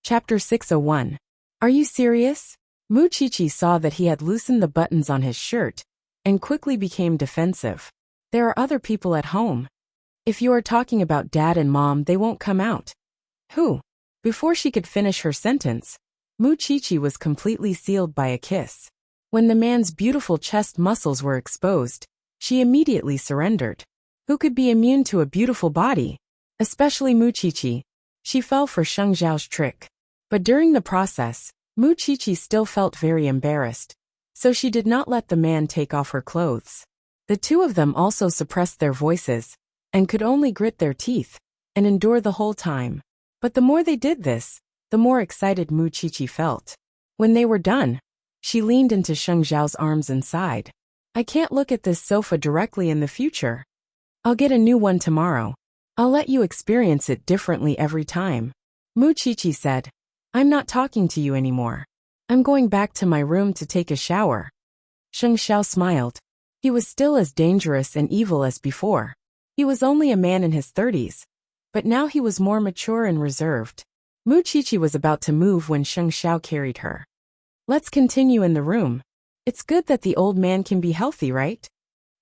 Chapter 601. Are you serious? Mu Chichi saw that he had loosened the buttons on his shirt and quickly became defensive. There are other people at home. If you are talking about dad and mom, they won't come out. Who? Before she could finish her sentence, Mu Chichi was completely sealed by a kiss. When the man's beautiful chest muscles were exposed, she immediately surrendered. Who could be immune to a beautiful body? Especially Mu Chichi. She fell for Sheng Zhao's trick. But during the process, Mu Chichi still felt very embarrassed, so she did not let the man take off her clothes. The two of them also suppressed their voices, and could only grit their teeth, and endure the whole time. But the more they did this, the more excited Mu Chichi felt. When they were done, she leaned into Sheng Zhao's arms and sighed. I can't look at this sofa directly in the future. I'll get a new one tomorrow. I'll let you experience it differently every time. Mu Chichi said, I'm not talking to you anymore. I'm going back to my room to take a shower. Sheng Zhao smiled. He was still as dangerous and evil as before. He was only a man in his 30s, but now he was more mature and reserved. Mu Chichi was about to move when Sheng Zhao carried her. Let's continue in the room. It's good that the old man can be healthy, right?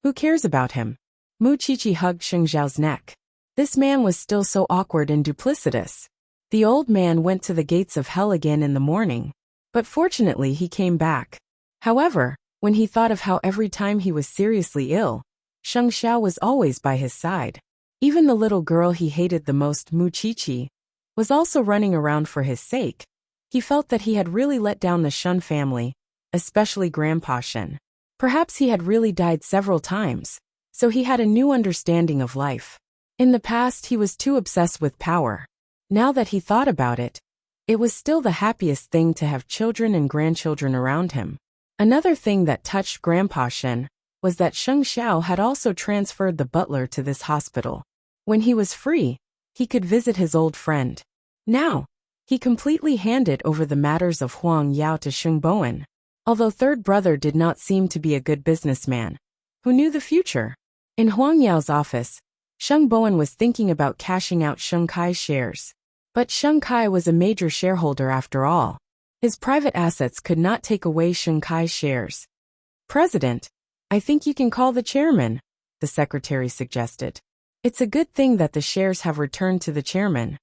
Who cares about him? Mu Chichi hugged Sheng Zhao's neck. This man was still so awkward and duplicitous. The old man went to the gates of hell again in the morning, but fortunately he came back. However, when he thought of how every time he was seriously ill, Sheng Zhao was always by his side. Even the little girl he hated the most, Mu Chichi, was also running around for his sake. He felt that he had really let down the Shun family, especially Grandpa Shen. Perhaps he had really died several times, so he had a new understanding of life. In the past he was too obsessed with power. Now that he thought about it, it was still the happiest thing to have children and grandchildren around him. Another thing that touched Grandpa Shen was that Sheng Zhao had also transferred the butler to this hospital. When he was free, he could visit his old friend. Now, he completely handed over the matters of Huang Yao to Sheng Bowen. Although third brother did not seem to be a good businessman, who knew the future? In Huang Yao's office, Sheng Bowen was thinking about cashing out Sheng Kai's shares. But Sheng Kai was a major shareholder after all. His private assets could not take away Sheng Kai's shares. President, I think you can call the chairman, the secretary suggested. It's a good thing that the shares have returned to the chairman.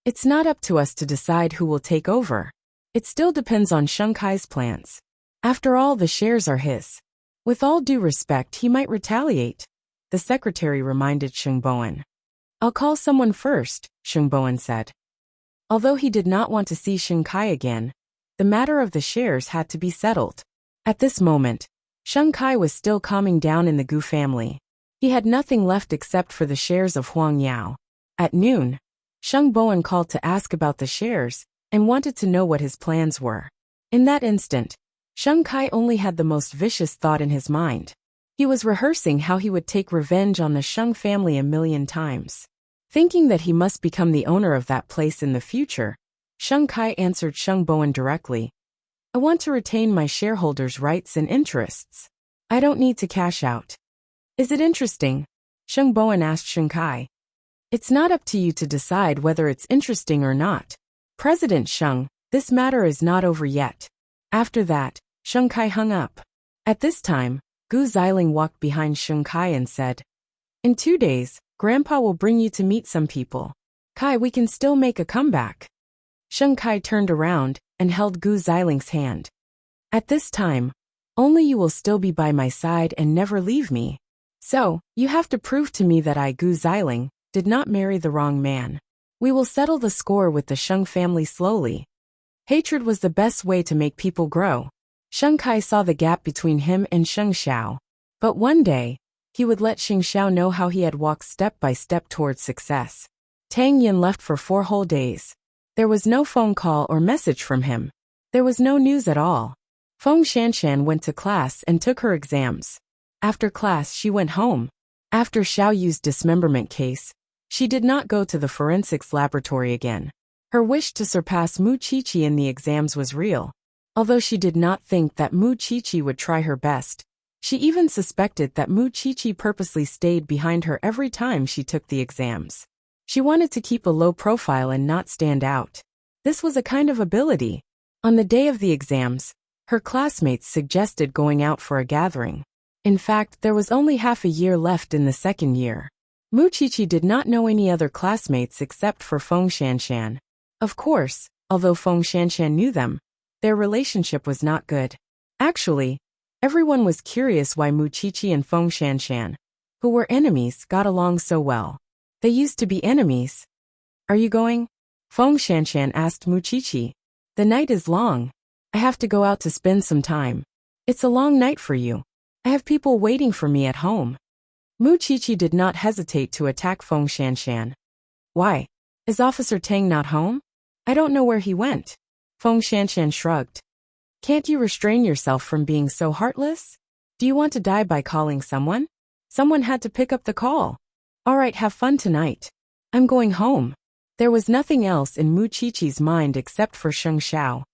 It's not up to us to decide who will take over. It still depends on Sheng Kai's plans. After all, the shares are his. With all due respect, he might retaliate, the secretary reminded Sheng Bowen. I'll call someone first, Sheng Bowen said. Although he did not want to see Sheng Kai again, the matter of the shares had to be settled. At this moment, Sheng Kai was still calming down in the Gu family. He had nothing left except for the shares of Huang Yao. At noon, Sheng Bowen called to ask about the shares and wanted to know what his plans were. In that instant, Sheng Kai only had the most vicious thought in his mind. He was rehearsing how he would take revenge on the Sheng family 1,000,000 times. Thinking that he must become the owner of that place in the future, Sheng Kai answered Sheng Bowen directly. I want to retain my shareholders' rights and interests. I don't need to cash out. Is it interesting? Sheng Bowen asked Sheng Kai. It's not up to you to decide whether it's interesting or not. President Sheng, this matter is not over yet. After that, Sheng Kai hung up. At this time, Gu Xiling walked behind Sheng Kai and said, In 2 days, Grandpa will bring you to meet some people. Kai, we can still make a comeback. Sheng Kai turned around and held Gu Xiling's hand. At this time, only you will still be by my side and never leave me. So, you have to prove to me that I, Gu Xiling, did not marry the wrong man. We will settle the score with the Sheng family slowly. Hatred was the best way to make people grow. Sheng Kai saw the gap between him and Sheng Xiao. But one day, he would let Sheng Xiao know how he had walked step by step towards success. Tang Yin left for 4 whole days. There was no phone call or message from him. There was no news at all. Feng Shanshan went to class and took her exams. After class, she went home. After Xiao Yu's dismemberment case, she did not go to the forensics laboratory again. Her wish to surpass Mu Chichi in the exams was real. Although she did not think that Mu Chichi would try her best, she even suspected that Mu Chichi purposely stayed behind her every time she took the exams. She wanted to keep a low profile and not stand out. This was a kind of ability. On the day of the exams, her classmates suggested going out for a gathering. In fact, there was only half a year left in the second year. Muqiqi did not know any other classmates except for Feng Shanshan. Of course, although Feng Shanshan knew them, their relationship was not good. Actually, everyone was curious why Muqiqi and Feng Shanshan, who were enemies, got along so well. They used to be enemies. Are you going? Feng Shanshan asked Muqiqi. The night is long. I have to go out to spend some time. It's a long night for you. I have people waiting for me at home. Muqiqi did not hesitate to attack Feng Shanshan. Why? Is Officer Tang not home? I don't know where he went. Feng Shanshan shrugged. Can't you restrain yourself from being so heartless? Do you want to die by calling someone? Someone had to pick up the call. All right, have fun tonight. I'm going home. There was nothing else in Muqiqi's mind except for Sheng Xiao.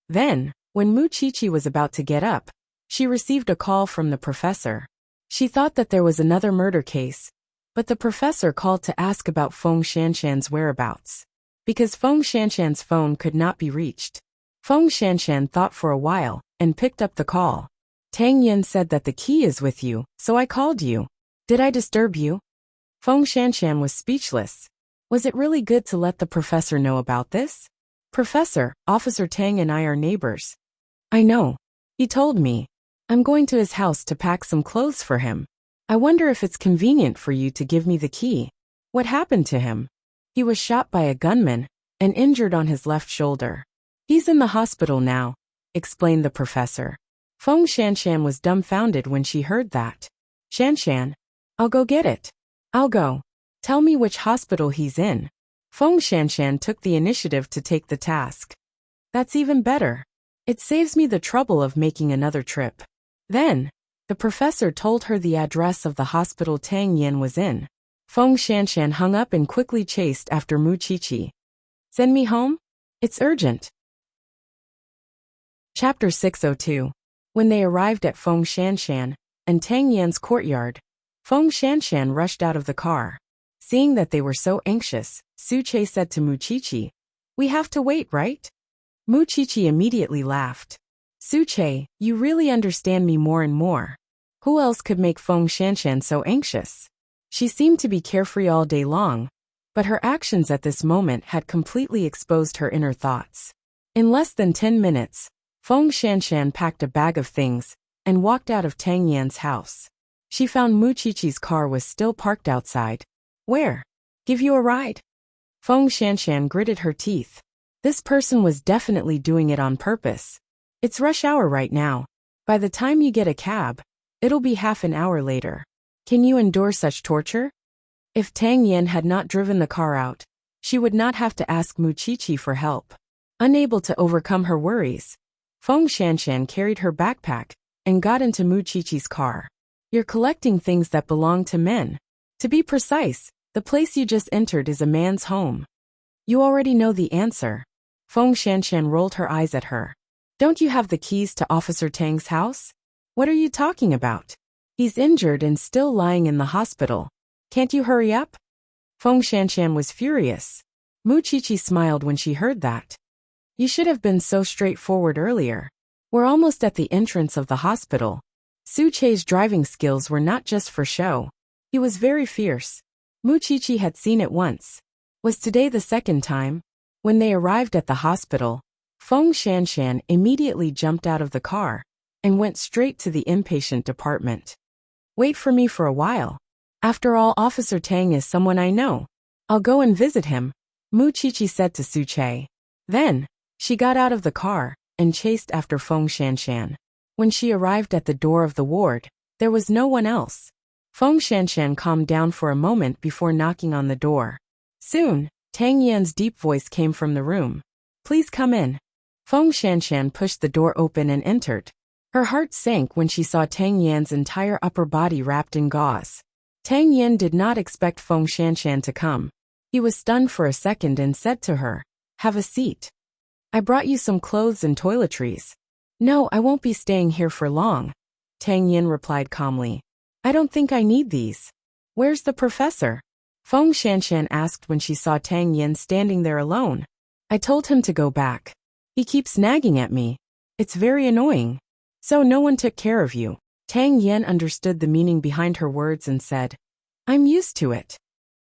Then, when Muqiqi was about to get up, she received a call from the professor. She thought that there was another murder case, but the professor called to ask about Feng Shanshan's whereabouts. Because Feng Shanshan's phone could not be reached, Feng Shanshan thought for a while and picked up the call. Tang Yin said that the key is with you, so I called you. Did I disturb you? Feng Shanshan was speechless. Was it really good to let the professor know about this? Professor, Officer Tang and I are neighbors. I know. He told me. I'm going to his house to pack some clothes for him. I wonder if it's convenient for you to give me the key. What happened to him? He was shot by a gunman and injured on his left shoulder. He's in the hospital now, explained the professor. Feng Shanshan was dumbfounded when she heard that. Shanshan, I'll go get it. I'll go. Tell me which hospital he's in. Feng Shanshan took the initiative to take the task. That's even better. It saves me the trouble of making another trip. Then, the professor told her the address of the hospital Tang Yin was in. Feng Shanshan hung up and quickly chased after Muqiqi. Send me home? It's urgent. Chapter 602. When they arrived at Feng Shanshan and Tang Yan's courtyard, Feng Shanshan rushed out of the car. Seeing that they were so anxious, Su Che said to Muqiqi, We have to wait, right? Muqiqi immediately laughed. Su Che, you really understand me more and more. Who else could make Feng Shanshan so anxious? She seemed to be carefree all day long, but her actions at this moment had completely exposed her inner thoughts. In less than 10 minutes, Feng Shanshan packed a bag of things and walked out of Tang Yan's house. She found Muqiqi's car was still parked outside. Where? Give you a ride? Feng Shanshan gritted her teeth. This person was definitely doing it on purpose. It's rush hour right now. By the time you get a cab, it'll be half an hour later. Can you endure such torture? If Tang Yin had not driven the car out, she would not have to ask Muqiqi for help. Unable to overcome her worries, Feng Shanshan carried her backpack and got into Muqiqi's car. You're collecting things that belong to men. To be precise, the place you just entered is a man's home. You already know the answer. Feng Shanshan rolled her eyes at her. Don't you have the keys to Officer Tang's house? What are you talking about? He's injured and still lying in the hospital. Can't you hurry up? Feng Shanshan was furious. Muqiqi smiled when she heard that. You should have been so straightforward earlier. We're almost at the entrance of the hospital. Su Che's driving skills were not just for show. He was very fierce. Muqiqi had seen it once. Was today the second time? When they arrived at the hospital, Feng Shanshan immediately jumped out of the car and went straight to the inpatient department. Wait for me for a while. After all, Officer Tang is someone I know. I'll go and visit him, Muqiqi said to Su Che. Then, she got out of the car and chased after Feng Shanshan. When she arrived at the door of the ward, there was no one else. Feng Shanshan calmed down for a moment before knocking on the door. Soon, Tang Yan's deep voice came from the room. Please come in. Feng Shanshan pushed the door open and entered. Her heart sank when she saw Tang Yan's entire upper body wrapped in gauze. Tang Yan did not expect Feng Shanshan to come. He was stunned for a second and said to her, Have a seat. I brought you some clothes and toiletries. No, I won't be staying here for long, Tang Yan replied calmly. I don't think I need these. Where's the professor? Feng Shanshan asked when she saw Tang Yan standing there alone. I told him to go back. He keeps nagging at me. It's very annoying. So no one took care of you. Tang Yen understood the meaning behind her words and said, I'm used to it.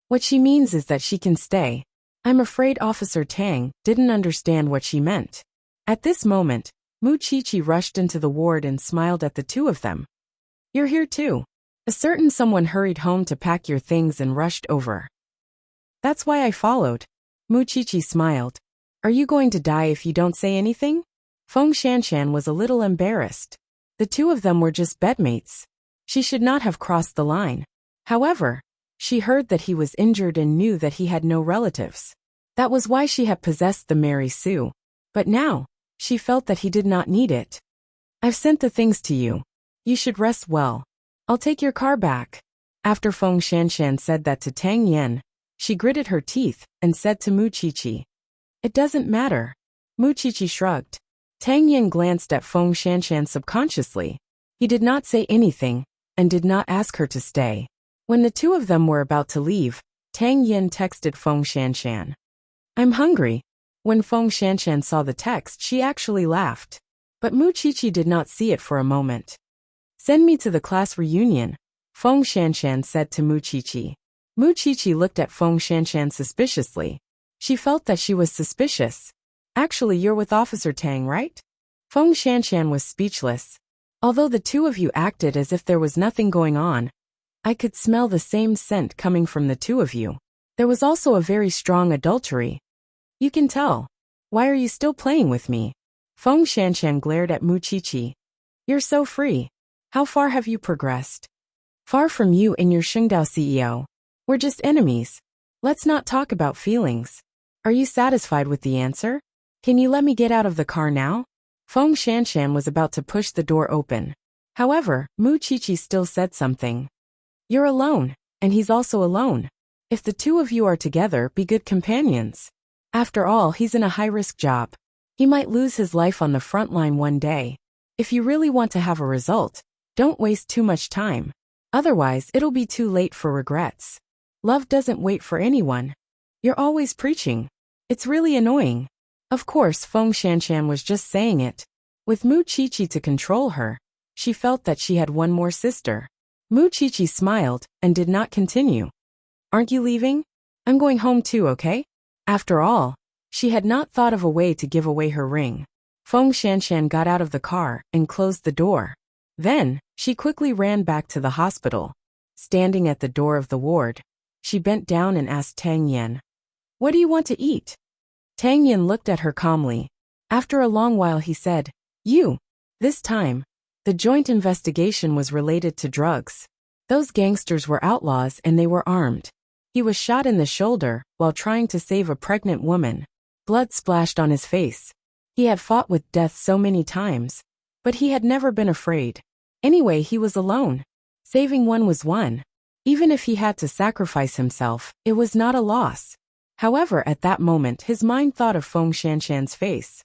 What she means is that she can stay. I'm afraid Officer Tang didn't understand what she meant. At this moment, Mu Qiqi rushed into the ward and smiled at the two of them. You're here too. A certain someone hurried home to pack your things and rushed over. That's why I followed. Mu Qiqi smiled. Are you going to die if you don't say anything? Feng Shanshan was a little embarrassed. The two of them were just bedmates. She should not have crossed the line. However, she heard that he was injured and knew that he had no relatives. That was why she had possessed the Mary Sue. But now, she felt that he did not need it. I've sent the things to you. You should rest well. I'll take your car back. After Feng Shanshan said that to Tang Yen, she gritted her teeth and said to Mu Qiqi, It doesn't matter. Mu Qiqi shrugged. Tang Yen glanced at Feng Shanshan subconsciously. He did not say anything and did not ask her to stay. When the two of them were about to leave, Tang Yen texted Feng Shanshan. I'm hungry. When Feng Shanshan saw the text, she actually laughed. But Mu Qiqi did not see it for a moment. Send me to the class reunion, Feng Shanshan said to Mu Qiqi. Mu Qiqi looked at Feng Shanshan suspiciously. She felt that she was suspicious. Actually, you're with Officer Tang, right? Feng Shanshan was speechless. Although the two of you acted as if there was nothing going on, I could smell the same scent coming from the two of you. There was also a very strong adultery. You can tell. Why are you still playing with me? Feng Shanshan glared at Mu Qiqi. You're so free. How far have you progressed? Far from you and your Shengdao CEO. We're just enemies. Let's not talk about feelings. Are you satisfied with the answer? Can you let me get out of the car now? Feng Shanshan was about to push the door open. However, Mu Qiqi still said something. You're alone, and he's also alone. If the two of you are together, be good companions. After all, he's in a high-risk job. He might lose his life on the front line one day. If you really want to have a result, don't waste too much time. Otherwise, it'll be too late for regrets. Love doesn't wait for anyone. You're always preaching. It's really annoying. Of course, Feng Shanshan was just saying it. With Mu Qiqi to control her, she felt that she had one more sister. Mu Qiqi smiled and did not continue. Aren't you leaving? I'm going home too, okay? After all, she had not thought of a way to give away her ring. Feng Shanshan got out of the car and closed the door. Then, she quickly ran back to the hospital. Standing at the door of the ward, she bent down and asked Tang Yen, What do you want to eat? Tang Yen looked at her calmly. After a long while he said, You. This time, the joint investigation was related to drugs. Those gangsters were outlaws and they were armed. He was shot in the shoulder while trying to save a pregnant woman. Blood splashed on his face. He had fought with death so many times, but he had never been afraid. Anyway, he was alone. Saving one was one. Even if he had to sacrifice himself, it was not a loss. However, at that moment, his mind thought of Feng Shanshan's face.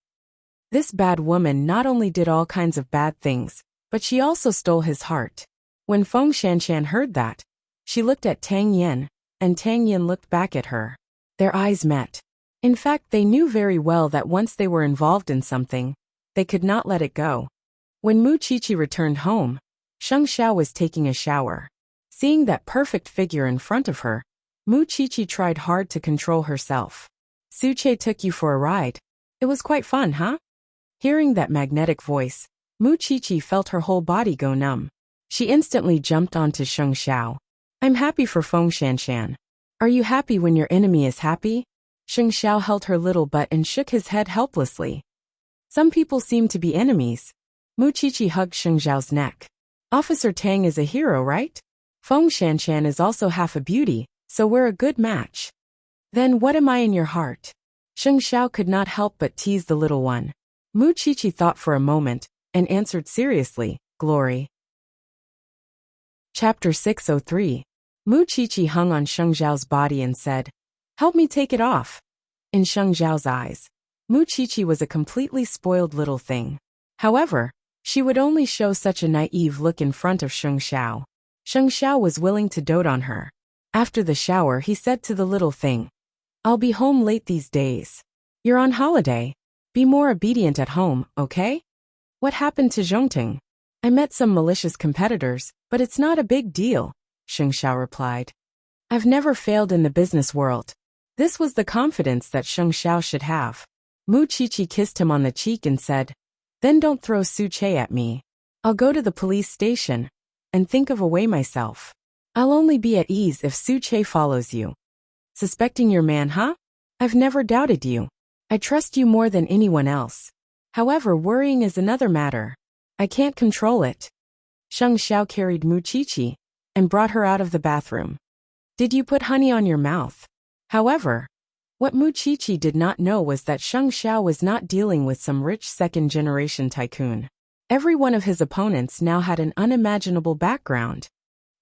This bad woman not only did all kinds of bad things, but she also stole his heart. When Feng Shanshan heard that, she looked at Tang Yen, and Tang Yen looked back at her. Their eyes met. In fact, they knew very well that once they were involved in something, they could not let it go. When Mu Qiqi returned home, Sheng Xiao was taking a shower. Seeing that perfect figure in front of her, Mu Qiqi tried hard to control herself. Su Che took you for a ride. It was quite fun, huh? Hearing that magnetic voice, Mu Qiqi felt her whole body go numb. She instantly jumped onto Sheng Xiao. I'm happy for Feng Shanshan. Are you happy when your enemy is happy? Sheng Xiao held her little butt and shook his head helplessly. Some people seem to be enemies. Mu Qiqi hugged Sheng Xiao's neck. Officer Tang is a hero, right? Feng Shanshan is also half a beauty, so we're a good match. Then what am I in your heart? Sheng Xiao could not help but tease the little one. Mu Qiqi thought for a moment, and answered seriously, Glory. Chapter 603. Mu Qiqi hung on Sheng Xiao's body and said, Help me take it off. In Sheng Xiao's eyes, Mu Qiqi was a completely spoiled little thing. However, she would only show such a naive look in front of Sheng Xiao. Sheng Xiao was willing to dote on her. After the shower, he said to the little thing, I'll be home late these days. You're on holiday. Be more obedient at home, okay? What happened to Zhongting? I met some malicious competitors, but it's not a big deal, Sheng Xiao replied. I've never failed in the business world. This was the confidence that Sheng Xiao should have. Mu Qiqi kissed him on the cheek and said, Then don't throw Su Che at me. I'll go to the police station and think of a way myself. I'll only be at ease if Su Che follows you. Suspecting your man, huh? I've never doubted you. I trust you more than anyone else. However, worrying is another matter. I can't control it. Sheng Xiao carried Mu Qiqi and brought her out of the bathroom. Did you put honey on your mouth? However, what Mu Qiqi did not know was that Sheng Xiao was not dealing with some rich second-generation tycoon. Every one of his opponents now had an unimaginable background.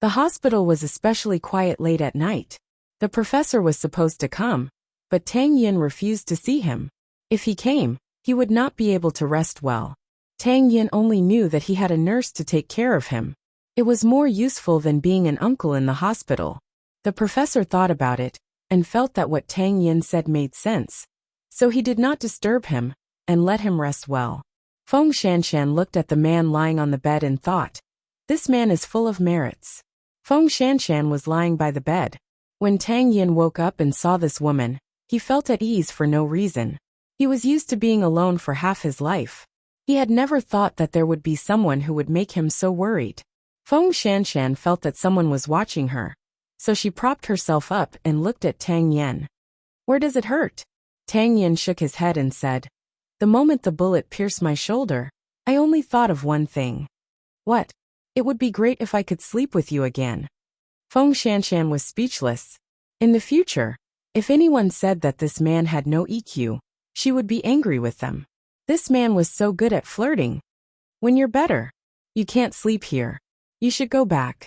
The hospital was especially quiet late at night. The professor was supposed to come, but Tang Yin refused to see him. If he came, he would not be able to rest well. Tang Yin only knew that he had a nurse to take care of him. It was more useful than being an uncle in the hospital. The professor thought about it and felt that what Tang Yin said made sense, so he did not disturb him and let him rest well. Feng Shanshan looked at the man lying on the bed and thought, this man is full of merits. Feng Shanshan was lying by the bed. When Tang Yin woke up and saw this woman, he felt at ease for no reason. He was used to being alone for half his life. He had never thought that there would be someone who would make him so worried. Feng Shanshan felt that someone was watching her, so she propped herself up and looked at Tang Yin. Where does it hurt? Tang Yin shook his head and said, the moment the bullet pierced my shoulder, I only thought of one thing. What? It would be great if I could sleep with you again. Feng Shanshan was speechless. In the future, if anyone said that this man had no EQ, she would be angry with them. This man was so good at flirting. When you're better, you can't sleep here. You should go back.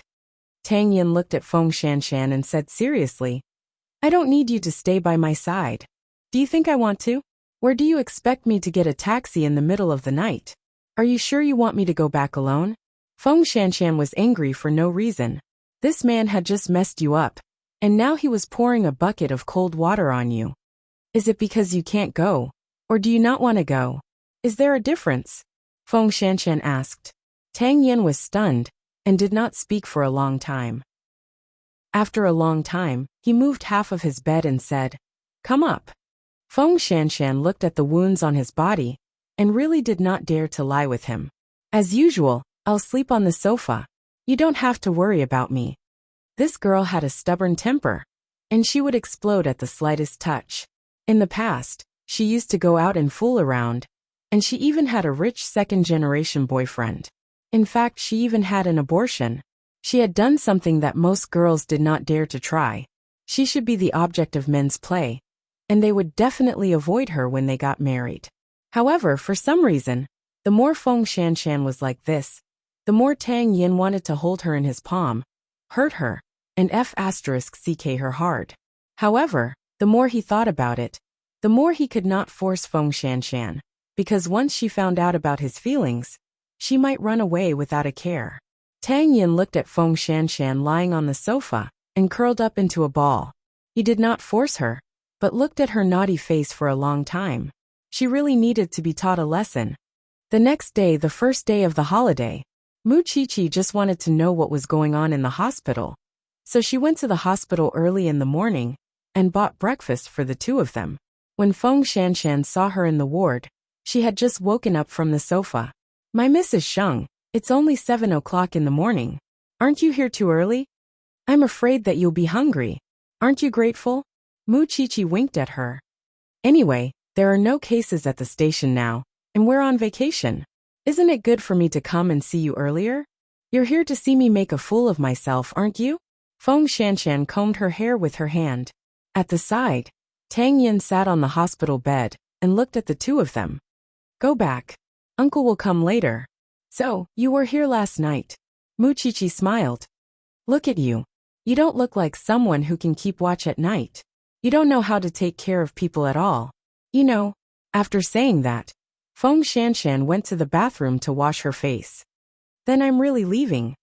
Tang Yin looked at Feng Shanshan and said seriously, I don't need you to stay by my side. Do you think I want to? Where do you expect me to get a taxi in the middle of the night? Are you sure you want me to go back alone? Feng Shanshan was angry for no reason. This man had just messed you up, and now he was pouring a bucket of cold water on you. Is it because you can't go, or do you not want to go? Is there a difference? Feng Shanshan asked. Tang Yin was stunned and did not speak for a long time. After a long time, he moved half of his bed and said, Come up. Feng Shanshan looked at the wounds on his body and really did not dare to lie with him. As usual, I'll sleep on the sofa. You don't have to worry about me. This girl had a stubborn temper, and she would explode at the slightest touch. In the past, she used to go out and fool around, and she even had a rich second-generation boyfriend. In fact, she even had an abortion. She had done something that most girls did not dare to try. She should be the object of men's play, and they would definitely avoid her when they got married. However, for some reason, the more Feng Shanshan was like this, the more Tang Yin wanted to hold her in his palm, hurt her, and *ck her hard. However, the more he thought about it, the more he could not force Feng Shanshan, because once she found out about his feelings, she might run away without a care. Tang Yin looked at Feng Shanshan lying on the sofa and curled up into a ball. He did not force her, but looked at her naughty face for a long time. She really needed to be taught a lesson. The next day, the first day of the holiday, Mu Qiqi just wanted to know what was going on in the hospital. So she went to the hospital early in the morning and bought breakfast for the two of them. When Feng Shanshan saw her in the ward, she had just woken up from the sofa. My Mrs. Sheng, it's only 7 o'clock in the morning. Aren't you here too early? I'm afraid that you'll be hungry. Aren't you grateful? Mu Qiqi winked at her. Anyway, there are no cases at the station now, and we're on vacation. Isn't it good for me to come and see you earlier? You're here to see me make a fool of myself, aren't you? Feng Shanshan combed her hair with her hand. At the side, Tang Yin sat on the hospital bed and looked at the two of them. Go back. Uncle will come later. So, you were here last night. Mu Qiqi smiled. Look at you. You don't look like someone who can keep watch at night. You don't know how to take care of people at all. You know, after saying that, Feng Shanshan went to the bathroom to wash her face. Then I'm really leaving.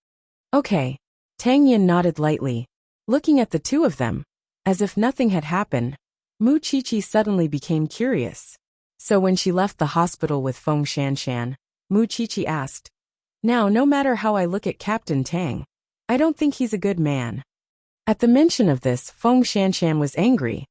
Okay. Tang Yin nodded lightly, looking at the two of them, as if nothing had happened. Mu Qiqi suddenly became curious. So when she left the hospital with Feng Shanshan, Mu Qiqi asked, "Now, no matter how I look at Captain Tang, I don't think he's a good man." At the mention of this, Feng Shanshan was angry.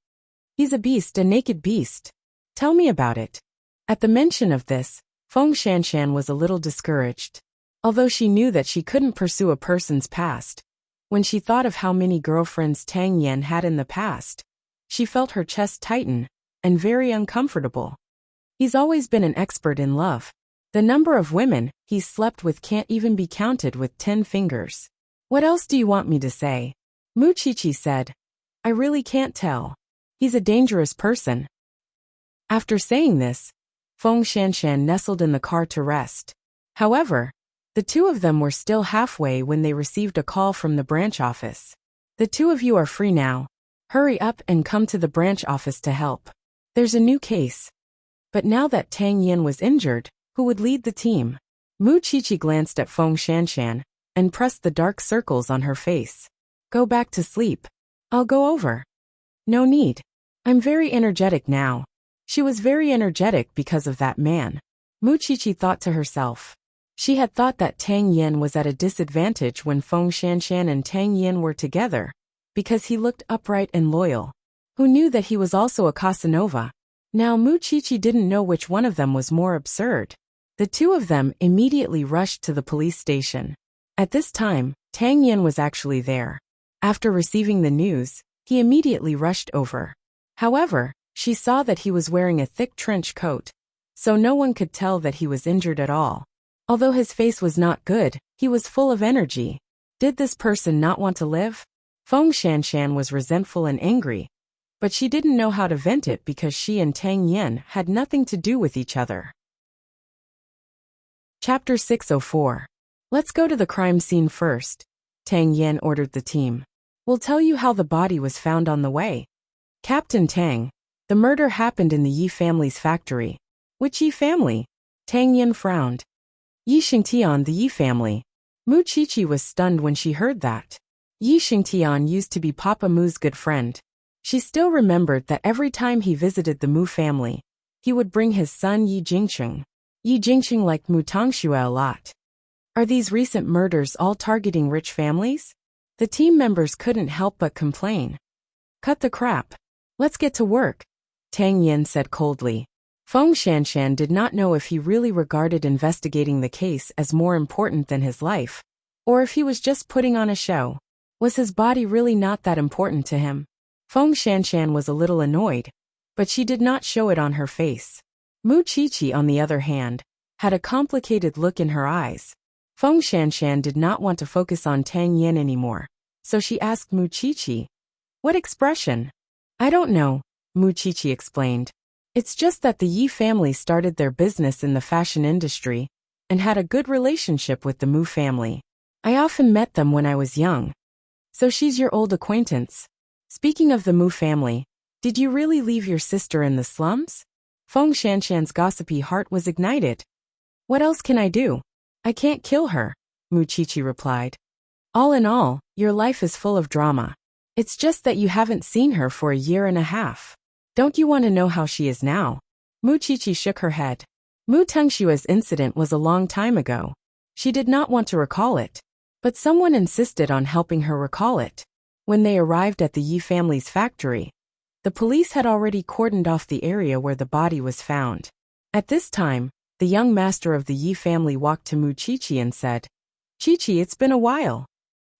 "He's a beast, a naked beast. Tell me about it." At the mention of this, Feng Shanshan was a little discouraged. Although she knew that she couldn't pursue a person's past, when she thought of how many girlfriends Tang Yan had in the past, she felt her chest tighten, and very uncomfortable. He's always been an expert in love. The number of women he's slept with can't even be counted with 10 fingers. "What else do you want me to say?" Mu Qiqi said. "I really can't tell. He's a dangerous person." After saying this, Feng Shanshan nestled in the car to rest. However, the two of them were still halfway when they received a call from the branch office. "The two of you are free now. Hurry up and come to the branch office to help. There's a new case." But now that Tang Yin was injured, who would lead the team? Mu Qiqi glanced at Feng Shanshan and pressed the dark circles on her face. "Go back to sleep. I'll go over." "No need. I'm very energetic now." She was very energetic because of that man. Mu Qiqi thought to herself. She had thought that Tang Yin was at a disadvantage when Feng Shanshan and Tang Yin were together, because he looked upright and loyal. Who knew that he was also a Casanova? Now Mu Qiqi didn't know which one of them was more absurd. The two of them immediately rushed to the police station. At this time, Tang Yin was actually there. After receiving the news, he immediately rushed over. However, she saw that he was wearing a thick trench coat, so no one could tell that he was injured at all. Although his face was not good, he was full of energy. Did this person not want to live? Feng Shanshan was resentful and angry, but she didn't know how to vent it because she and Tang Yin had nothing to do with each other. Chapter 604. "Let's go to the crime scene first," Tang Yin ordered the team. "We'll tell you how the body was found on the way." "Captain Tang, the murder happened in the Yi family's factory." "Which Yi family?" Tang Yin frowned. "Yi Xingtian, the Yi family." Mu Qiqi was stunned when she heard that. Yi Xingtian used to be Papa Mu's good friend. She still remembered that every time he visited the Mu family, he would bring his son Yi Jingqing. Yi Jingqing liked Mu Tongxue a lot. Are these recent murders all targeting rich families? The team members couldn't help but complain. "Cut the crap. Let's get to work," Tang Yin said coldly. Feng Shanshan did not know if he really regarded investigating the case as more important than his life, or if he was just putting on a show. Was his body really not that important to him? Feng Shanshan was a little annoyed, but she did not show it on her face. Mu Qiqi, on the other hand, had a complicated look in her eyes. Feng Shanshan did not want to focus on Tang Yin anymore, so she asked Mu Qiqi, "What expression?" "I don't know," Mu Qiqi explained. "It's just that the Yi family started their business in the fashion industry and had a good relationship with the Mu family. I often met them when I was young." "So she's your old acquaintance. Speaking of the Mu family, did you really leave your sister in the slums?" Feng Shanshan's gossipy heart was ignited. "What else can I do? I can't kill her," Mu Qiqi replied. "All in all, your life is full of drama. It's just that you haven't seen her for a year and a half. Don't you want to know how she is now?" Mu Qiqi shook her head. Mu Tongxue's incident was a long time ago. She did not want to recall it, but someone insisted on helping her recall it. When they arrived at the Yi family's factory, the police had already cordoned off the area where the body was found. At this time, the young master of the Yi family walked to Mu Qiqi and said, "Qiqi, it's been a while."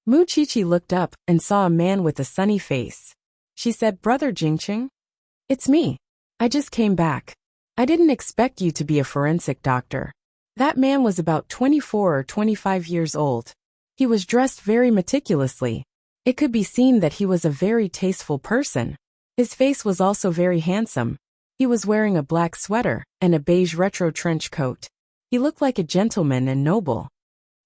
Mu Qiqi looked up and saw a man with a sunny face. She said, "Brother Jingqing?" "It's me. I just came back. I didn't expect you to be a forensic doctor." That man was about 24 or 25 years old. He was dressed very meticulously. It could be seen that he was a very tasteful person. His face was also very handsome. He was wearing a black sweater and a beige retro trench coat. He looked like a gentleman and noble.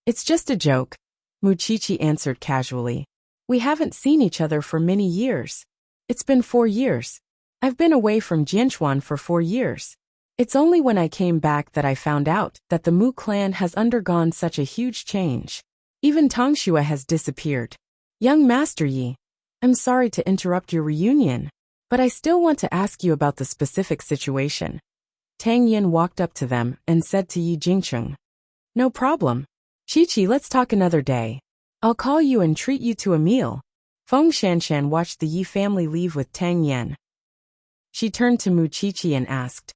"It's just a joke," Mu Qiqi answered casually. "We haven't seen each other for many years. It's been 4 years. I've been away from Jianchuan for 4 years. It's only when I came back that I found out that the Mu clan has undergone such a huge change. Even Tongxue has disappeared. Young Master Yi, I'm sorry to interrupt your reunion." But I still want to ask you about the specific situation. Tang Yin walked up to them and said to Yi Jingcheng, "No problem. Chi-Chi, let's talk another day. I'll call you and treat you to a meal." Feng Shanshan watched the Yi family leave with Tang Yin. She turned to Mu Chi-Chi and asked,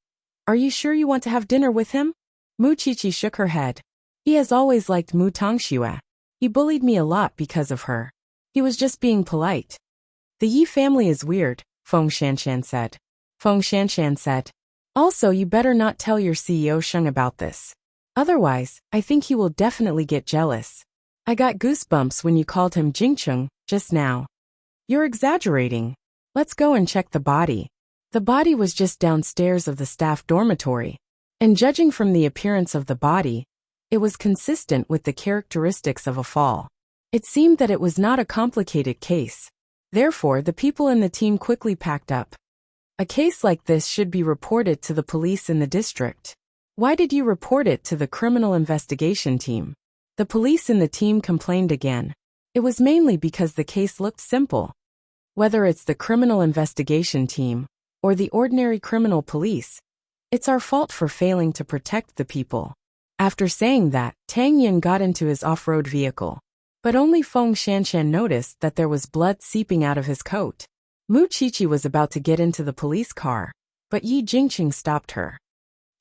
"Are you sure you want to have dinner with him?" Mu Chi-Chi shook her head. "He has always liked Mu Tongxue. He bullied me a lot because of her. He was just being polite." "The Yi family is weird," Feng Shanshan said. Feng Shanshan said, "Also, you better not tell your CEO Sheng about this. Otherwise, I think he will definitely get jealous. I got goosebumps when you called him Jingcheng just now." "You're exaggerating. Let's go and check the body." The body was just downstairs of the staff dormitory, and judging from the appearance of the body, it was consistent with the characteristics of a fall. It seemed that it was not a complicated case. Therefore, the people in the team quickly packed up. A case like this should be reported to the police in the district. "Why did you report it to the criminal investigation team?" The police in the team complained again. It was mainly because the case looked simple. Whether it's the criminal investigation team or the ordinary criminal police, it's our fault for failing to protect the people. After saying that, Tang Yin got into his off-road vehicle. But only Feng Shanshan noticed that there was blood seeping out of his coat. Mu Chi-Chi was about to get into the police car, but Yi Jingqing stopped her.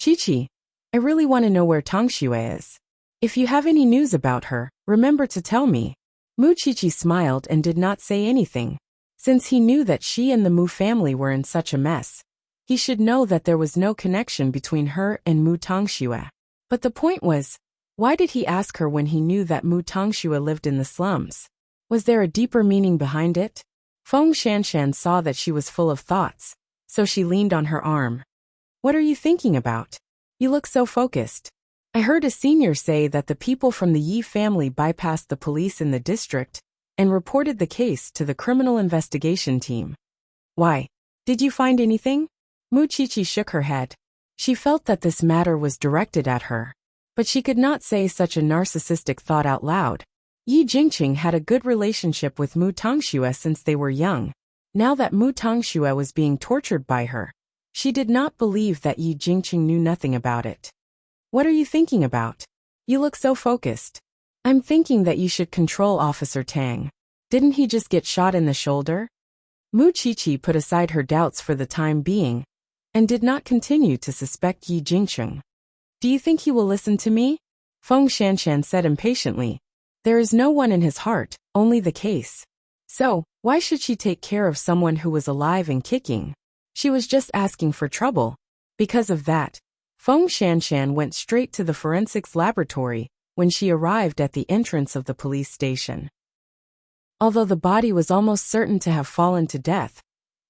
"Chi-Chi, I really want to know where Tongxue is. If you have any news about her, remember to tell me." Mu Chi-Chi smiled and did not say anything. Since he knew that she and the Mu family were in such a mess, he should know that there was no connection between her and Mu Tongxue. But the point was, why did he ask her when he knew that Mu Tongxue lived in the slums? Was there a deeper meaning behind it? Feng Shanshan saw that she was full of thoughts, so she leaned on her arm. "What are you thinking about? You look so focused." "I heard a senior say that the people from the Yi family bypassed the police in the district and reported the case to the criminal investigation team." "Why? Did you find anything?" Mu Chi-Chi shook her head. She felt that this matter was directed at her, but she could not say such a narcissistic thought out loud. Yi Jingqing had a good relationship with Mu Tongxue since they were young. Now that Mu Tongxue was being tortured by her, she did not believe that Yi Jingqing knew nothing about it. "What are you thinking about? You look so focused." "I'm thinking that you should control Officer Tang. Didn't he just get shot in the shoulder?" Mu Chi-Chi put aside her doubts for the time being and did not continue to suspect Yi Jingqing. "Do you think he will listen to me?" Feng Shanshan said impatiently. "There is no one in his heart, only the case. So, why should she take care of someone who was alive and kicking? She was just asking for trouble." Because of that, Feng Shanshan went straight to the forensics laboratory when she arrived at the entrance of the police station. Although the body was almost certain to have fallen to death,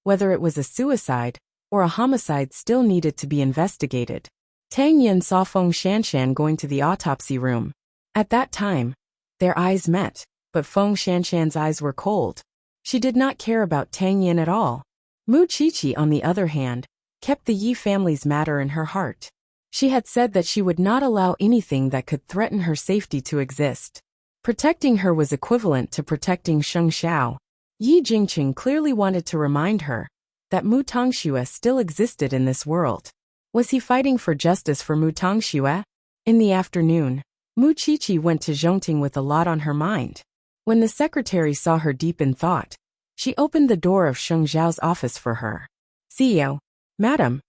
whether it was a suicide or a homicide still needed to be investigated. Tang Yin saw Feng Shanshan going to the autopsy room. At that time, their eyes met, but Feng Shanshan's eyes were cold. She did not care about Tang Yin at all. Mu Chi-Chi, on the other hand, kept the Yi family's matter in her heart. She had said that she would not allow anything that could threaten her safety to exist. Protecting her was equivalent to protecting Sheng Xiao. Yi Jingqing clearly wanted to remind her that Mu Tongxue still existed in this world. Was he fighting for justice for Mu Tongxue? In the afternoon, Mu Chi-Chi went to Zhongting with a lot on her mind. When the secretary saw her deep in thought, she opened the door of Sheng Xiao's office for her. "CEO, Madam."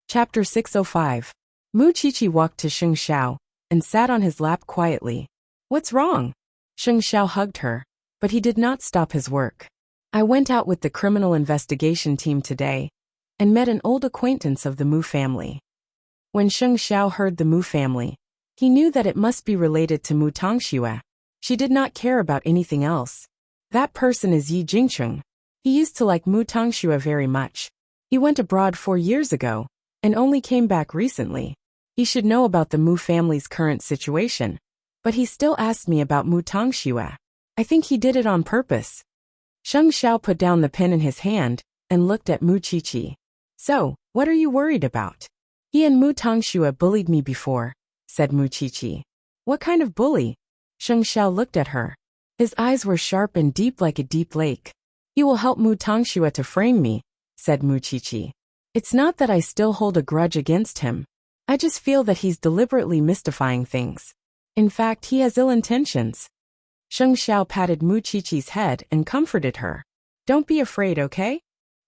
Chapter 605. Mu Chi-Chi walked to Sheng Xiao and sat on his lap quietly. "What's wrong?" Sheng Xiao hugged her, but he did not stop his work. "I went out with the criminal investigation team today and met an old acquaintance of the Mu family." When Sheng Xiao heard the Mu family, he knew that it must be related to Mu Tongxue. She did not care about anything else. That person is Yi Jingqing. He used to like Mu Tongxue very much. He went abroad 4 years ago and only came back recently. He should know about the Mu family's current situation, but he still asked me about Mu Tongxue. I think he did it on purpose. Sheng Xiao put down the pen in his hand and looked at Mu Chi-Chi. "So, what are you worried about?" "He and Mu Tongxue bullied me before," said Mu Chi-Chi. "What kind of bully?" Sheng Xiao looked at her. His eyes were sharp and deep like a deep lake. "You will help Mu Tangxue to frame me," said Muqiqi. "It's not that I still hold a grudge against him. I just feel that he's deliberately mystifying things. In fact, he has ill intentions." Sheng Xiao patted Muqiqi's head and comforted her. "Don't be afraid, okay?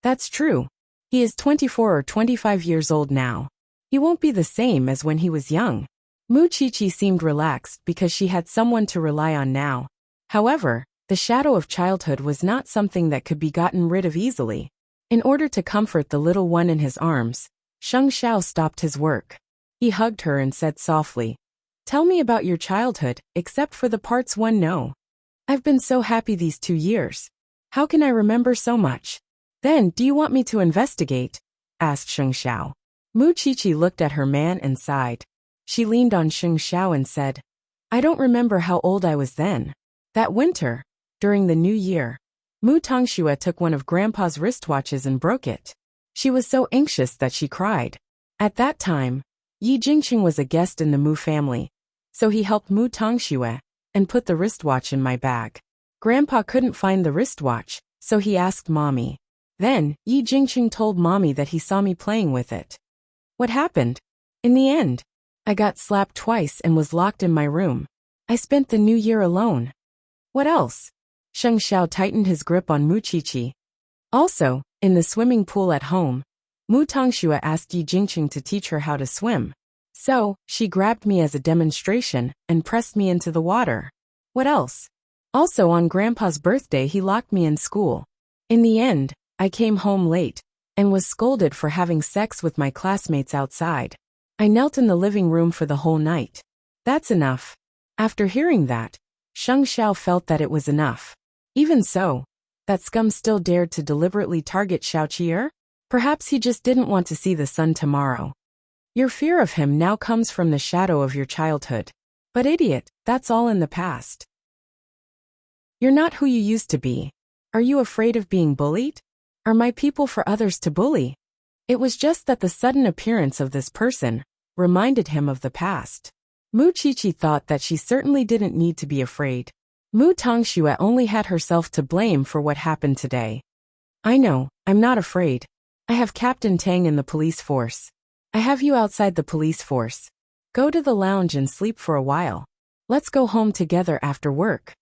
That's true. He is 24 or 25 years old now. He won't be the same as when he was young." Muqiqi seemed relaxed because she had someone to rely on now. However, the shadow of childhood was not something that could be gotten rid of easily. In order to comfort the little one in his arms, Sheng Xiao stopped his work. He hugged her and said softly, "Tell me about your childhood, except for the parts one knows. I've been so happy these 2 years. How can I remember so much?" "Then, do you want me to investigate?" asked Sheng Xiao. Muqiqi looked at her man and sighed. She leaned on Sheng Xiao and said, "I don't remember how old I was then. That winter, during the New Year, Mu Tangxue took one of Grandpa's wristwatches and broke it. She was so anxious that she cried. At that time, Yi Jingqing was a guest in the Mu family, so he helped Mu Tangxue and put the wristwatch in my bag. Grandpa couldn't find the wristwatch, so he asked Mommy. Then, Yi Jingqing told Mommy that he saw me playing with it. What happened? In the end, I got slapped twice and was locked in my room. I spent the New Year alone." "What else?" Sheng Xiao tightened his grip on Muqiqi. "Also, in the swimming pool at home, Mu Tangxue asked Yi Jingqing to teach her how to swim. So, she grabbed me as a demonstration and pressed me into the water." "What else?" "Also on Grandpa's birthday he locked me in school. In the end, I came home late and was scolded for having sex with my classmates outside. I knelt in the living room for the whole night." "That's enough." After hearing that, Sheng Xiao felt that it was enough. Even so, that scum still dared to deliberately target Xiao Qi'er? Perhaps he just didn't want to see the sun tomorrow. "Your fear of him now comes from the shadow of your childhood. But idiot, that's all in the past. You're not who you used to be. Are you afraid of being bullied? Are my people for others to bully?" It was just that the sudden appearance of this person reminded him of the past. Muqiqi thought that she certainly didn't need to be afraid. Mu Tangxue only had herself to blame for what happened today. "I know, I'm not afraid. I have Captain Tang in the police force. I have you outside the police force. Go to the lounge and sleep for a while. Let's go home together after work."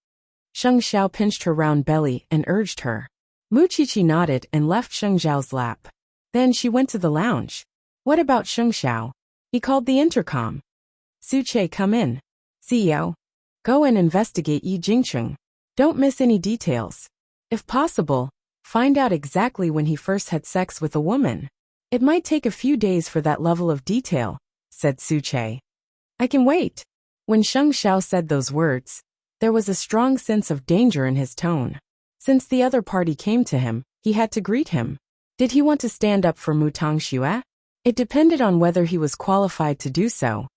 Sheng Xiao pinched her round belly and urged her. Muqiqi nodded and left Sheng Xiao's lap. Then she went to the lounge. "What about Sheng Xiao?" He called the intercom. "Suche, come in. CEO. Go and investigate Yi Jingqing. Don't miss any details. If possible, find out exactly when he first had sex with a woman. It might take a few days for that level of detail," said Suche. "I can wait." When Sheng Xiao said those words, there was a strong sense of danger in his tone. Since the other party came to him, he had to greet him. Did he want to stand up for Mu Tangxue? It depended on whether he was qualified to do so.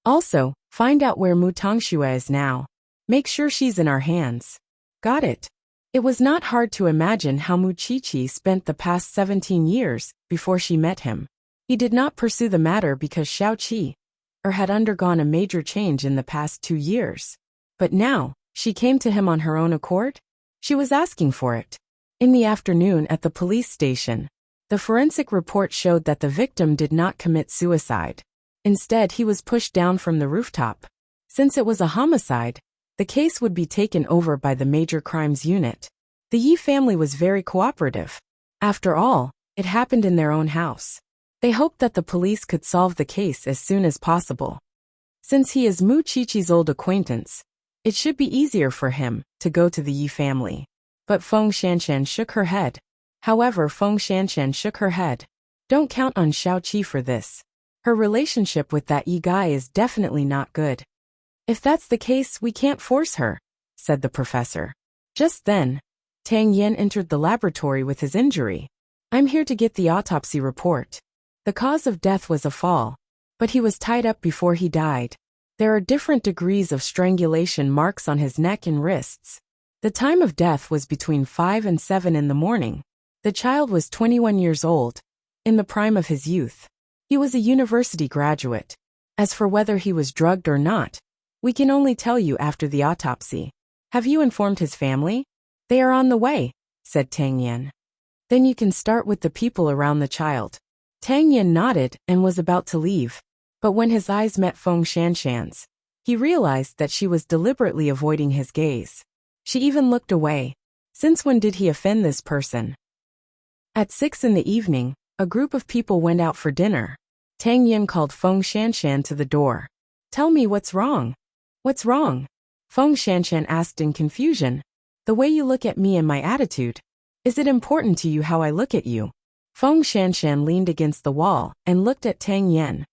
Also, find out where Mu Tangxue is now. Make sure she's in our hands. Got it. It was not hard to imagine how Muqiqi spent the past 17 years before she met him. He did not pursue the matter because Xiao Qi'er had undergone a major change in the past 2 years. But now, she came to him on her own accord? She was asking for it. In the afternoon at the police station, the forensic report showed that the victim did not commit suicide. Instead, he was pushed down from the rooftop. Since it was a homicide, the case would be taken over by the Major Crimes Unit. The Yi family was very cooperative. After all, it happened in their own house. They hoped that the police could solve the case as soon as possible. Since he is Muqiqi's old acquaintance, it should be easier for him to go to the Yi family. But Feng Shanshan shook her head. However, Feng Shanshan shook her head. Don't count on Xiao Qi for this. Her relationship with that Yi guy is definitely not good. If that's the case, we can't force her, said the professor. Just then, Tang Yen entered the laboratory with his injury. I'm here to get the autopsy report. The cause of death was a fall, but he was tied up before he died. There are different degrees of strangulation marks on his neck and wrists. The time of death was between 5 and 7 in the morning. The child was 21 years old, in the prime of his youth. He was a university graduate. As for whether he was drugged or not, we can only tell you after the autopsy. Have you informed his family? They are on the way, said Tang Yin. Then you can start with the people around the child. Tang Yin nodded and was about to leave. But when his eyes met Feng Shanshan's, he realized that she was deliberately avoiding his gaze. She even looked away. Since when did he offend this person? At 6 in the evening, a group of people went out for dinner. Tang Yin called Feng Shanshan to the door. Tell me what's wrong. What's wrong? Feng Shanshan asked in confusion. The way you look at me and my attitude. Is it important to you how I look at you? Feng Shanshan leaned against the wall and looked at Tang Yin.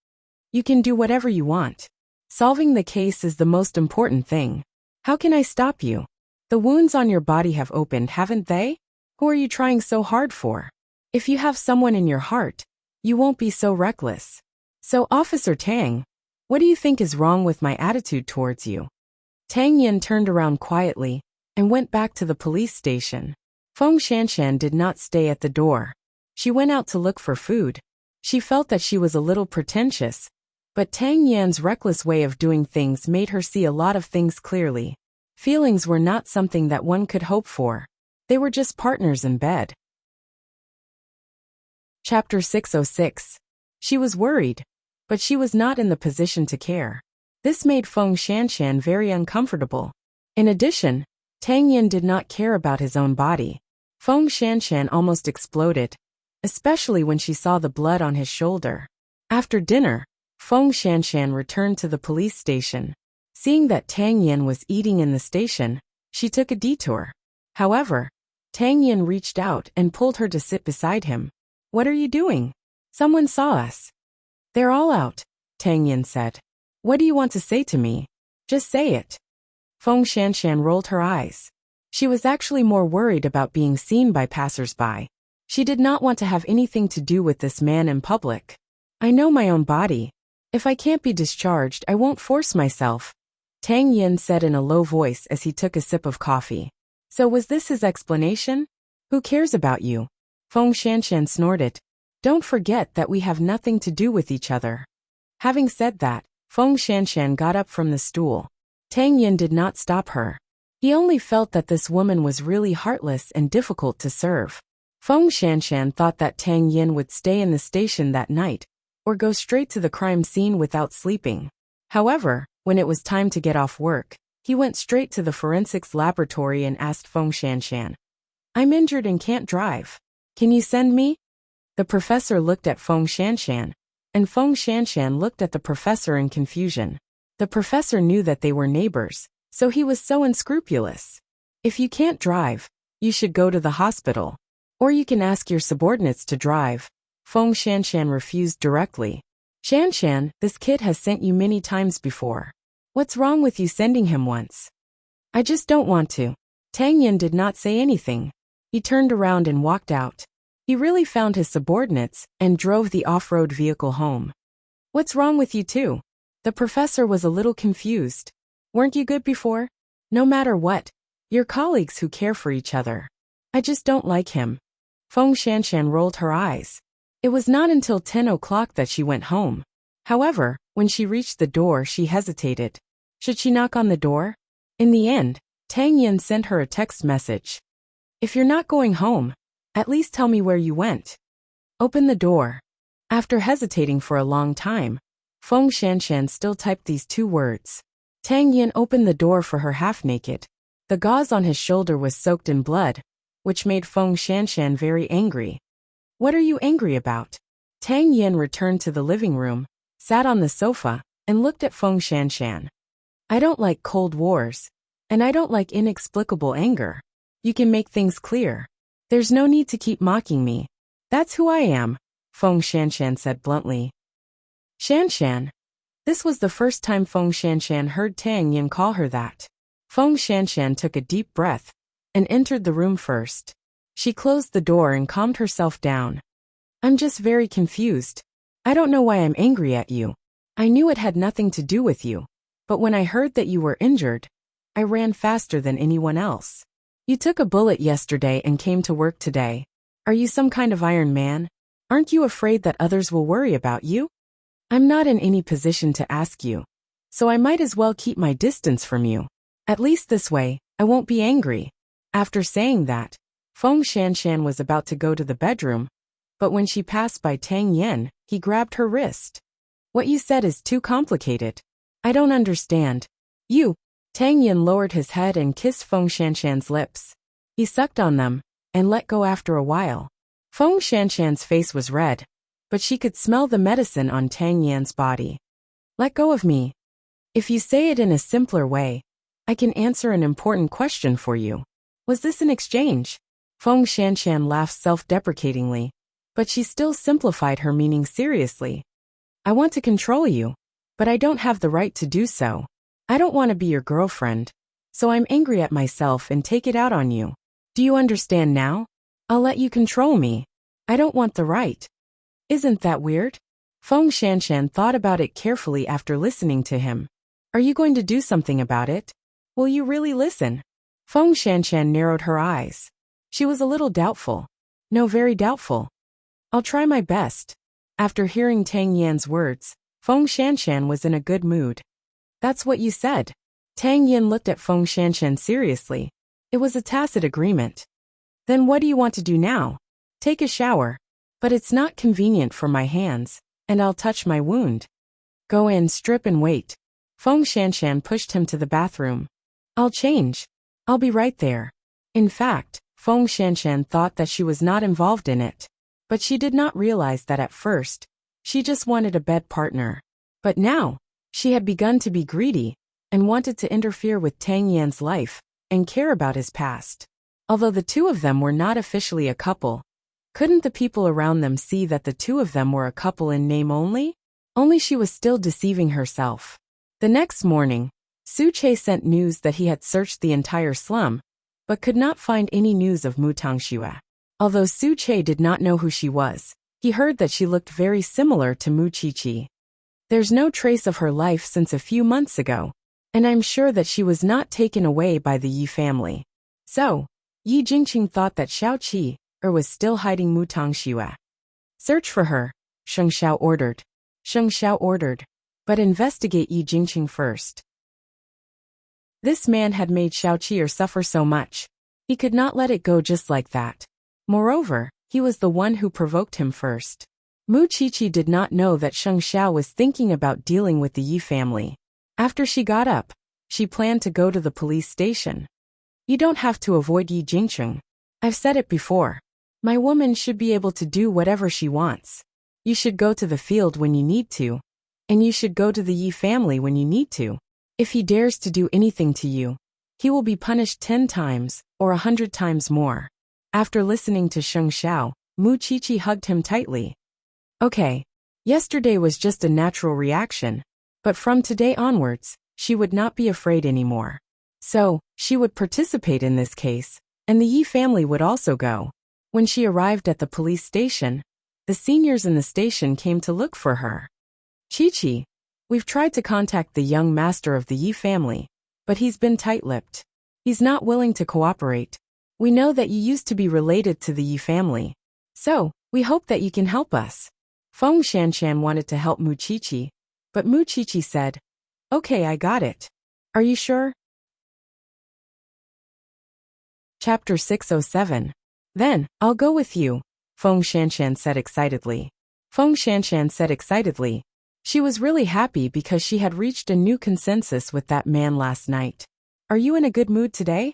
You can do whatever you want. Solving the case is the most important thing. How can I stop you? The wounds on your body have opened, haven't they? Who are you trying so hard for? If you have someone in your heart, you won't be so reckless. So, Officer Tang, what do you think is wrong with my attitude towards you? Tang Yin turned around quietly and went back to the police station. Feng Shanshan did not stay at the door. She went out to look for food. She felt that she was a little pretentious, but Tang Yan's reckless way of doing things made her see a lot of things clearly. Feelings were not something that one could hope for. They were just partners in bed. Chapter 606. She was worried, but she was not in the position to care. This made Feng Shanshan very uncomfortable. In addition, Tang Yin did not care about his own body. Feng Shanshan almost exploded, especially when she saw the blood on his shoulder. After dinner, Feng Shanshan returned to the police station. Seeing that Tang Yin was eating in the station, she took a detour. However, Tang Yin reached out and pulled her to sit beside him. What are you doing? Someone saw us. They're all out, Tang Yin said. What do you want to say to me? Just say it. Feng Shanshan rolled her eyes. She was actually more worried about being seen by passers-by. She did not want to have anything to do with this man in public. I know my own body. If I can't be discharged, I won't force myself, Tang Yin said in a low voice as he took a sip of coffee. So was this his explanation? Who cares about you? Feng Shanshan snorted. Don't forget that we have nothing to do with each other. Having said that, Feng Shanshan got up from the stool. Tang Yin did not stop her. He only felt that this woman was really heartless and difficult to serve. Feng Shanshan thought that Tang Yin would stay in the station that night, or go straight to the crime scene without sleeping. However, when it was time to get off work, he went straight to the forensics laboratory and asked Feng Shanshan, I'm injured and can't drive. Can you send me? The professor looked at Feng Shanshan, and Feng Shanshan looked at the professor in confusion. The professor knew that they were neighbors, so he was so unscrupulous. If you can't drive, you should go to the hospital. Or you can ask your subordinates to drive. Feng Shanshan refused directly. Shanshan, this kid has sent you many times before. What's wrong with you sending him once? I just don't want to. Tang Yin did not say anything. He turned around and walked out. He really found his subordinates and drove the off-road vehicle home. What's wrong with you too? The professor was a little confused. Weren't you good before? No matter what, you're colleagues who care for each other. I just don't like him. Feng Shanshan rolled her eyes. It was not until 10 o'clock that she went home. However, when she reached the door, she hesitated. Should she knock on the door? In the end, Tang Yin sent her a text message. If you're not going home, at least tell me where you went. Open the door. After hesitating for a long time, Feng Shanshan still typed these 2 words. Tang Yin opened the door for her half-naked. The gauze on his shoulder was soaked in blood, which made Feng Shanshan very angry. What are you angry about? Tang Yin returned to the living room, sat on the sofa, and looked at Feng Shanshan. I don't like cold wars, and I don't like inexplicable anger. You can make things clear. There's no need to keep mocking me. That's who I am, Feng Shanshan said bluntly. Shanshan. This was the first time Feng Shanshan heard Tang Yin call her that. Feng Shanshan took a deep breath and entered the room first. She closed the door and calmed herself down. I'm just very confused. I don't know why I'm angry at you. I knew it had nothing to do with you. But when I heard that you were injured, I ran faster than anyone else. You took a bullet yesterday and came to work today. Are you some kind of Iron Man? Aren't you afraid that others will worry about you? I'm not in any position to ask you, so I might as well keep my distance from you. At least this way, I won't be angry. After saying that, Feng Shanshan was about to go to the bedroom, but when she passed by Tang Yen, he grabbed her wrist. What you said is too complicated. I don't understand. You. Tang Yen lowered his head and kissed Feng Shanshan's lips. He sucked on them, and let go after a while. Feng Shanshan's face was red, but she could smell the medicine on Tang Yan's body. Let go of me. If you say it in a simpler way, I can answer an important question for you. Was this an exchange? Feng Shanshan laughed self-deprecatingly, but she still simplified her meaning seriously. I want to control you, but I don't have the right to do so. I don't want to be your girlfriend, so I'm angry at myself and take it out on you. Do you understand now? I'll let you control me. I don't want the right. Isn't that weird? Feng Shanshan thought about it carefully after listening to him. Are you going to do something about it? Will you really listen? Feng Shanshan narrowed her eyes. She was a little doubtful. No, very doubtful. I'll try my best. After hearing Tang Yan's words, Feng Shanshan was in a good mood. That's what you said. Tang Yan looked at Feng Shanshan seriously. It was a tacit agreement. Then what do you want to do now? Take a shower. But it's not convenient for my hands, and I'll touch my wound. Go in, strip and wait. Feng Shanshan pushed him to the bathroom. I'll change. I'll be right there. In fact, Feng Shanshan thought that she was not involved in it. But she did not realize that at first. She just wanted a bed partner. But now, she had begun to be greedy, and wanted to interfere with Tang Yan's life, and care about his past. Although the two of them were not officially a couple, couldn't the people around them see that the two of them were a couple in name only? Only she was still deceiving herself. The next morning, Su Che sent news that he had searched the entire slum, but could not find any news of Mu Tangxue. Although Su Che did not know who she was, he heard that she looked very similar to Mu Qiqi. There's no trace of her life since a few months ago, and I'm sure that she was not taken away by the Yi family. So, Yi Jingqing thought that Xiao Qi was still hiding Mu Tangxue. Search for her, Sheng Xiao ordered. Sheng Xiao ordered, but investigate Yi Jingqing first. This man had made Xiao Qi suffer so much. He could not let it go just like that. Moreover, he was the one who provoked him first. Mu Qiqi did not know that Sheng Xiao was thinking about dealing with the Yi family. After she got up, she planned to go to the police station. You don't have to avoid Yi Jingqing. I've said it before. My woman should be able to do whatever she wants. You should go to the field when you need to, and you should go to the Yi family when you need to. If he dares to do anything to you, he will be punished 10 times, or 100 times more. After listening to Sheng Xiao, Mu Qiqi hugged him tightly. Okay. Yesterday was just a natural reaction, but from today onwards, she would not be afraid anymore. So, she would participate in this case, and the Yi family would also go. When she arrived at the police station, the seniors in the station came to look for her. Qiqi, we've tried to contact the young master of the Yi family, but he's been tight-lipped. He's not willing to cooperate. We know that you used to be related to the Yi family, so we hope that you can help us. Feng Shanshan wanted to help Mu Qiqi, but Mu Qiqi said, Okay, I got it. Are you sure? Chapter 607. Then, I'll go with you, Feng Shanshan said excitedly. Feng Shanshan said excitedly. She was really happy because she had reached a new consensus with that man last night. Are you in a good mood today?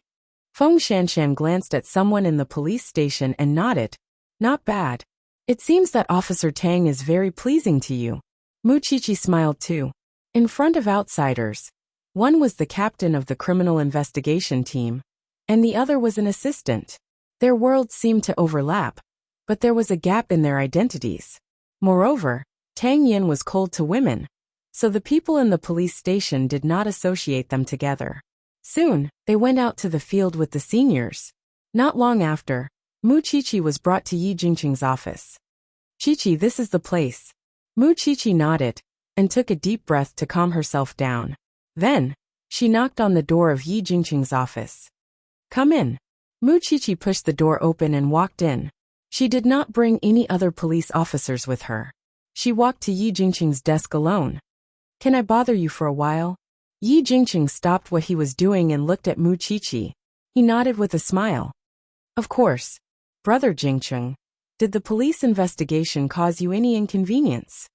Feng Shanshan glanced at someone in the police station and nodded. Not bad. It seems that Officer Tang is very pleasing to you. Mu Qiqi smiled too. In front of outsiders, one was the captain of the criminal investigation team, and the other was an assistant. Their worlds seemed to overlap, but there was a gap in their identities. Moreover, Tang Yin was cold to women, so the people in the police station did not associate them together. Soon, they went out to the field with the seniors. Not long after, Mu Qiqi was brought to Yi Jingqing's office. Qiqi, this is the place. Mu Qiqi nodded, and took a deep breath to calm herself down. Then, she knocked on the door of Yi Jingqing's office. Come in. Mu Qiqi pushed the door open and walked in. She did not bring any other police officers with her. She walked to Yi Jingqing's desk alone. Can I bother you for a while? Yi Jingqing stopped what he was doing and looked at Mu Qiqi. He nodded with a smile. Of course. Brother Jingcheng, did the police investigation cause you any inconvenience?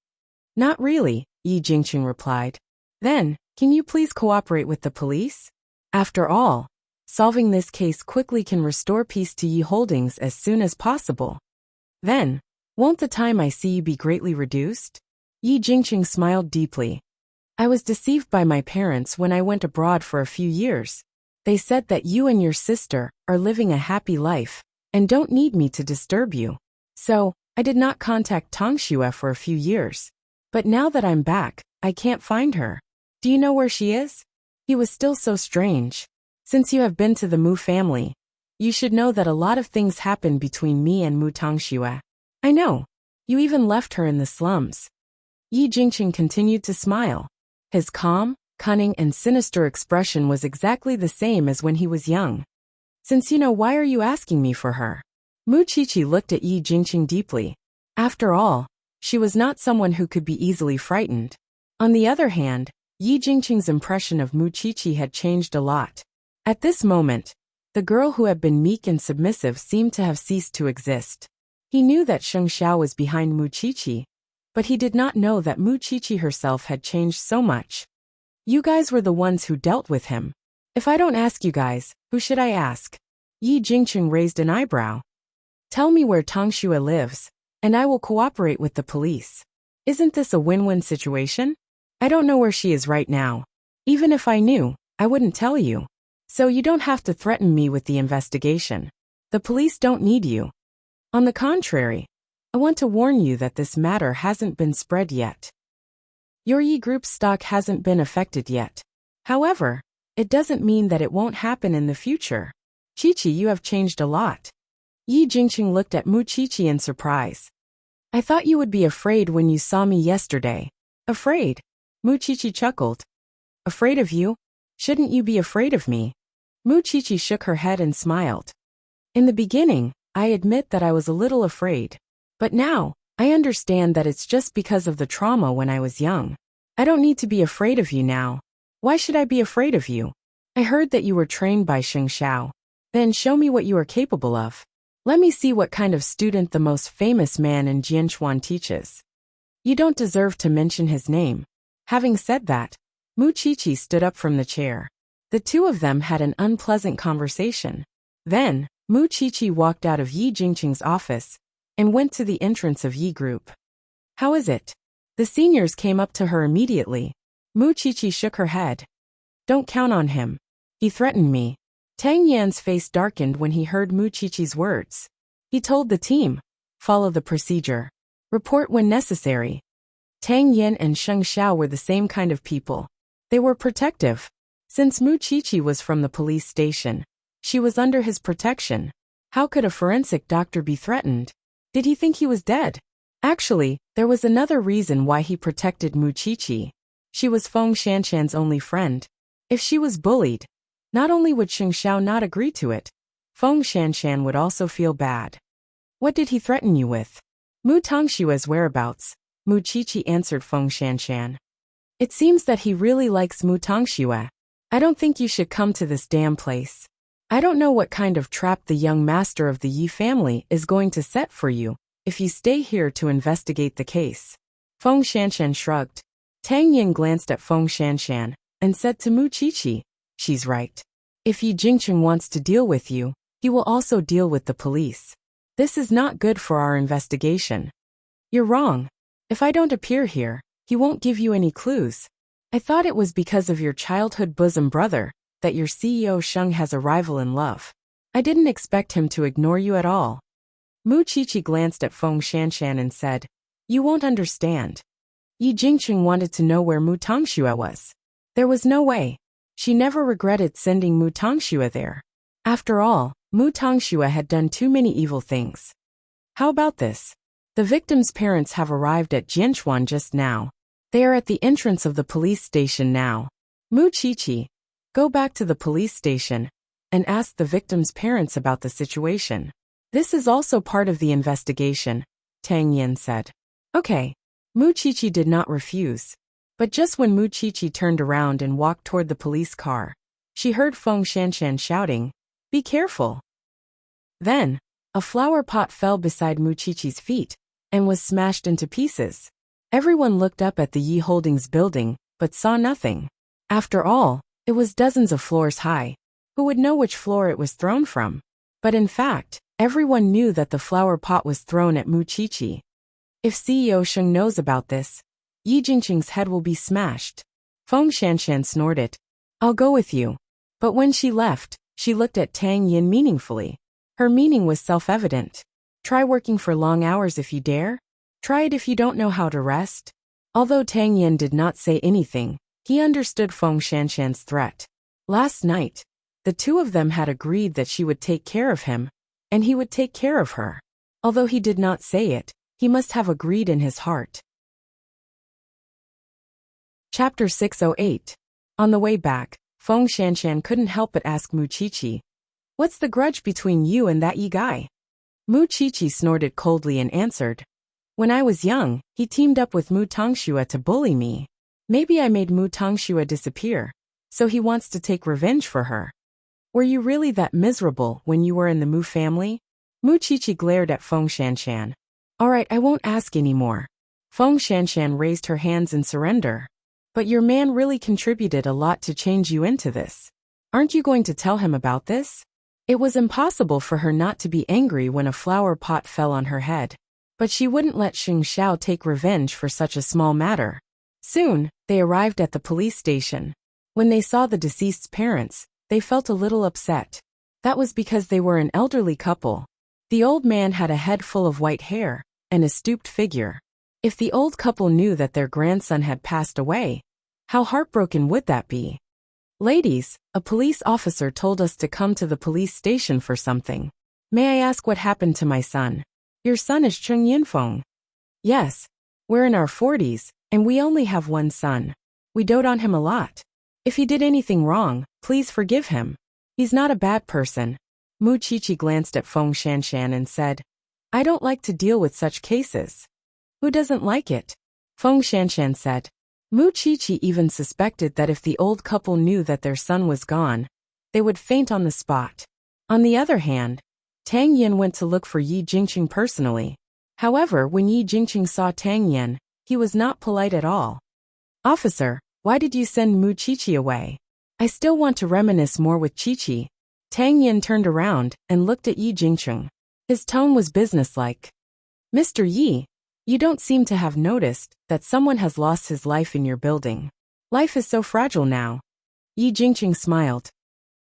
Not really, Yi Jingcheng replied. Then, can you please cooperate with the police? After all, solving this case quickly can restore peace to Yi Holdings as soon as possible. Then, won't the time I see you be greatly reduced? Yi Jingcheng smiled deeply. I was deceived by my parents when I went abroad for a few years. They said that you and your sister are living a happy life and don't need me to disturb you. So, I did not contact Tangxue for a few years. But now that I'm back, I can't find her. Do you know where she is? He was still so strange. Since you have been to the Mu family, you should know that a lot of things happened between me and Mu Tangxue. I know. You even left her in the slums. Yi Jingcheng continued to smile. His calm, cunning and sinister expression was exactly the same as when he was young. Since you know, why are you asking me for her? Mu Qiqi looked at Yi Jingcheng deeply. After all, she was not someone who could be easily frightened. On the other hand, Yi Jingcheng's impression of Mu Qiqi had changed a lot. At this moment, the girl who had been meek and submissive seemed to have ceased to exist. He knew that Sheng Xiao was behind Mu Qiqi, but he did not know that Mu Qiqi herself had changed so much. You guys were the ones who dealt with him. If I don't ask you guys, who should I ask? Yi Jingcheng raised an eyebrow. Tell me where Tangxue lives, and I will cooperate with the police. Isn't this a win-win situation? I don't know where she is right now. Even if I knew, I wouldn't tell you. So you don't have to threaten me with the investigation. The police don't need you. On the contrary, I want to warn you that this matter hasn't been spread yet. Your Yi Group's stock hasn't been affected yet. However, it doesn't mean that it won't happen in the future. Qiqi, you have changed a lot. Yi Jingcheng looked at Mu Qiqi in surprise. I thought you would be afraid when you saw me yesterday. Afraid? Mu Qiqi chuckled. Afraid of you? Shouldn't you be afraid of me? Mu Qiqi shook her head and smiled. In the beginning, I admit that I was a little afraid. But now, I understand that it's just because of the trauma when I was young. I don't need to be afraid of you now. Why should I be afraid of you? I heard that you were trained by Sheng Xiao. Then show me what you are capable of. Let me see what kind of student the most famous man in Jianchuan teaches. You don't deserve to mention his name. Having said that, Mu Qiqi stood up from the chair. The two of them had an unpleasant conversation. Then, Mu Qiqi walked out of Yi Jingcheng's office and went to the entrance of Yi Group. How is it? The seniors came up to her immediately. Mu Qiqi shook her head. Don't count on him. He threatened me. Tang Yan's face darkened when he heard Mu Qiqi's words. He told the team, follow the procedure. Report when necessary. Tang Yan and Sheng Xiao were the same kind of people. They were protective. Since Mu Qiqi was from the police station, she was under his protection. How could a forensic doctor be threatened? Did he think he was dead? Actually, there was another reason why he protected Mu Qiqi. She was Feng Shanshan's only friend. If she was bullied, not only would Sheng Xiao not agree to it, Feng Shanshan would also feel bad. What did he threaten you with? Mu Tangshue's whereabouts, Mu Qiqi answered Feng Shanshan. It seems that he really likes Mu Tangxue. I don't think you should come to this damn place. I don't know what kind of trap the young master of the Yi family is going to set for you if you stay here to investigate the case. Feng Shanshan shrugged. Tang Yin glanced at Feng Shanshan and said to Mu Qiqi, she's right. If Yi Jingcheng wants to deal with you, he will also deal with the police. This is not good for our investigation. You're wrong. If I don't appear here, he won't give you any clues. I thought it was because of your childhood bosom brother that your CEO Sheng has a rival in love. I didn't expect him to ignore you at all. Mu Qiqi glanced at Feng Shanshan and said, you won't understand. Yi Jingcheng wanted to know where Mu Tangxue was. There was no way. She never regretted sending Mu Tangxue there. After all, Mu Tangxue had done too many evil things. How about this? The victim's parents have arrived at Jianchuan just now. They are at the entrance of the police station now. Mu Qiqi, go back to the police station and ask the victim's parents about the situation. This is also part of the investigation, Tang Yin said. Okay. Mu Qiqi did not refuse. But just when Mu Qiqi turned around and walked toward the police car, she heard Feng Shanshan shouting, be careful. Then, a flower pot fell beside Muchichi's feet and was smashed into pieces. Everyone looked up at the Yi Holdings building, but saw nothing. After all, it was dozens of floors high. Who would know which floor it was thrown from? But in fact, everyone knew that the flower pot was thrown at Muchichi. If CEO Sheng knows about this, Yi Jingqing's head will be smashed. Feng Shanshan snorted. I'll go with you. But when she left, she looked at Tang Yin meaningfully. Her meaning was self-evident. Try working for long hours if you dare. Try it if you don't know how to rest. Although Tang Yin did not say anything, he understood Feng Shanshan's threat. Last night, the two of them had agreed that she would take care of him, and he would take care of her. Although he did not say it, he must have agreed in his heart. Chapter 608. On the way back, Feng Shanshan couldn't help but ask Muchichi, "What's the grudge between you and that Yi guy?" Muchichi snorted coldly and answered, "When I was young, he teamed up with Mu Tongxue to bully me. Maybe I made Mu Tongxue disappear, so he wants to take revenge for her." "Were you really that miserable when you were in the Mu family?" Muchichi glared at Feng Shanshan. "All right, I won't ask anymore." Feng Shanshan raised her hands in surrender. "But your man really contributed a lot to change you into this. Aren't you going to tell him about this?" It was impossible for her not to be angry when a flower pot fell on her head. But she wouldn't let Xing Xiao take revenge for such a small matter. Soon, they arrived at the police station. When they saw the deceased's parents, they felt a little upset. That was because they were an elderly couple. The old man had a head full of white hair and a stooped figure. If the old couple knew that their grandson had passed away, how heartbroken would that be? "Ladies, a police officer told us to come to the police station for something. May I ask what happened to my son?" "Your son is Cheng Yinfeng." "Yes. We're in our 40s, and we only have one son. We dote on him a lot. If he did anything wrong, please forgive him. He's not a bad person." Muchichi glanced at Feng Shanshan and said, "I don't like to deal with such cases." "Who doesn't like it?" Feng Shanshan said. Muchichi even suspected that if the old couple knew that their son was gone, they would faint on the spot. On the other hand, Tang Yin went to look for Yi Jingqing personally. However, when Yi Jingqing saw Tang Yin, he was not polite at all. "Officer, why did you send Muchichi away?" "I still want to reminisce more with Chichi." Tang Yin turned around and looked at Yi Jingqing. His tone was businesslike. "Mr. Yi, you don't seem to have noticed that someone has lost his life in your building. Life is so fragile now." Yi Jingqing smiled.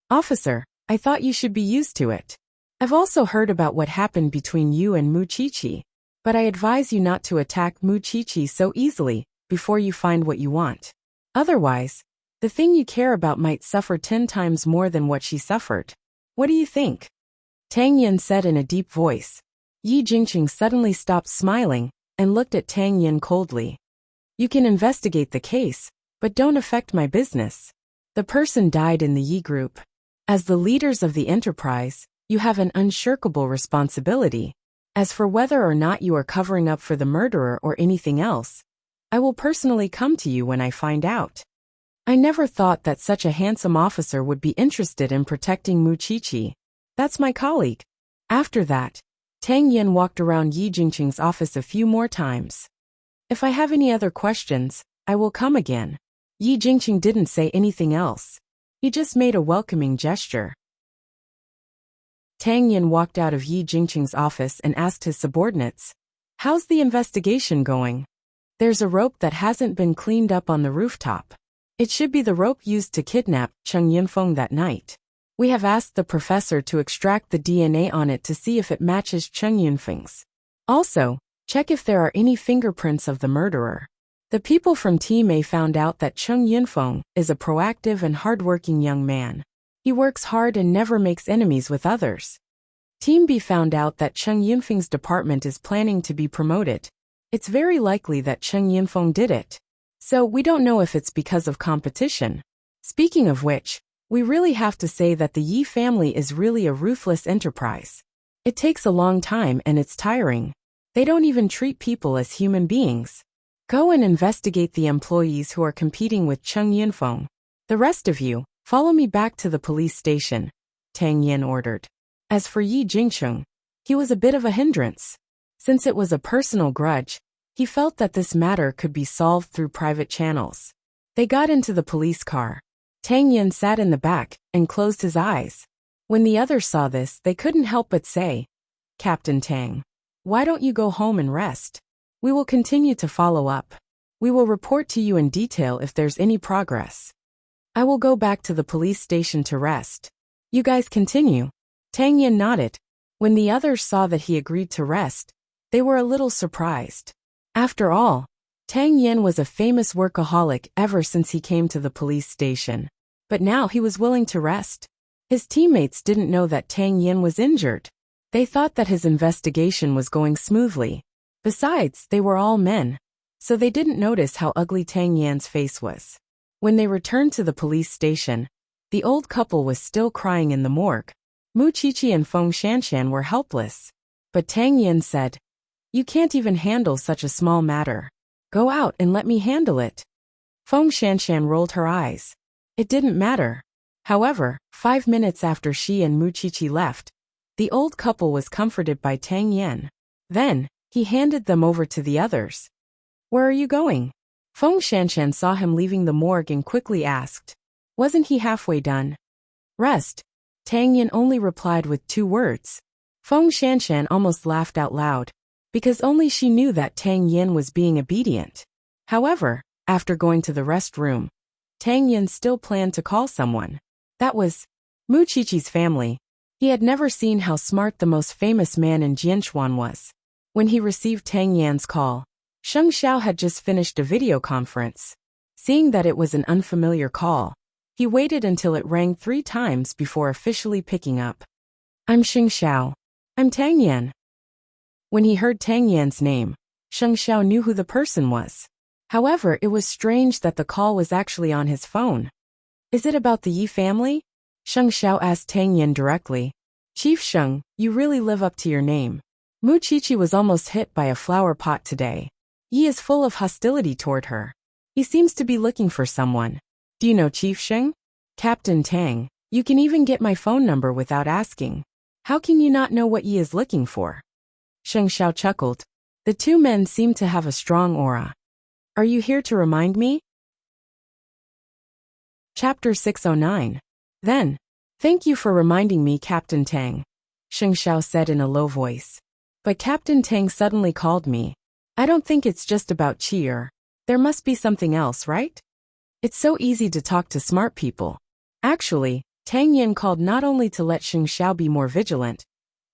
"Officer, I thought you should be used to it. I've also heard about what happened between you and Muchichi, but I advise you not to attack Muchichi so easily before you find what you want. Otherwise, the thing you care about might suffer 10 times more than what she suffered. What do you think?" Tang Yin said in a deep voice. Yi Jingqing suddenly stopped smiling and looked at Tang Yin coldly. "You can investigate the case, but don't affect my business. The person died in the Yi group. As the leaders of the enterprise, you have an unshirkable responsibility. As for whether or not you are covering up for the murderer or anything else, I will personally come to you when I find out." I never thought that such a handsome officer would be interested in protecting Muchichi. That's my colleague. After that, Tang Yin walked around Yi Jingqing's office a few more times. "If I have any other questions, I will come again." Yi Jingqing didn't say anything else. He just made a welcoming gesture. Tang Yin walked out of Yi Jingqing's office and asked his subordinates, "How's the investigation going?" "There's a rope that hasn't been cleaned up on the rooftop. It should be the rope used to kidnap Cheng Yinfeng that night. We have asked the professor to extract the DNA on it to see if it matches Cheng Yinfeng's. Also, check if there are any fingerprints of the murderer." The people from Team A found out that Cheng Yinfeng is a proactive and hardworking young man. He works hard and never makes enemies with others. Team B found out that Cheng Yinfeng's department is planning to be promoted. It's very likely that Cheng Yinfeng did it. So we don't know if it's because of competition. Speaking of which, we really have to say that the Yi family is really a ruthless enterprise. It takes a long time and it's tiring. They don't even treat people as human beings. Go and investigate the employees who are competing with Cheng Yinfeng. The rest of you, follow me back to the police station," Tang Yin ordered. As for Yi Jingcheng, he was a bit of a hindrance. Since it was a personal grudge, he felt that this matter could be solved through private channels. They got into the police car. Tang Yin sat in the back and closed his eyes. When the others saw this, they couldn't help but say, "Captain Tang, why don't you go home and rest? We will continue to follow up. We will report to you in detail if there's any progress. I will go back to the police station to rest. You guys continue." Tang Yin nodded. When the others saw that he agreed to rest, they were a little surprised. After all, Tang Yin was a famous workaholic ever since he came to the police station. But now he was willing to rest. His teammates didn't know that Tang Yin was injured. They thought that his investigation was going smoothly. Besides, they were all men, so they didn't notice how ugly Tang Yan's face was. When they returned to the police station, the old couple was still crying in the morgue. Mu Qiqi and Feng Shanshan were helpless. But Tang Yin said, "You can't even handle such a small matter. Go out and let me handle it." Feng Shanshan rolled her eyes. It didn't matter. However, 5 minutes after she and Mu Qiqi left, the old couple was comforted by Tang Yin. Then, he handed them over to the others. "Where are you going?" Feng Shanshan saw him leaving the morgue and quickly asked. Wasn't he halfway done? "Rest." Tang Yin only replied with 2 words. Feng Shanshan almost laughed out loud, because only she knew that Tang Yin was being obedient. However, after going to the restroom, Tang Yin still planned to call someone. That was Mu Qiqi's family. He had never seen how smart the most famous man in Jianchuan was. When he received Tang Yan's call, Sheng Xiao had just finished a video conference. Seeing that it was an unfamiliar call, he waited until it rang 3 times before officially picking up. "I'm Sheng Xiao. I'm Tang Yan." When he heard Tang Yan's name, Sheng Xiao knew who the person was. However, it was strange that the call was actually on his phone. "Is it about the Yi family?" Sheng Xiao asked Tang Yan directly. "Chief Sheng, you really live up to your name. Mu Qiqi was almost hit by a flower pot today. Yi is full of hostility toward her. He seems to be looking for someone. Do you know Chief Sheng?" "Captain Tang, you can even get my phone number without asking. How can you not know what Yi is looking for?" Sheng Xiao chuckled. The 2 men seemed to have a strong aura. "Are you here to remind me?" Chapter 609. Then, "Thank you for reminding me, Captain Tang," Sheng Xiao said in a low voice. "But Captain Tang suddenly called me. I don't think it's just about cheer. There must be something else, right? It's so easy to talk to smart people." Actually, Tang Yin called not only to let Sheng Xiao be more vigilant,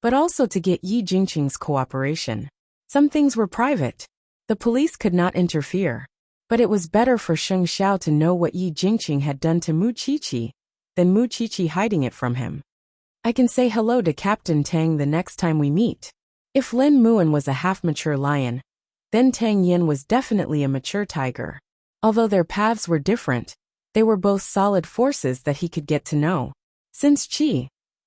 but also to get Yi Jingqing's cooperation. Some things were private. The police could not interfere. But it was better for Sheng Xiao to know what Yi Jingqing had done to Mu Qiqi than Mu Qiqi hiding it from him. "I can say hello to Captain Tang the next time we meet." If Lin Muan was a half-mature lion, then Tang Yin was definitely a mature tiger. Although their paths were different, they were both solid forces that he could get to know. Since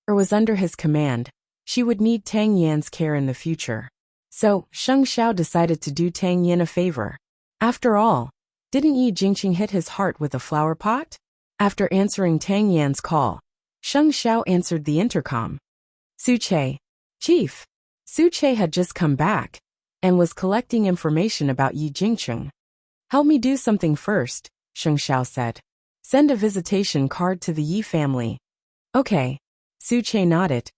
was under his command, she would need Tang Yan's care in the future. So, Sheng Xiao decided to do Tang Yin a favor. After all, didn't Yi Jingqing hit his heart with a flower pot? After answering Tang Yan's call, Sheng Xiao answered the intercom. "Su Che." "Chief." Su Che had just come back and was collecting information about Yi Jingqing. "Help me do something first," Sheng Xiao said. "Send a visitation card to the Yi family." "Okay." Su Che nodded.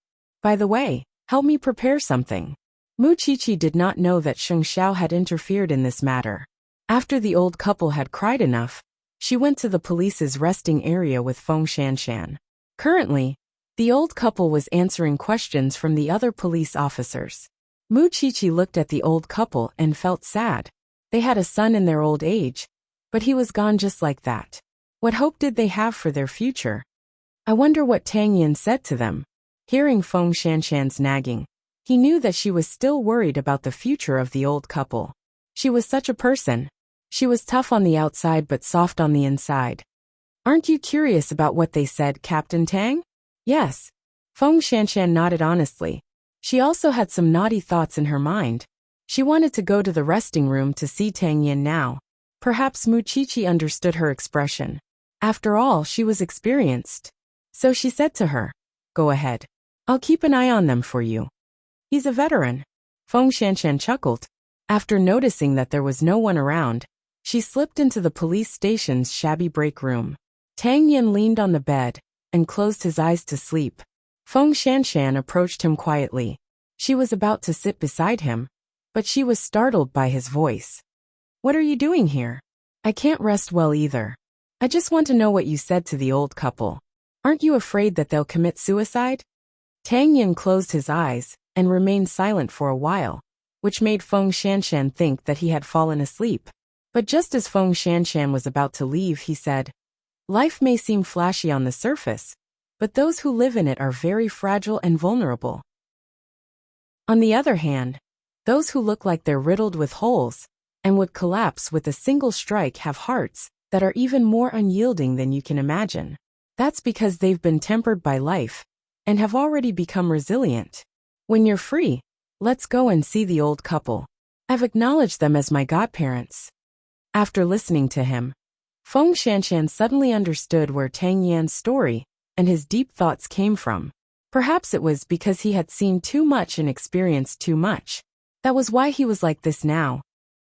"By the way, help me prepare something." Mu Qiqi did not know that Sheng Xiao had interfered in this matter. After the old couple had cried enough, she went to the police's resting area with Feng Shanshan. Currently, the old couple was answering questions from the other police officers. Mu Qiqi looked at the old couple and felt sad. They had a son in their old age, but he was gone just like that. What hope did they have for their future? I wonder what Tang Yin said to them. Hearing Feng Shanshan's nagging, he knew that she was still worried about the future of the old couple. She was such a person. She was tough on the outside but soft on the inside. "Aren't you curious about what they said, Captain Tang?" "Yes." Feng Shanshan nodded honestly. She also had some naughty thoughts in her mind. She wanted to go to the resting room to see Tang Yin now. Perhaps Mu Qiqi understood her expression. After all, she was experienced. So she said to her, "Go ahead." I'll keep an eye on them for you. He's a veteran. Feng Shanshan chuckled. After noticing that there was no one around, she slipped into the police station's shabby break room. Tang Yin leaned on the bed and closed his eyes to sleep. Feng Shanshan approached him quietly. She was about to sit beside him, but she was startled by his voice. What are you doing here? I can't rest well either. I just want to know what you said to the old couple. Aren't you afraid that they'll commit suicide? Tang Yin closed his eyes and remained silent for a while, which made Feng Shanshan think that he had fallen asleep. But just as Feng Shanshan was about to leave, he said, Life may seem flashy on the surface, but those who live in it are very fragile and vulnerable. On the other hand, those who look like they're riddled with holes and would collapse with a single strike have hearts that are even more unyielding than you can imagine. That's because they've been tempered by life and have already become resilient. When you're free, let's go and see the old couple. I've acknowledged them as my godparents. After listening to him, Feng Shanshan suddenly understood where Tang Yan's story and his deep thoughts came from. Perhaps it was because he had seen too much and experienced too much. That was why he was like this now.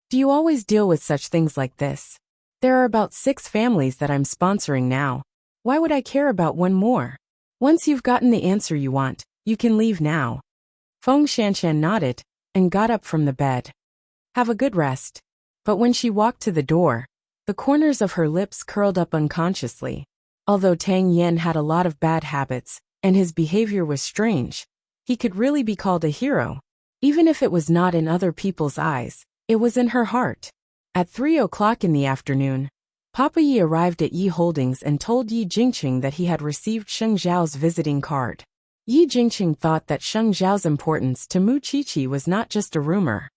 Do you always deal with such things like this? There are about 6 families that I'm sponsoring now. Why would I care about one more? Once you've gotten the answer you want, you can leave now. Feng Shanshan nodded and got up from the bed. Have a good rest. But when she walked to the door, the corners of her lips curled up unconsciously. Although Tang Yin had a lot of bad habits, and his behavior was strange, he could really be called a hero. Even if it was not in other people's eyes, it was in her heart. At 3 o'clock in the afternoon, Papa Yi arrived at Yi Holdings and told Yi Jingqing that he had received Sheng Zhao's visiting card. Yi Jingqing thought that Sheng Zhao's importance to Mu Qiqi was not just a rumor.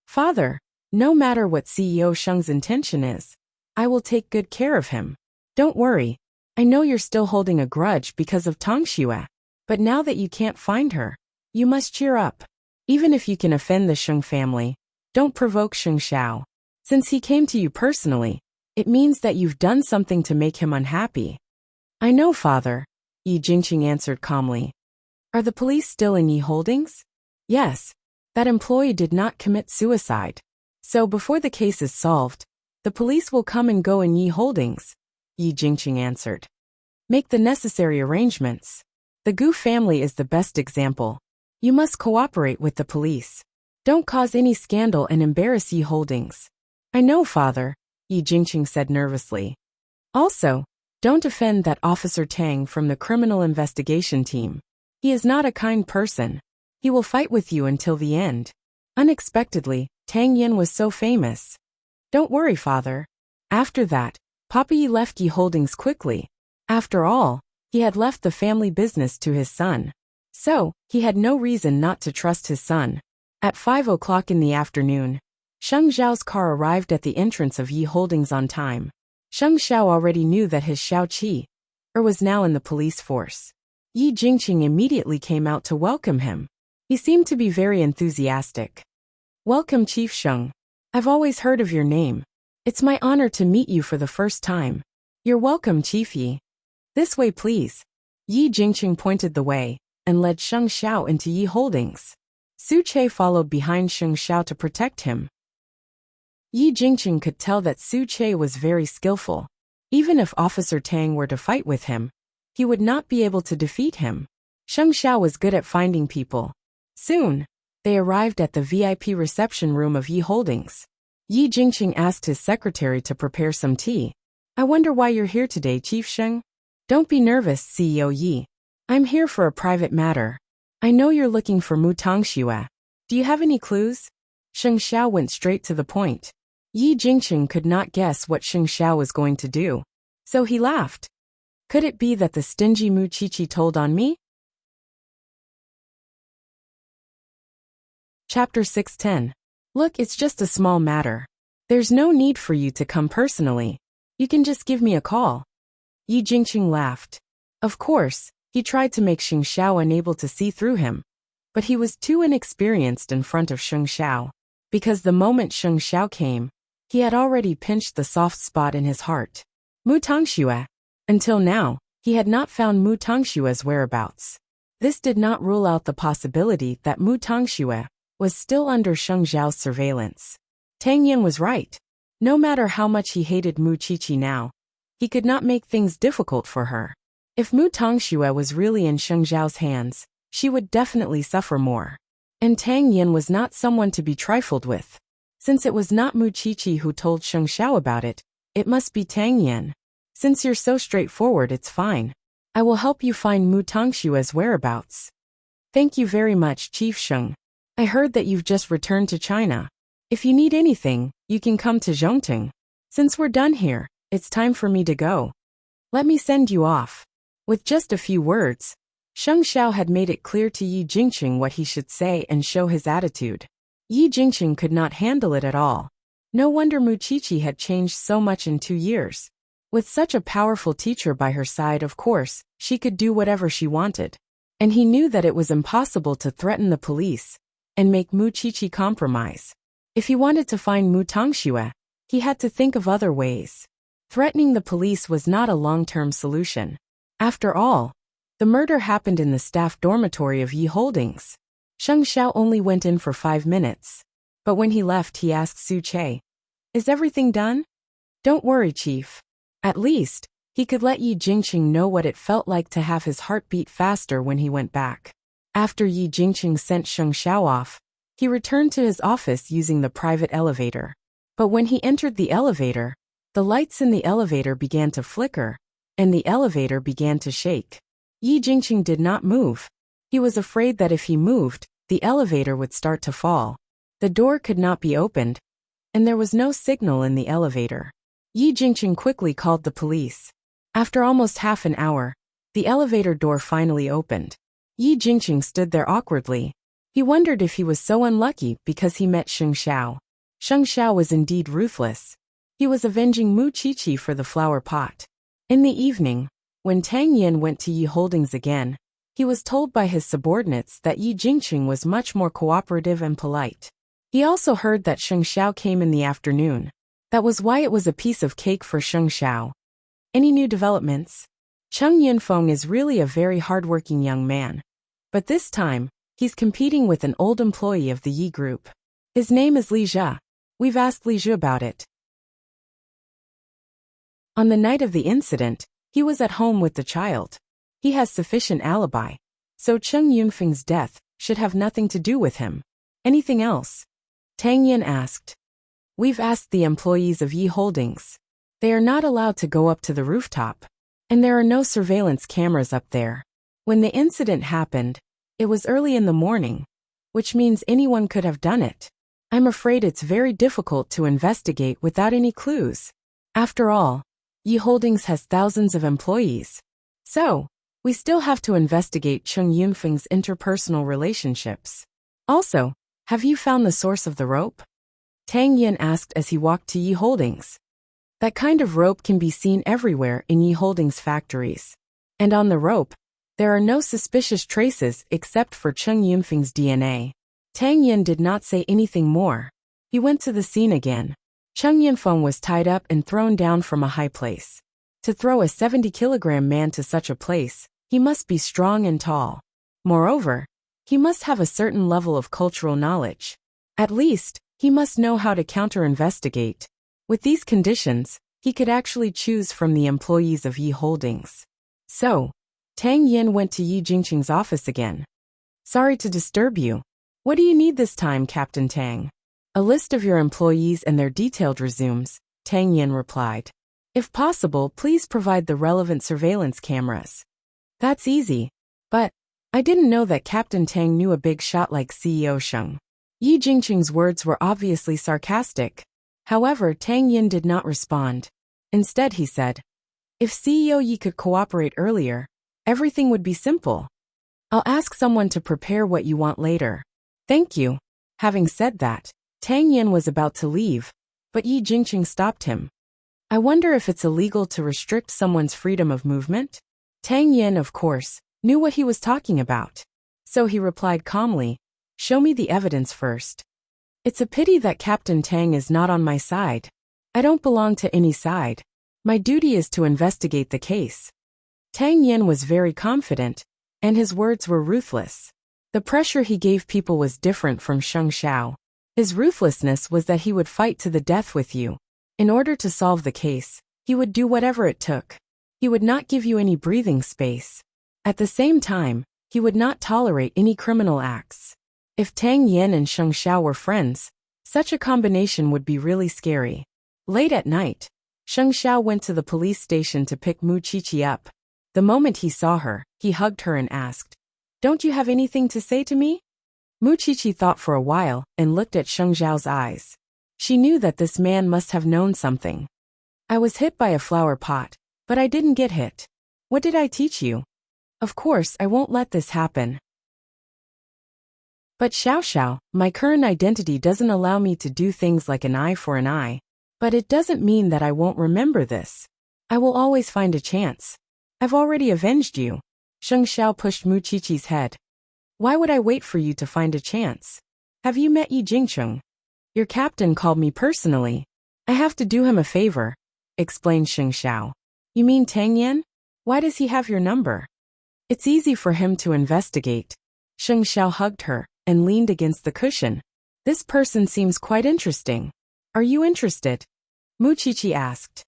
Father, no matter what CEO Sheng's intention is, I will take good care of him. Don't worry, I know you're still holding a grudge because of Tang Xue, but now that you can't find her, you must cheer up. Even if you can offend the Sheng family, don't provoke Sheng Xiao. Since he came to you personally, it means that you've done something to make him unhappy. I know, Father, Yi Jingqing answered calmly. Are the police still in Yi Holdings? Yes, that employee did not commit suicide. So before the case is solved, the police will come and go in Yi Holdings, Yi Jingqing answered. Make the necessary arrangements. The Gu family is the best example. You must cooperate with the police. Don't cause any scandal and embarrass Yi Holdings. I know, Father, Yi Jingqing said nervously. Also, don't offend that Officer Tang from the criminal investigation team. He is not a kind person. He will fight with you until the end. Unexpectedly, Tang Yin was so famous. Don't worry, Father. After that, Papa Yi left Yi Holdings quickly. After all, he had left the family business to his son. So, he had no reason not to trust his son. At 5 o'clock in the afternoon, Sheng Zhao's car arrived at the entrance of Yi Holdings on time. Sheng Xiao already knew that his Xiao Qi was now in the police force. Yi Jingqing immediately came out to welcome him. He seemed to be very enthusiastic. Welcome, Chief Sheng. I've always heard of your name. It's my honor to meet you for the first time. You're welcome, Chief Yi. This way, please. Yi Jingqing pointed the way and led Sheng Xiao into Yi Holdings. Su Che followed behind Sheng Xiao to protect him. Yi Jingqing could tell that Su Che was very skillful. Even if Officer Tang were to fight with him, he would not be able to defeat him. Sheng Xiao was good at finding people. Soon, they arrived at the VIP reception room of Yi Holdings. Yi Jingqing asked his secretary to prepare some tea. I wonder why you're here today, Chief Sheng? Don't be nervous, CEO Yi. I'm here for a private matter. I know you're looking for Mu Tangxue. Do you have any clues? Sheng Xiao went straight to the point. Yi Jingqing could not guess what Sheng Xiao was going to do, so he laughed. Could it be that the stingy Mu Qiqi told on me? Chapter 610. Look, it's just a small matter. There's no need for you to come personally. You can just give me a call. Yi Jingqing laughed. Of course, he tried to make Sheng Xiao unable to see through him, but he was too inexperienced in front of Sheng Xiao, because the moment Sheng Xiao came, he had already pinched the soft spot in his heart. Mu Tangxue. Until now, he had not found Mu Tangxue's whereabouts. This did not rule out the possibility that Mu Tangxue was still under Sheng Zhao's surveillance. Tang Yin was right. No matter how much he hated Mu Qiqi now, he could not make things difficult for her. If Mu Tangxue was really in Sheng Zhao's hands, she would definitely suffer more. And Tang Yin was not someone to be trifled with. Since it was not Mu Qiqi who told Sheng Zhao about it, it must be Tang Yin. Since you're so straightforward, it's fine. I will help you find Mu Tangshue's whereabouts. Thank you very much, Chief Sheng. I heard that you've just returned to China. If you need anything, you can come to Zhongting. Since we're done here, it's time for me to go. Let me send you off. With just a few words, Sheng Zhao had made it clear to Yi Jingqing what he should say and show his attitude. Yi Jingqing could not handle it at all. No wonder Mu Qiqi had changed so much in 2 years. With such a powerful teacher by her side, of course, she could do whatever she wanted. And he knew that it was impossible to threaten the police and make Mu Qiqi compromise. If he wanted to find Mu Tangxue, he had to think of other ways. Threatening the police was not a long-term solution. After all, the murder happened in the staff dormitory of Yi Holdings. Sheng Zhao only went in for 5 minutes. But when he left, he asked Su Che, "Is everything done?" "Don't worry, Chief." At least, he could let Yi Jingqing know what it felt like to have his heart beat faster when he went back. After Yi Jingqing sent Sheng Zhao off, he returned to his office using the private elevator. But when he entered the elevator, the lights in the elevator began to flicker, and the elevator began to shake. Yi Jingqing did not move. He was afraid that if he moved, the elevator would start to fall. The door could not be opened, and there was no signal in the elevator. Yi Jingqing quickly called the police. After almost half an hour, the elevator door finally opened. Yi Jingqing stood there awkwardly. He wondered if he was so unlucky because he met Sheng Zhao. Sheng Zhao was indeed ruthless. He was avenging Mu Qiqi for the flower pot. In the evening, when Tang Yin went to Yi Holdings again, he was told by his subordinates that Yi Jingqing was much more cooperative and polite. He also heard that Sheng Zhao came in the afternoon. That was why it was a piece of cake for Sheng Zhao. Any new developments? Cheng Yunfeng is really a very hardworking young man. But this time, he's competing with an old employee of the Yi Group. His name is Li Zhe. We've asked Li Zhe about it. On the night of the incident, he was at home with the child. He has sufficient alibi, so Cheng Yunfeng's death should have nothing to do with him. Anything else? Tang Yin asked. We've asked the employees of Yi Holdings. They are not allowed to go up to the rooftop. And there are no surveillance cameras up there. When the incident happened, it was early in the morning, which means anyone could have done it. I'm afraid it's very difficult to investigate without any clues. After all, Yi Holdings has thousands of employees. So, we still have to investigate Cheng Yunfeng's interpersonal relationships. Also, have you found the source of the rope? Tang Yin asked as he walked to Yi Holdings. That kind of rope can be seen everywhere in Yi Holdings factories. And on the rope, there are no suspicious traces except for Cheng Yunfeng's DNA. Tang Yin did not say anything more. He went to the scene again. Cheng Yunfeng was tied up and thrown down from a high place. To throw a 70-kilogram man to such a place, he must be strong and tall. Moreover, he must have a certain level of cultural knowledge. At least, he must know how to counter-investigate. With these conditions, he could actually choose from the employees of Yi Holdings. So, Tang Yin went to Yi Jingqing's office again. Sorry to disturb you. What do you need this time, Captain Tang? A list of your employees and their detailed resumes, Tang Yin replied. If possible, please provide the relevant surveillance cameras. That's easy. But, I didn't know that Captain Tang knew a big shot like CEO Sheng. Yi Jingqing's words were obviously sarcastic. However, Tang Yin did not respond. Instead, he said, if CEO Yi could cooperate earlier, everything would be simple. I'll ask someone to prepare what you want later. Thank you. Having said that, Tang Yin was about to leave, but Yi Jingqing stopped him. I wonder if it's illegal to restrict someone's freedom of movement? Tang Yin, of course, knew what he was talking about. So he replied calmly, show me the evidence first. It's a pity that Captain Tang is not on my side. I don't belong to any side. My duty is to investigate the case. Tang Yin was very confident, and his words were ruthless. The pressure he gave people was different from Sheng Xiao. His ruthlessness was that he would fight to the death with you. In order to solve the case, he would do whatever it took. He would not give you any breathing space. At the same time, he would not tolerate any criminal acts. If Tang Yan and Sheng Xiao were friends, such a combination would be really scary. Late at night, Sheng Xiao went to the police station to pick Mu Qiqi up. The moment he saw her, he hugged her and asked, "Don't you have anything to say to me?" Mu Qiqi thought for a while and looked at Sheng Xiao's eyes. She knew that this man must have known something. "I was hit by a flower pot, but I didn't get hit. What did I teach you? Of course, I won't let this happen. But Xiao Xiao, my current identity doesn't allow me to do things like an eye for an eye. But it doesn't mean that I won't remember this. I will always find a chance. I've already avenged you." Sheng Xiao pushed Mu Qiqi's head. "Why would I wait for you to find a chance? Have you met Yi Jingcheng? Your captain called me personally. I have to do him a favor," explained Sheng Xiao. "You mean Tang Yan? Why does he have your number?" "It's easy for him to investigate." Sheng Xiao hugged her and leaned against the cushion. "This person seems quite interesting. Are you interested?" Mu Qiqi asked.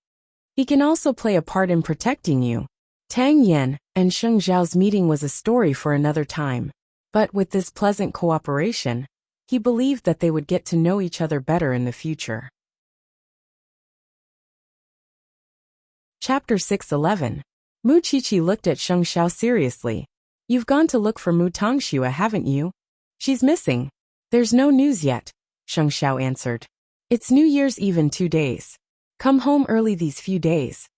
"He can also play a part in protecting you." Tang Yan and Sheng Xiao's meeting was a story for another time. But with this pleasant cooperation, he believed that they would get to know each other better in the future. Chapter 611. Mu Qiqi looked at Sheng Xiao seriously. "You've gone to look for Mu Tangxue, haven't you? She's missing." "There's no news yet," Sheng Xiao answered. "It's New Year's Eve in 2 days. Come home early these few days."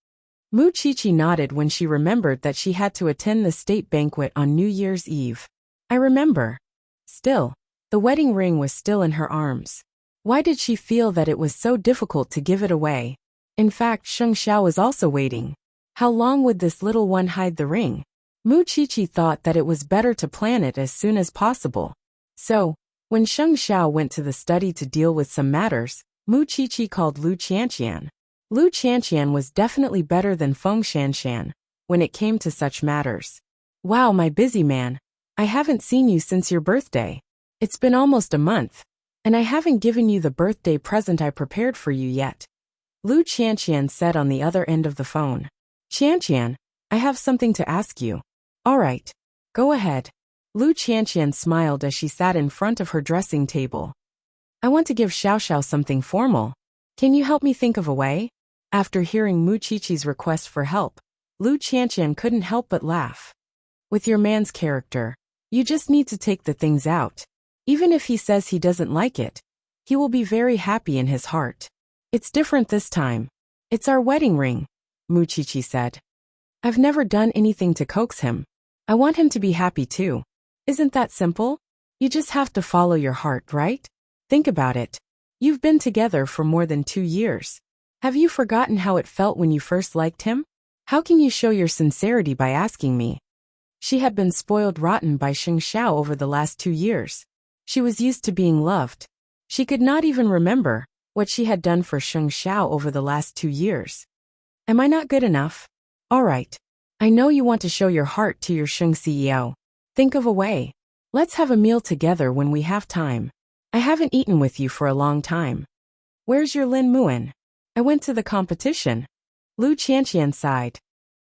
Mu Qiqi nodded when she remembered that she had to attend the state banquet on New Year's Eve. "I remember." Still, the wedding ring was still in her arms. Why did she feel that it was so difficult to give it away? In fact, Sheng Xiao was also waiting. How long would this little one hide the ring? Mu Qiqi thought that it was better to plan it as soon as possible. So, when Sheng Xiao went to the study to deal with some matters, Mu Qiqi called Lu Qianqian. Lu Qianqian was definitely better than Feng Shanshan when it came to such matters. "Wow, my busy man. I haven't seen you since your birthday. It's been almost a month, and I haven't given you the birthday present I prepared for you yet," Lu Qianqian said on the other end of the phone. "Qianqian, I have something to ask you." "All right. Go ahead." Lu Qianqian smiled as she sat in front of her dressing table. "I want to give Xiao Xiao something formal. Can you help me think of a way?" After hearing Mu Qiqi's request for help, Lu Qianqian couldn't help but laugh. "With your man's character, you just need to take the things out. Even if he says he doesn't like it, he will be very happy in his heart. It's different this time. It's our wedding ring," Mu Qiqi said. "I've never done anything to coax him. I want him to be happy too. Isn't that simple? You just have to follow your heart, right? Think about it. You've been together for more than 2 years. Have you forgotten how it felt when you first liked him? How can you show your sincerity by asking me?" She had been spoiled rotten by Sheng Xiao over the last 2 years. She was used to being loved. She could not even remember what she had done for Sheng Xiao over the last 2 years. "Am I not good enough? All right. I know you want to show your heart to your Sheng CEO. Think of a way. Let's have a meal together when we have time. I haven't eaten with you for a long time." "Where's your Lin Muan?" "I went to the competition." Lu Qianqian sighed.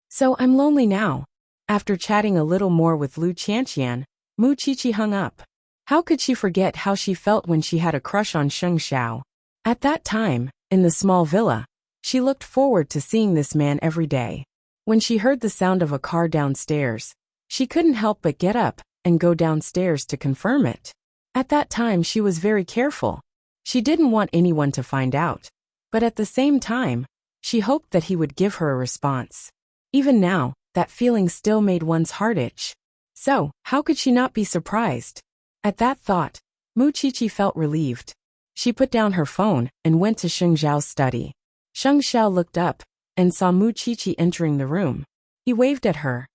"So I'm lonely now." After chatting a little more with Lu Qianqian, Mu Qiqi hung up. How could she forget how she felt when she had a crush on Sheng Xiao? At that time, in the small villa, she looked forward to seeing this man every day. When she heard the sound of a car downstairs, she couldn't help but get up and go downstairs to confirm it. At that time she was very careful. She didn't want anyone to find out. But at the same time, she hoped that he would give her a response. Even now, that feeling still made one's heart itch. So, how could she not be surprised? At that thought, Mu Qiqi felt relieved. She put down her phone and went to Sheng Xiao's study. Sheng Xiao looked up and saw Mu Qiqi entering the room. He waved at her.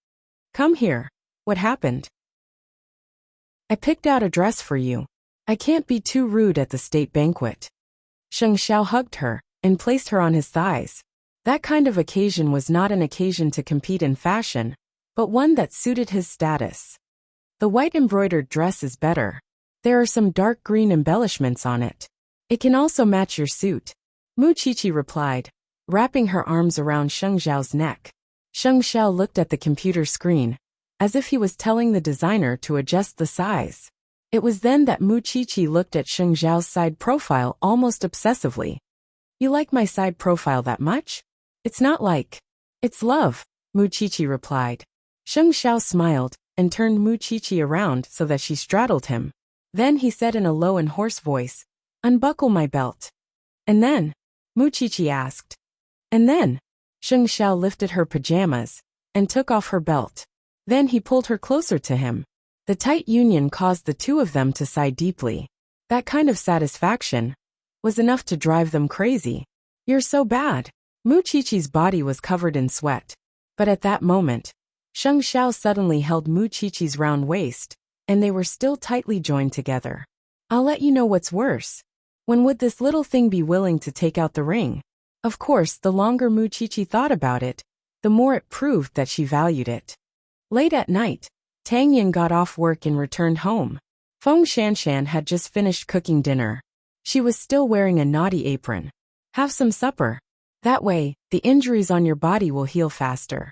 "Come here. What happened?" "I picked out a dress for you. I can't be too rude at the state banquet." Sheng Xiao hugged her and placed her on his thighs. That kind of occasion was not an occasion to compete in fashion, but one that suited his status. The white embroidered dress is better. There are some dark green embellishments on it. It can also match your suit, Mu Qiqi replied, wrapping her arms around Sheng Xiao's neck. Sheng Xiao looked at the computer screen, as if he was telling the designer to adjust the size. It was then that Mu Qiqi looked at Sheng Xiao's side profile almost obsessively. You like my side profile that much? It's not like. It's love, Mu Qiqi replied. Sheng Xiao smiled and turned Mu Qiqi around so that she straddled him. Then he said in a low and hoarse voice, "Unbuckle my belt." And then? Mu Qiqi asked. And then? Sheng Xiao lifted her pajamas and took off her belt. Then he pulled her closer to him. The tight union caused the two of them to sigh deeply. That kind of satisfaction was enough to drive them crazy. You're so bad. Mu Qiqi's body was covered in sweat. But at that moment, Sheng Xiao suddenly held Mu Qiqi's round waist, and they were still tightly joined together. I'll let you know what's worse. When would this little thing be willing to take out the ring? Of course, the longer Mu Qiqi thought about it, the more it proved that she valued it. Late at night, Tang Yin got off work and returned home. Feng Shanshan had just finished cooking dinner. She was still wearing a naughty apron. Have some supper. That way, the injuries on your body will heal faster.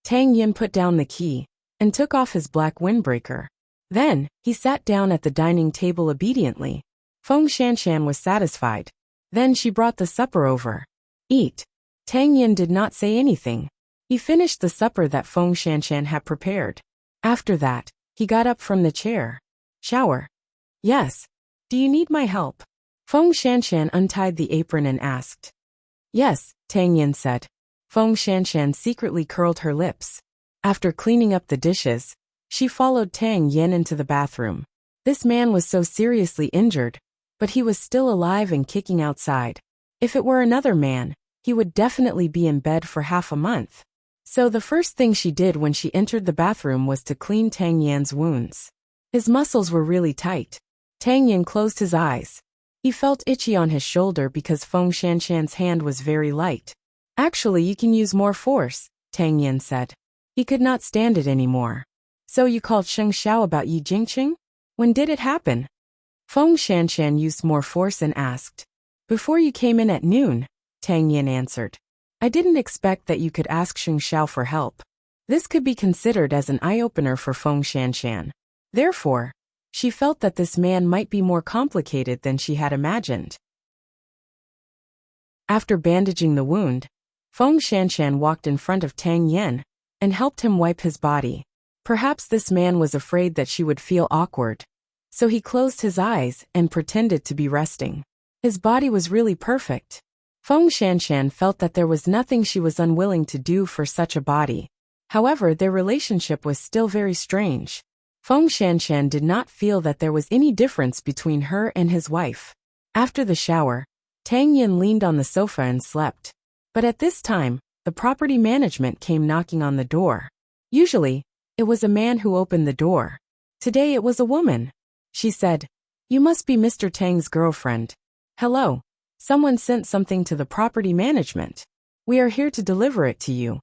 Tang Yin put down the key and took off his black windbreaker. Then, he sat down at the dining table obediently. Feng Shanshan was satisfied. Then she brought the supper over. Eat. Tang Yin did not say anything. He finished the supper that Feng Shanshan had prepared. After that, he got up from the chair. Shower. Yes. Do you need my help? Feng Shanshan untied the apron and asked. Yes, Tang Yin said. Feng Shanshan secretly curled her lips. After cleaning up the dishes, she followed Tang Yin into the bathroom. This man was so seriously injured, but he was still alive and kicking outside. If it were another man, he would definitely be in bed for half a month. So the first thing she did when she entered the bathroom was to clean Tang Yan's wounds. His muscles were really tight. Tang Yan closed his eyes. He felt itchy on his shoulder because Feng Shanshan's hand was very light. Actually, you can use more force, Tang Yan said. He could not stand it anymore. So you called Sheng Xiao about Yi Jingqing? When did it happen? Feng Shanshan used more force and asked. Before you came in at noon, Tang Yan answered. I didn't expect that you could ask Sheng Xiao for help. This could be considered as an eye-opener for Feng Shanshan. Therefore, she felt that this man might be more complicated than she had imagined. After bandaging the wound, Feng Shanshan walked in front of Tang Yan and helped him wipe his body. Perhaps this man was afraid that she would feel awkward, so he closed his eyes and pretended to be resting. His body was really perfect. Feng Shanshan felt that there was nothing she was unwilling to do for such a body. However, their relationship was still very strange. Feng Shanshan did not feel that there was any difference between her and his wife. After the shower, Tang Yin leaned on the sofa and slept. But at this time, the property management came knocking on the door. Usually, it was a man who opened the door. Today it was a woman. She said, "You must be Mr. Tang's girlfriend. Hello. Someone sent something to the property management. We are here to deliver it to you."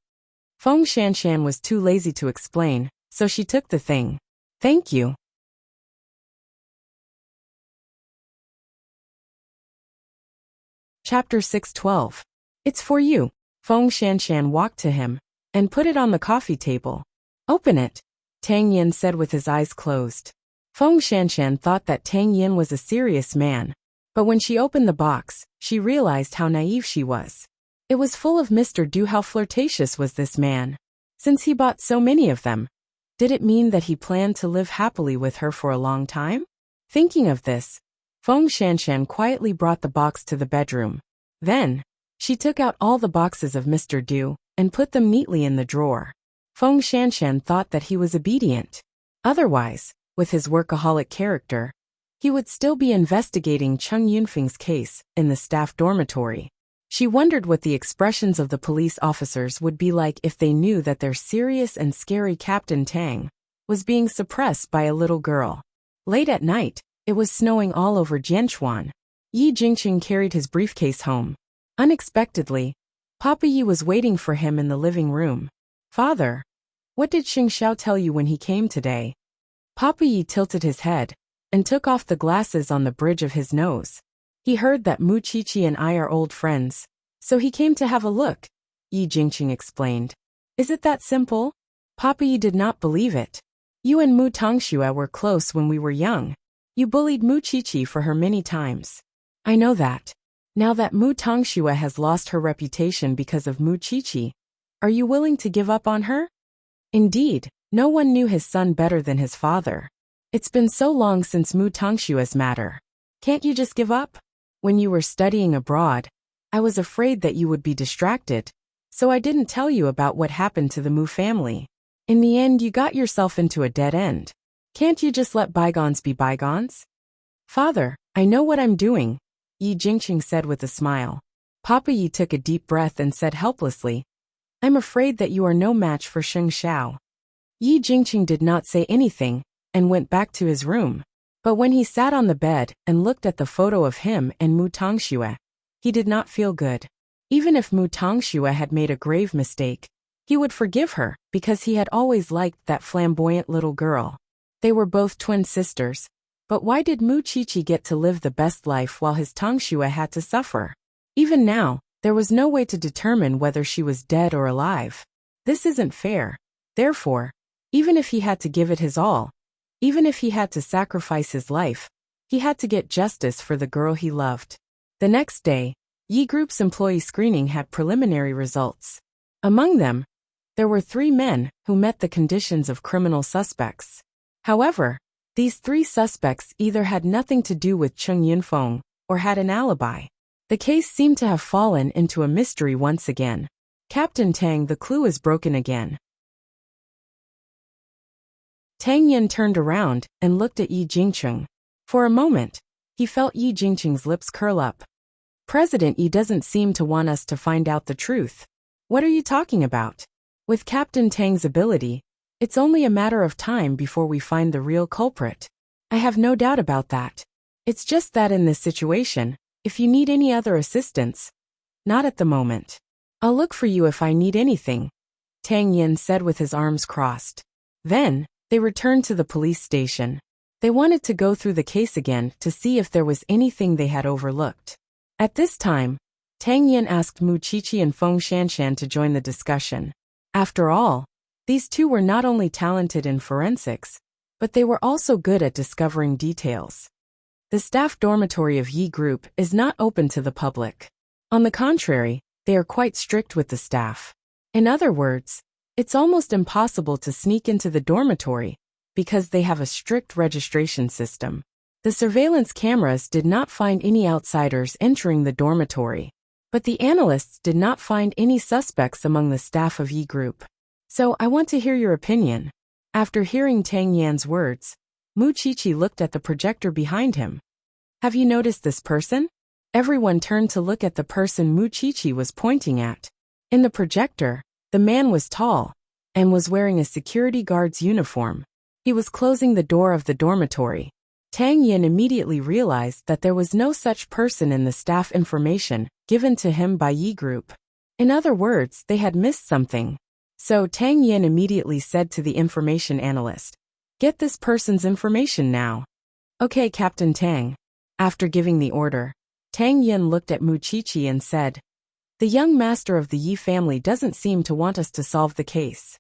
Feng Shanshan was too lazy to explain, so she took the thing. Thank you. Chapter 612. It's for you. Feng Shanshan walked to him and put it on the coffee table. Open it, Tang Yin said with his eyes closed. Feng Shanshan thought that Tang Yin was a serious man, but when she opened the box, she realized how naive she was. It was full of Mr. Du. How flirtatious was this man? Since he bought so many of them, did it mean that he planned to live happily with her for a long time? Thinking of this, Feng Shanshan quietly brought the box to the bedroom. Then, she took out all the boxes of Mr. Du and put them neatly in the drawer. Feng Shanshan thought that he was obedient. Otherwise, with his workaholic character, he would still be investigating Cheng Yunfeng's case in the staff dormitory. She wondered what the expressions of the police officers would be like if they knew that their serious and scary Captain Tang was being suppressed by a little girl. Late at night, it was snowing all over Jianchuan. Yi Jingqing carried his briefcase home. Unexpectedly, Papa Yi was waiting for him in the living room. Father. What did Xing Xiao tell you when he came today? Papa Yi tilted his head and took off the glasses on the bridge of his nose. He heard that Mu Qiqi and I are old friends, so he came to have a look, Yi Jingqing explained. Is it that simple? Papa Yi did not believe it. You and Mu Tongxue were close when we were young. You bullied Mu Qiqi for her many times. I know that. Now that Mu Tongxue has lost her reputation because of Mu Qiqi, are you willing to give up on her? Indeed, no one knew his son better than his father. It's been so long since Mu Tongshua's matter. Can't you just give up? When you were studying abroad, I was afraid that you would be distracted, so I didn't tell you about what happened to the Mu family. In the end, you got yourself into a dead end. Can't you just let bygones be bygones? Father, I know what I'm doing, Yi Jingqing said with a smile. Papa Yi took a deep breath and said helplessly, I'm afraid that you are no match for Xing Xiao. Yi Jingqing did not say anything and went back to his room. But when he sat on the bed and looked at the photo of him and Mu Tongxue, he did not feel good. Even if Mu Tongxue had made a grave mistake, he would forgive her because he had always liked that flamboyant little girl. They were both twin sisters. But why did Mu Qiqi get to live the best life while his Tongxue had to suffer? Even now, there was no way to determine whether she was dead or alive. This isn't fair. Therefore, even if he had to give it his all, even if he had to sacrifice his life, he had to get justice for the girl he loved. The next day, Yi Group's employee screening had preliminary results. Among them, there were 3 men who met the conditions of criminal suspects. However, these 3 suspects either had nothing to do with Cheng Yunfeng or had an alibi. The case seemed to have fallen into a mystery once again. Captain Tang, the clue is broken again. Tang Yin turned around and looked at Yi Jingqing. For a moment, he felt Yi Jingqing's lips curl up. President Yi doesn't seem to want us to find out the truth. What are you talking about? With Captain Tang's ability, it's only a matter of time before we find the real culprit. I have no doubt about that. It's just that in this situation, if you need any other assistance, not at the moment. I'll look for you if I need anything, Tang Yin said with his arms crossed. Then, they returned to the police station. They wanted to go through the case again to see if there was anything they had overlooked. At this time, Tang Yin asked Mu Qiqi and Feng Shanshan to join the discussion. After all, these 2 were not only talented in forensics, but they were also good at discovering details. The staff dormitory of Yi Group is not open to the public. On the contrary, they are quite strict with the staff. In other words, it's almost impossible to sneak into the dormitory because they have a strict registration system. The surveillance cameras did not find any outsiders entering the dormitory, but the analysts did not find any suspects among the staff of Yi Group. So I want to hear your opinion. After hearing Tang Yan's words, Mu Qiqi looked at the projector behind him. Have you noticed this person? Everyone turned to look at the person Mu Qiqi was pointing at. In the projector, the man was tall and was wearing a security guard's uniform. He was closing the door of the dormitory. Tang Yin immediately realized that there was no such person in the staff information given to him by Yi Group. In other words, they had missed something. So Tang Yin immediately said to the information analyst, "Get this person's information now." "Okay, Captain Tang." After giving the order, Tang Yin looked at Mu Qiqi and said, "The young master of the Yi family doesn't seem to want us to solve the case."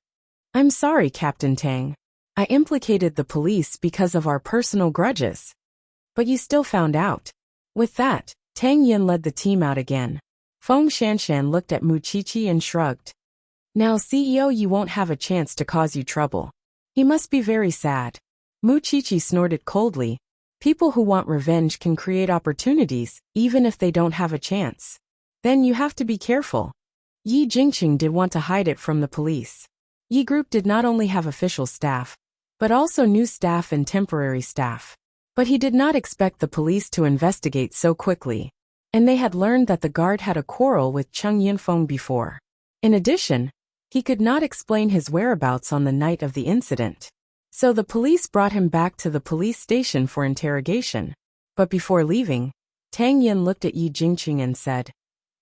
"I'm sorry, Captain Tang. I implicated the police because of our personal grudges. But you still found out." With that, Tang Yin led the team out again. Feng Shanshan looked at Mu Qiqi and shrugged. "Now CEO Yi won't have a chance to cause you trouble. He must be very sad." Mu Qiqi snorted coldly. People who want revenge can create opportunities, even if they don't have a chance. Then you have to be careful. Yi Jingqing did want to hide it from the police. Yi Group did not only have official staff, but also new staff and temporary staff. But he did not expect the police to investigate so quickly. And they had learned that the guard had a quarrel with Cheng Yunfeng before. In addition, he could not explain his whereabouts on the night of the incident. So the police brought him back to the police station for interrogation. But before leaving, Tang Yin looked at Yi Jingqing and said,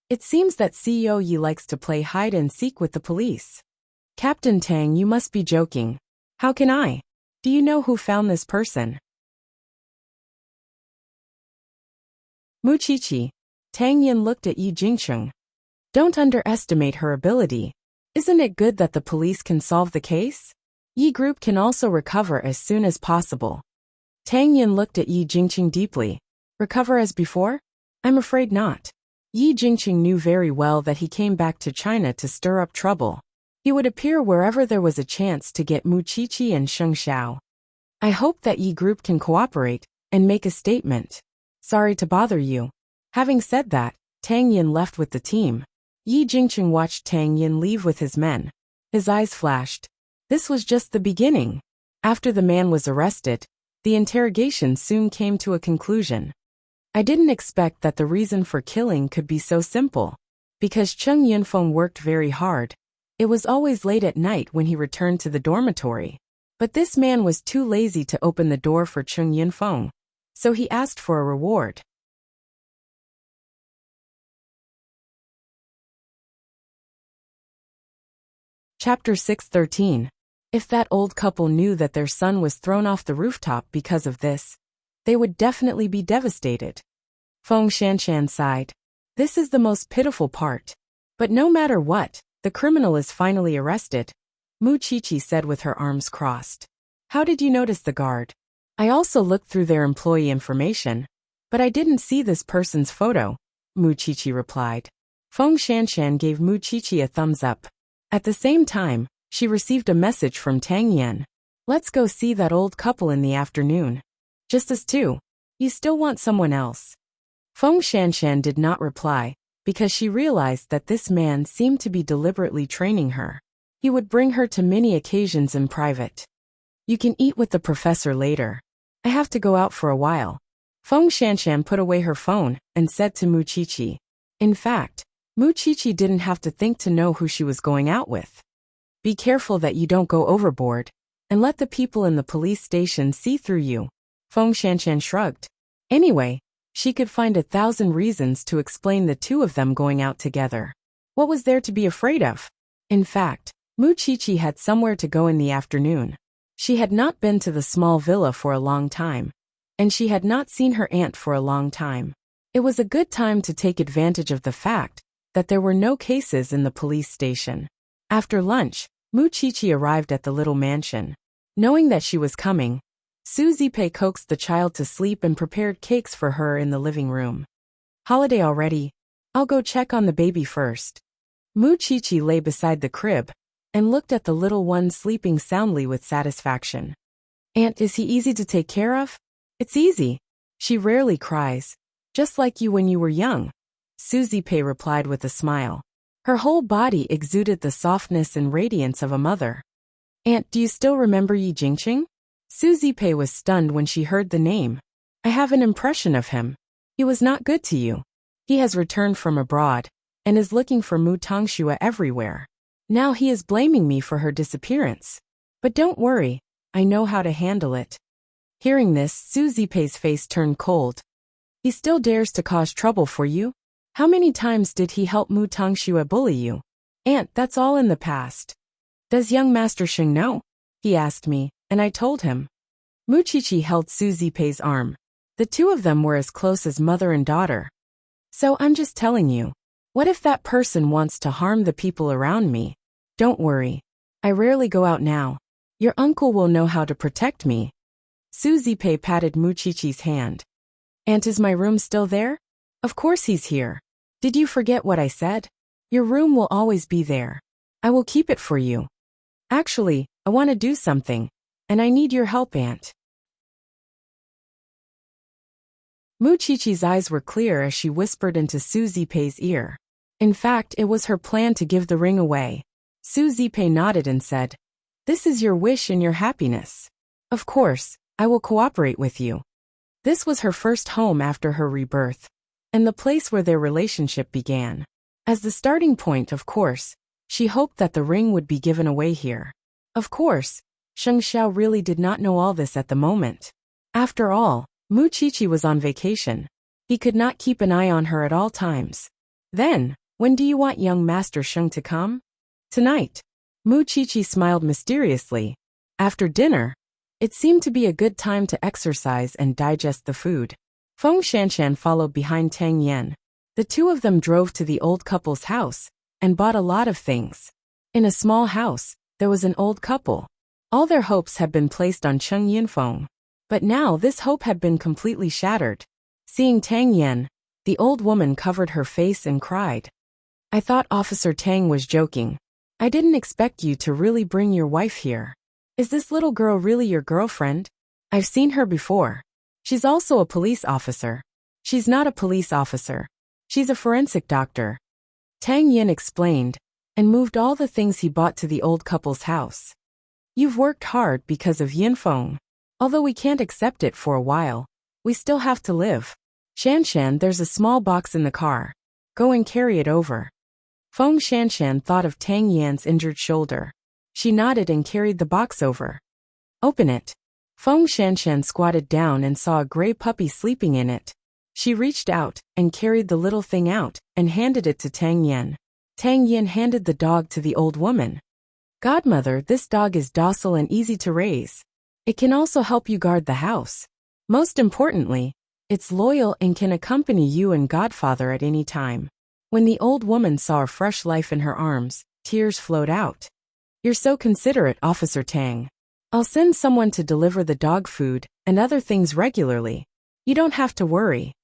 "It seems that CEO Yi likes to play hide and seek with the police." Captain Tang, you must be joking. How can I? Do you know who found this person? Muchichi. Tang Yin looked at Yi Jingcheng. Don't underestimate her ability. Isn't it good that the police can solve the case? Yi Group can also recover as soon as possible. Tang Yin looked at Yi Jingcheng deeply. Recover as before? I'm afraid not. Yi Jingcheng knew very well that he came back to China to stir up trouble. He would appear wherever there was a chance to get Muchichi and Sheng Xiao. I hope that Yi Group can cooperate and make a statement. Sorry to bother you. Having said that, Tang Yin left with the team. Yi Jingcheng watched Tang Yin leave with his men. His eyes flashed. This was just the beginning. After the man was arrested, the interrogation soon came to a conclusion. I didn't expect that the reason for killing could be so simple. Because Cheng Yunfeng worked very hard. It was always late at night when he returned to the dormitory. But this man was too lazy to open the door for Cheng Yunfeng. So he asked for a reward. Chapter 6:13. If that old couple knew that their son was thrown off the rooftop because of this, they would definitely be devastated. Feng Shanshan sighed. This is the most pitiful part. But no matter what, the criminal is finally arrested, Muchichi said with her arms crossed. How did you notice the guard? I also looked through their employee information, but I didn't see this person's photo, Muchichi replied. Feng Shanshan gave Muchichi a thumbs up. At the same time, she received a message from Tang Yin. Let's go see that old couple in the afternoon. Just us two. You still want someone else? Feng Shanshan did not reply, because she realized that this man seemed to be deliberately training her. He would bring her to many occasions in private. You can eat with the professor later. I have to go out for a while. Feng Shanshan put away her phone and said to Muchichi. In fact, Muchichi didn't have to think to know who she was going out with. Be careful that you don't go overboard, and let the people in the police station see through you. Feng Shanshan shrugged. Anyway, she could find 1,000 reasons to explain the two of them going out together. What was there to be afraid of? In fact, Muchichi had somewhere to go in the afternoon. She had not been to the small villa for a long time, and she had not seen her aunt for a long time. It was a good time to take advantage of the fact that there were no cases in the police station. After lunch, Muchichi arrived at the little mansion. Knowing that she was coming, Suzy Pei coaxed the child to sleep and prepared cakes for her in the living room. Holiday already? I'll go check on the baby first. Muchichi lay beside the crib and looked at the little one sleeping soundly with satisfaction. Aunt, is he easy to take care of? It's easy. She rarely cries. Just like you when you were young. Suzy Pei replied with a smile. Her whole body exuded the softness and radiance of a mother. Aunt, do you still remember Yi Jingcheng? Suzy Pei was stunned when she heard the name. I have an impression of him. He was not good to you. He has returned from abroad and is looking for Mu Tongxue everywhere. Now he is blaming me for her disappearance. But don't worry, I know how to handle it. Hearing this, Suzy Pei's face turned cold. He still dares to cause trouble for you? How many times did he help Mu Tongxue bully you? Aunt, that's all in the past. Does young Master Sheng know? He asked me, and I told him. Muchichi held Suzy Pei's arm. The two of them were as close as mother and daughter. So I'm just telling you. What if that person wants to harm the people around me? Don't worry. I rarely go out now. Your uncle will know how to protect me. Suzy Pei patted Muchichi's hand. Aunt, is my room still there? Of course he's here. Did you forget what I said? Your room will always be there. I will keep it for you. Actually, I want to do something, and I need your help, Aunt. Muchichi's eyes were clear as she whispered into Suzy Pei's ear. In fact, it was her plan to give the ring away. Suzy Pei nodded and said, This is your wish and your happiness. Of course, I will cooperate with you. This was her first home after her rebirth, and the place where their relationship began. As the starting point, of course, she hoped that the ring would be given away here. Of course, Sheng Xiao really did not know all this at the moment. After all, Muchichi was on vacation. He could not keep an eye on her at all times. Then, when do you want young Master Sheng to come? Tonight. Muchichi smiled mysteriously. After dinner, it seemed to be a good time to exercise and digest the food. Feng Shanshan followed behind Tang Yan. The two of them drove to the old couple's house and bought a lot of things. In a small house, there was an old couple. All their hopes had been placed on Cheng Yinfeng. But now this hope had been completely shattered. Seeing Tang Yan, the old woman covered her face and cried. I thought Officer Tang was joking. I didn't expect you to really bring your wife here. Is this little girl really your girlfriend? I've seen her before. She's also a police officer. She's not a police officer. She's a forensic doctor. Tang Yin explained, and moved all the things he bought to the old couple's house. You've worked hard because of Yinfeng. Although we can't accept it for a while, we still have to live. Shanshan, there's a small box in the car. Go and carry it over. Feng Shanshan thought of Tang Yan's injured shoulder. She nodded and carried the box over. Open it. Feng Shanshan squatted down and saw a gray puppy sleeping in it. She reached out and carried the little thing out and handed it to Tang Yan. Tang Yan handed the dog to the old woman. Godmother, this dog is docile and easy to raise. It can also help you guard the house. Most importantly, it's loyal and can accompany you and Godfather at any time. When the old woman saw a fresh life in her arms, tears flowed out. You're so considerate, Officer Tang. I'll send someone to deliver the dog food and other things regularly. You don't have to worry.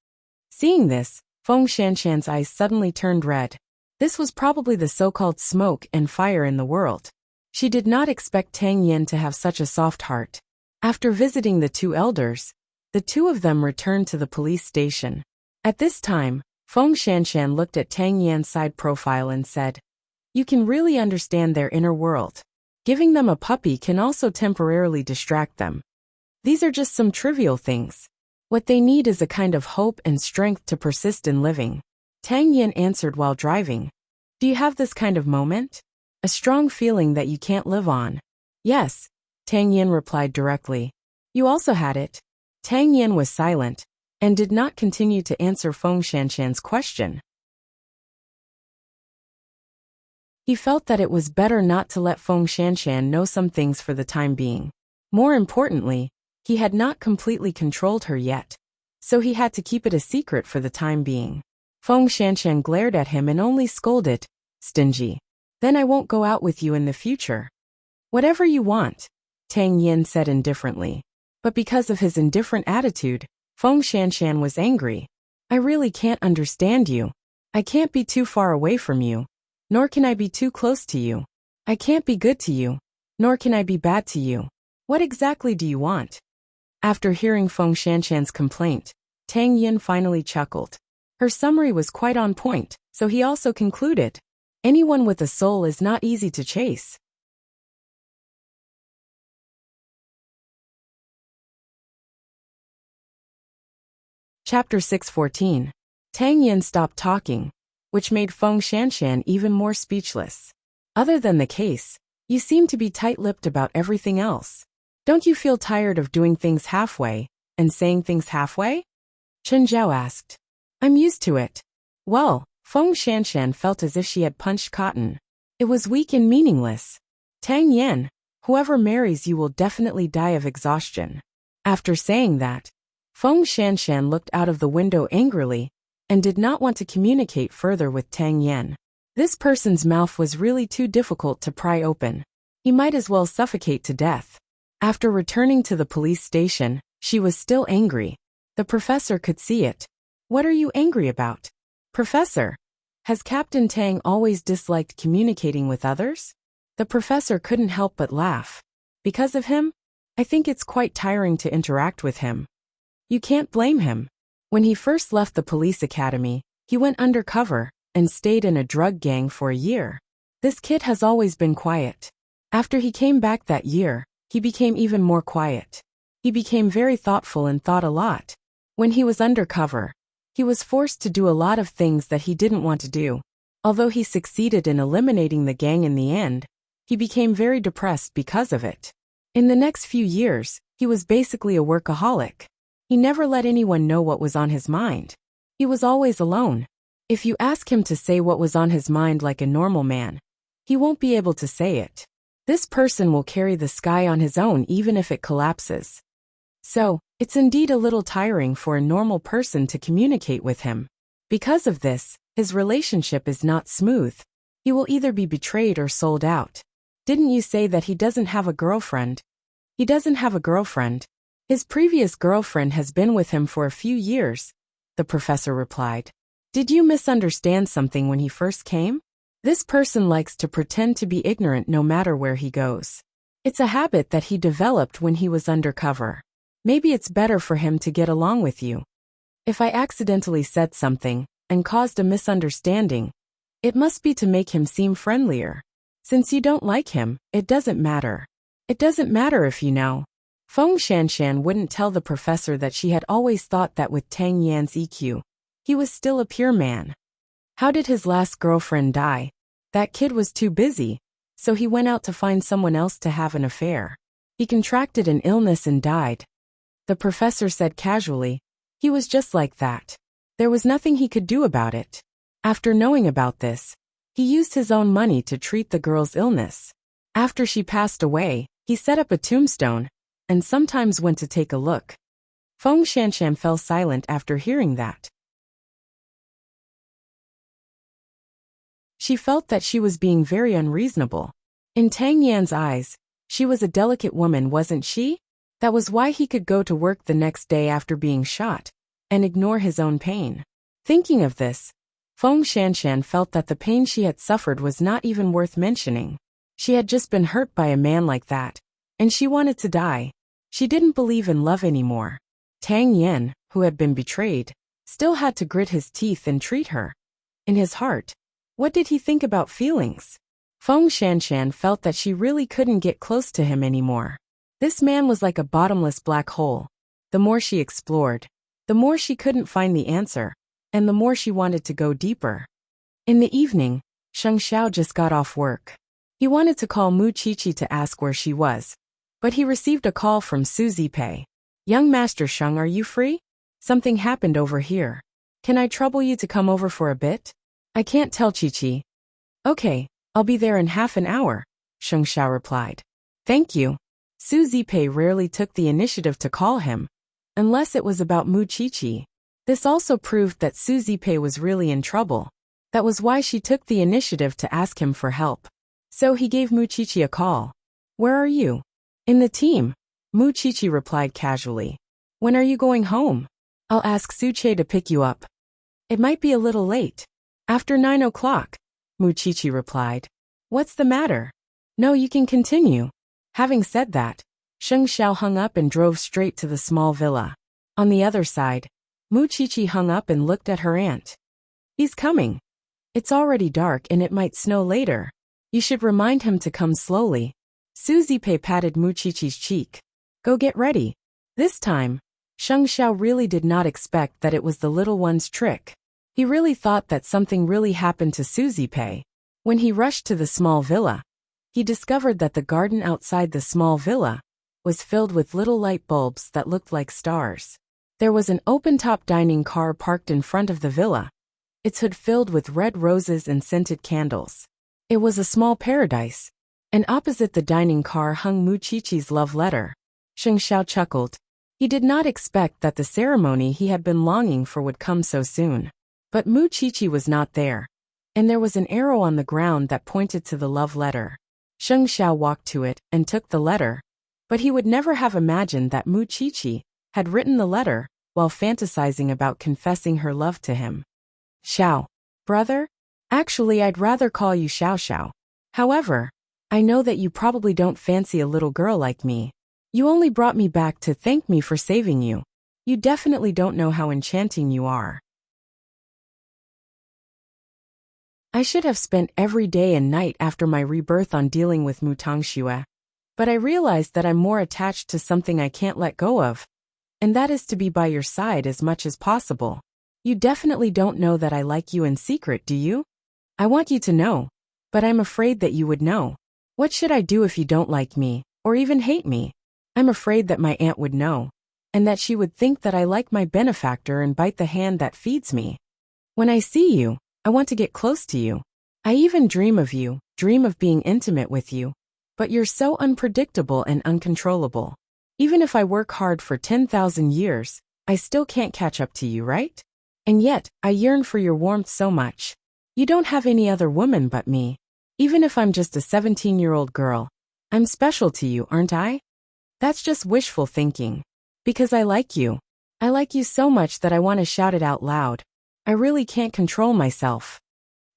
Seeing this, Feng Shanshan's eyes suddenly turned red. This was probably the so-called smoke and fire in the world. She did not expect Tang Yin to have such a soft heart. After visiting the two elders, the two of them returned to the police station. At this time, Feng Shanshan looked at Tang Yan's side profile and said, You can really understand their inner world. Giving them a puppy can also temporarily distract them. These are just some trivial things. What they need is a kind of hope and strength to persist in living. Tang Yin answered while driving. Do you have this kind of moment? A strong feeling that you can't live on? Yes, Tang Yin replied directly. You also had it. Tang Yin was silent and did not continue to answer Feng Shanshan's question. He felt that it was better not to let Feng Shanshan know some things for the time being. More importantly, he had not completely controlled her yet, so he had to keep it a secret for the time being. Feng Shanshan glared at him and only scolded, Stingy. Then I won't go out with you in the future. Whatever you want, Tang Yin said indifferently. But because of his indifferent attitude, Feng Shanshan was angry. I really can't understand you. I can't be too far away from you. Nor can I be too close to you. I can't be good to you. Nor can I be bad to you. What exactly do you want? After hearing Feng Shanshan's complaint, Tang Yin finally chuckled. Her summary was quite on point, so he also concluded. Anyone with a soul is not easy to chase. Chapter 614. Tang Yin stopped talking, which made Feng Shanshan even more speechless. Other than the case, you seem to be tight-lipped about everything else. Don't you feel tired of doing things halfway and saying things halfway? Chen Zhao asked. I'm used to it. Well, Feng Shanshan felt as if she had punched cotton. It was weak and meaningless. Tang Yin, whoever marries you will definitely die of exhaustion. After saying that, Feng Shanshan looked out of the window angrily and did not want to communicate further with Tang Yin. This person's mouth was really too difficult to pry open. He might as well suffocate to death. After returning to the police station, she was still angry. The professor could see it. What are you angry about? Professor, has Captain Tang always disliked communicating with others? The professor couldn't help but laugh. Because of him? I think it's quite tiring to interact with him. You can't blame him. When he first left the police academy, he went undercover and stayed in a drug gang for a year. This kid has always been quiet. After he came back that year, he became even more quiet. He became very thoughtful and thought a lot. When he was undercover, he was forced to do a lot of things that he didn't want to do. Although he succeeded in eliminating the gang in the end, he became very depressed because of it. In the next few years, he was basically a workaholic. He never let anyone know what was on his mind. He was always alone. If you ask him to say what was on his mind like a normal man, he won't be able to say it. This person will carry the sky on his own even if it collapses. So, it's indeed a little tiring for a normal person to communicate with him. Because of this, his relationship is not smooth. He will either be betrayed or sold out. Didn't you say that he doesn't have a girlfriend? He doesn't have a girlfriend. His previous girlfriend has been with him for a few years, the professor replied. Did you misunderstand something when he first came? This person likes to pretend to be ignorant no matter where he goes. It's a habit that he developed when he was undercover. Maybe it's better for him to get along with you. If I accidentally said something and caused a misunderstanding, it must be to make him seem friendlier. Since you don't like him, it doesn't matter. It doesn't matter if you know. Feng Shanshan wouldn't tell the professor that she had always thought that with Tang Yan's EQ, he was still a pure man. How did his last girlfriend die? That kid was too busy, so he went out to find someone else to have an affair. He contracted an illness and died. The professor said casually, he was just like that. There was nothing he could do about it. After knowing about this, he used his own money to treat the girl's illness. After she passed away, he set up a tombstone, and sometimes went to take a look. Feng Shanshan fell silent after hearing that. She felt that she was being very unreasonable. In Tang Yan's eyes, she was a delicate woman, wasn't she? That was why he could go to work the next day after being shot, and ignore his own pain. Thinking of this, Feng Shanshan felt that the pain she had suffered was not even worth mentioning. She had just been hurt by a man like that, and she wanted to die. She didn't believe in love anymore. Tang Yan, who had been betrayed, still had to grit his teeth and treat her. In his heart, what did he think about feelings? Feng Shanshan felt that she really couldn't get close to him anymore. This man was like a bottomless black hole. The more she explored, the more she couldn't find the answer, and the more she wanted to go deeper. In the evening, Sheng Xiao just got off work. He wanted to call Mu Qiqi to ask where she was, but he received a call from Su Zipei. Young Master Sheng, are you free? Something happened over here. Can I trouble you to come over for a bit? I can't tell, Qiqi. Okay, I'll be there in half an hour, Sheng Xiao replied. Thank you. Su Zipei rarely took the initiative to call him, unless it was about Mu Qiqi. This also proved that Su Zipei was really in trouble. That was why she took the initiative to ask him for help. So he gave Mu Qiqi a call. Where are you? In the team, Mu Qiqi replied casually. When are you going home? I'll ask Su Che to pick you up. It might be a little late. After 9 o'clock, Mu Qiqi replied. What's the matter? No, you can continue. Having said that, Sheng Xiao hung up and drove straight to the small villa. On the other side, Mu Qiqi hung up and looked at her aunt. He's coming. It's already dark and it might snow later. You should remind him to come slowly. Su Zipei patted Mu Qiqi's cheek. Go get ready. This time, Sheng Xiao really did not expect that it was the little one's trick. He really thought that something really happened to Su Zipei. When he rushed to the small villa, he discovered that the garden outside the small villa was filled with little light bulbs that looked like stars. There was an open-top dining car parked in front of the villa, its hood filled with red roses and scented candles. It was a small paradise, and opposite the dining car hung Mu Qiqi's love letter. Sheng Xiao chuckled. He did not expect that the ceremony he had been longing for would come so soon. But Mu Qiqi was not there, and there was an arrow on the ground that pointed to the love letter. Sheng Xiao walked to it and took the letter, but he would never have imagined that Mu Qiqi had written the letter while fantasizing about confessing her love to him. Xiao, brother? Actually, I'd rather call you Xiao Xiao. However, I know that you probably don't fancy a little girl like me. You only brought me back to thank me for saving you. You definitely don't know how enchanting you are. I should have spent every day and night after my rebirth on dealing with Mutang Xue, but I realized that I'm more attached to something I can't let go of, and that is to be by your side as much as possible. You definitely don't know that I like you in secret, do you? I want you to know, but I'm afraid that you would know. What should I do if you don't like me, or even hate me? I'm afraid that my aunt would know, and that she would think that I like my benefactor and bite the hand that feeds me. When I see you, I want to get close to you. I even dream of you, dream of being intimate with you, but you're so unpredictable and uncontrollable. Even if I work hard for 10,000 years, I still can't catch up to you, right? And yet, I yearn for your warmth so much. You don't have any other woman but me. Even if I'm just a 17-year-old girl, I'm special to you, aren't I? That's just wishful thinking. Because I like you. I like you so much that I want to shout it out loud. I really can't control myself.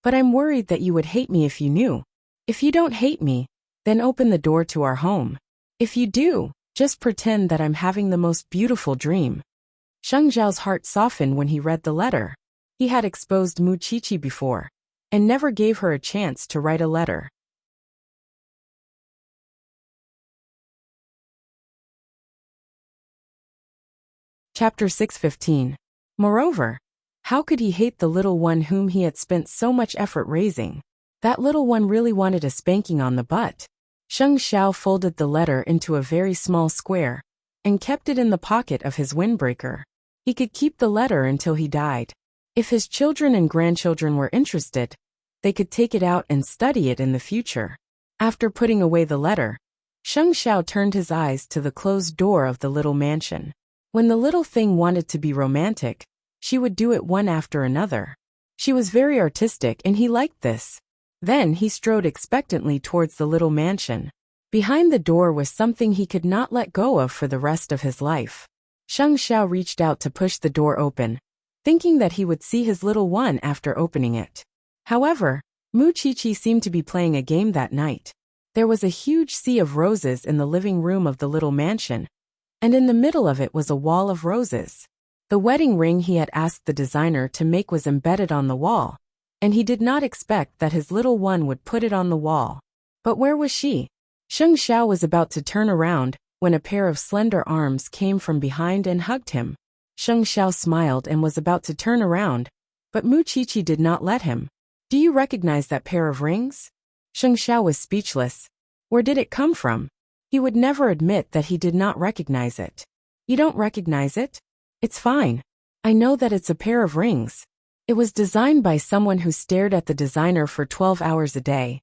But I'm worried that you would hate me if you knew. If you don't hate me, then open the door to our home. If you do, just pretend that I'm having the most beautiful dream. Sheng Zhao's heart softened when he read the letter. He had exposed Mu Qiqi before, and never gave her a chance to write a letter. Chapter 6:15. Moreover, how could he hate the little one whom he had spent so much effort raising? That little one really wanted a spanking on the butt. Sheng Zhao folded the letter into a very small square and kept it in the pocket of his windbreaker. He could keep the letter until he died. If his children and grandchildren were interested, they could take it out and study it in the future. After putting away the letter, Sheng Zhao turned his eyes to the closed door of the little mansion. When the little thing wanted to be romantic, she would do it one after another. She was very artistic and he liked this. Then he strode expectantly towards the little mansion. Behind the door was something he could not let go of for the rest of his life. Sheng Zhao reached out to push the door open, thinking that he would see his little one after opening it. However, Mu Qiqi seemed to be playing a game that night. There was a huge sea of roses in the living room of the little mansion, and in the middle of it was a wall of roses. The wedding ring he had asked the designer to make was embedded on the wall, and he did not expect that his little one would put it on the wall. But where was she? Sheng Zhao was about to turn around when a pair of slender arms came from behind and hugged him. Sheng Zhao smiled and was about to turn around, but Mu Qiqi did not let him. Do you recognize that pair of rings? Sheng Zhao was speechless. Where did it come from? He would never admit that he did not recognize it. You don't recognize it? It's fine. I know that it's a pair of rings. It was designed by someone who stared at the designer for 12 hours a day.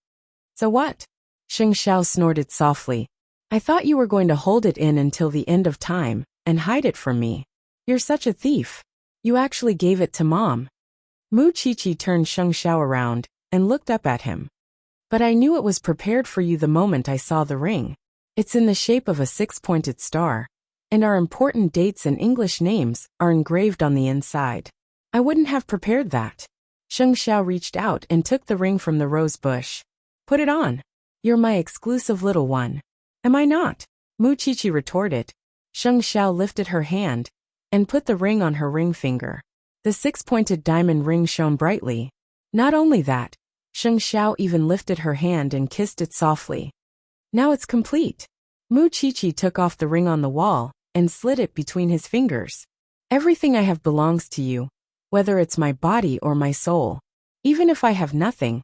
So what? Sheng Zhao snorted softly. I thought you were going to hold it in until the end of time and hide it from me. You're such a thief. You actually gave it to Mom. Mu Qiqi turned Sheng Zhao around and looked up at him. But I knew it was prepared for you the moment I saw the ring. It's in the shape of a six-pointed star, and our important dates and English names are engraved on the inside. I wouldn't have prepared that. Sheng Zhao reached out and took the ring from the rose bush. Put it on. You're my exclusive little one. Am I not? Mu Qiqi retorted. Sheng Zhao lifted her hand and put the ring on her ring finger. The six-pointed diamond ring shone brightly. Not only that, Sheng Zhao even lifted her hand and kissed it softly. Now it's complete. Mu Qiqi took off the ring on the wall and slid it between his fingers. Everything I have belongs to you, whether it's my body or my soul. Even if I have nothing,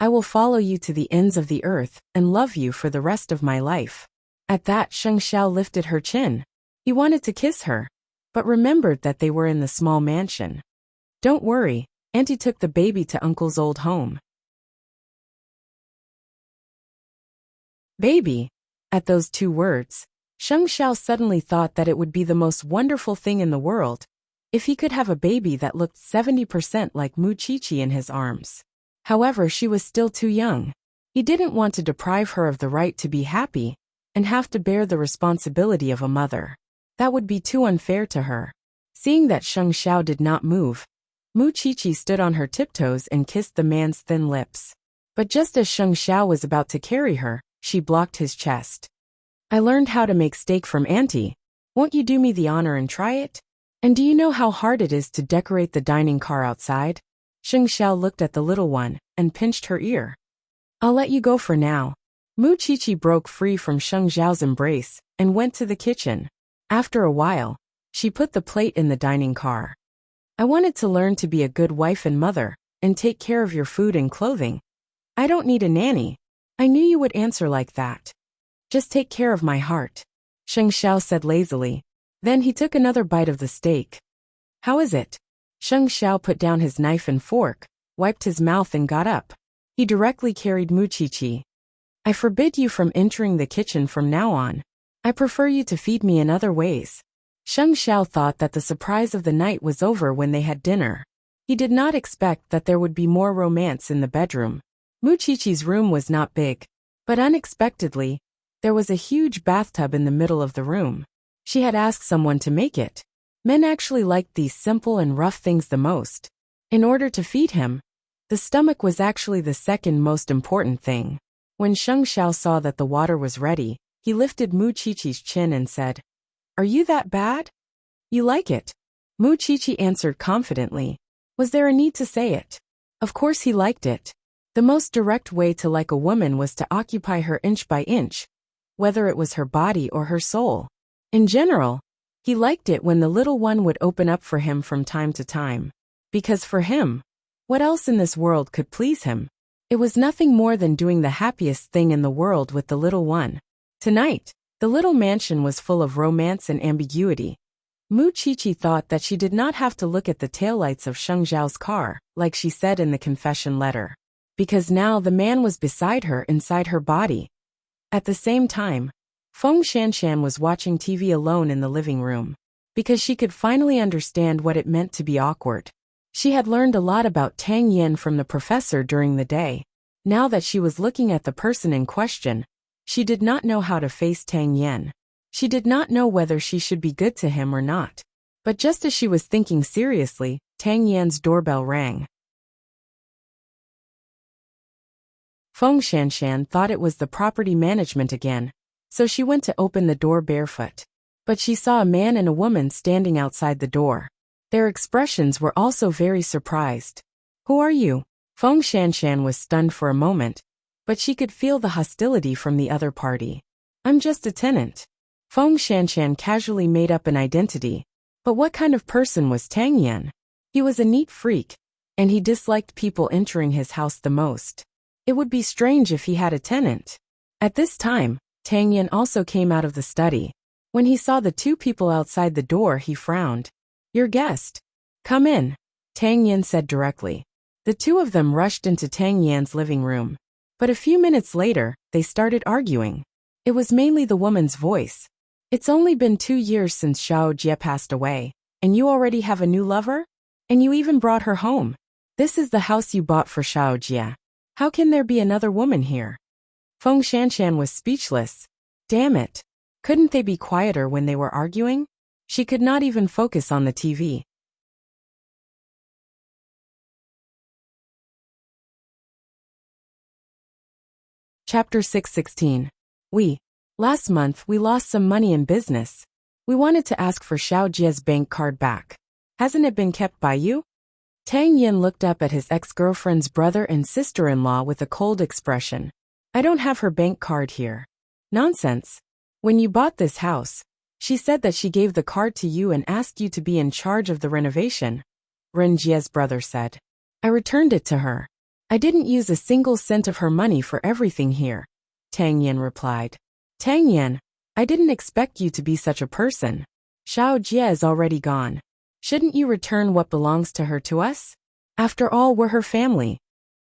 I will follow you to the ends of the earth and love you for the rest of my life. At that, Sheng Zhao lifted her chin. He wanted to kiss her, but remembered that they were in the small mansion. Don't worry, Auntie took the baby to Uncle's old home. Baby. At those two words, Sheng Zhao suddenly thought that it would be the most wonderful thing in the world if he could have a baby that looked 70% like Mu Qiqi in his arms. However, she was still too young. He didn't want to deprive her of the right to be happy and have to bear the responsibility of a mother. That would be too unfair to her. Seeing that Sheng Zhao did not move, Mu Qiqi stood on her tiptoes and kissed the man's thin lips. But just as Sheng Zhao was about to carry her, she blocked his chest. I learned how to make steak from Auntie. Won't you do me the honor and try it? And do you know how hard it is to decorate the dining car outside? Sheng Zhao looked at the little one and pinched her ear. I'll let you go for now. Mu Qiqi broke free from Sheng Zhao's embrace and went to the kitchen. After a while, she put the plate in the dining car. I wanted to learn to be a good wife and mother and take care of your food and clothing. I don't need a nanny. I knew you would answer like that. Just take care of my heart, Sheng Zhao said lazily. Then he took another bite of the steak. How is it? Sheng Zhao put down his knife and fork, wiped his mouth and got up. He directly carried Muchichi. I forbid you from entering the kitchen from now on. I prefer you to feed me in other ways. Sheng Xiao thought that the surprise of the night was over when they had dinner. He did not expect that there would be more romance in the bedroom. Muchichi's room was not big, but unexpectedly, there was a huge bathtub in the middle of the room. She had asked someone to make it. Men actually liked these simple and rough things the most. In order to feed him, the stomach was actually the second most important thing. When Sheng Xiao saw that the water was ready, he lifted Muchichi's chin and said, "Are you that bad? You like it?" Muchichi answered confidently. Was there a need to say it? Of course he liked it. The most direct way to like a woman was to occupy her inch by inch, whether it was her body or her soul. In general, he liked it when the little one would open up for him from time to time. Because for him, what else in this world could please him? It was nothing more than doing the happiest thing in the world with the little one. Tonight, the little mansion was full of romance and ambiguity. Muchichi thought that she did not have to look at the taillights of Sheng Xiao's car, like she said in the confession letter. Because now the man was beside her inside her body. At the same time, Feng Shanshan was watching TV alone in the living room. Because she could finally understand what it meant to be awkward. She had learned a lot about Tang Yin from the professor during the day. Now that she was looking at the person in question, she did not know how to face Tang Yin. She did not know whether she should be good to him or not. But just as she was thinking seriously, Tang Yin's doorbell rang. Feng Shanshan thought it was the property management again, so she went to open the door barefoot. But she saw a man and a woman standing outside the door. Their expressions were also very surprised. Who are you? Feng Shanshan was stunned for a moment, but she could feel the hostility from the other party. I'm just a tenant. Feng Shanshan casually made up an identity. But what kind of person was Tang Yin? He was a neat freak, and he disliked people entering his house the most. It would be strange if he had a tenant. At this time, Tang Yin also came out of the study. When he saw the two people outside the door, he frowned. Your guest. Come in, Tang Yin said directly. The two of them rushed into Tang Yin's living room. But a few minutes later, they started arguing. It was mainly the woman's voice. It's only been 2 years since Xiao Jie passed away, and you already have a new lover? And you even brought her home. This is the house you bought for Xiao Jie. How can there be another woman here? Feng Shanshan was speechless. Damn it. Couldn't they be quieter when they were arguing? She could not even focus on the TV. Chapter 616. Last month we lost some money in business. We wanted to ask for Xiao Jie's bank card back. Hasn't it been kept by you? Tang Yin looked up at his ex-girlfriend's brother and sister-in-law with a cold expression. I don't have her bank card here. Nonsense. When you bought this house, she said that she gave the card to you and asked you to be in charge of the renovation, Ren Jie's brother said. I returned it to her. I didn't use a single cent of her money for everything here, Tang Yin replied. Tang Yin, I didn't expect you to be such a person. Xiao Jie is already gone. Shouldn't you return what belongs to her to us? After all, we're her family.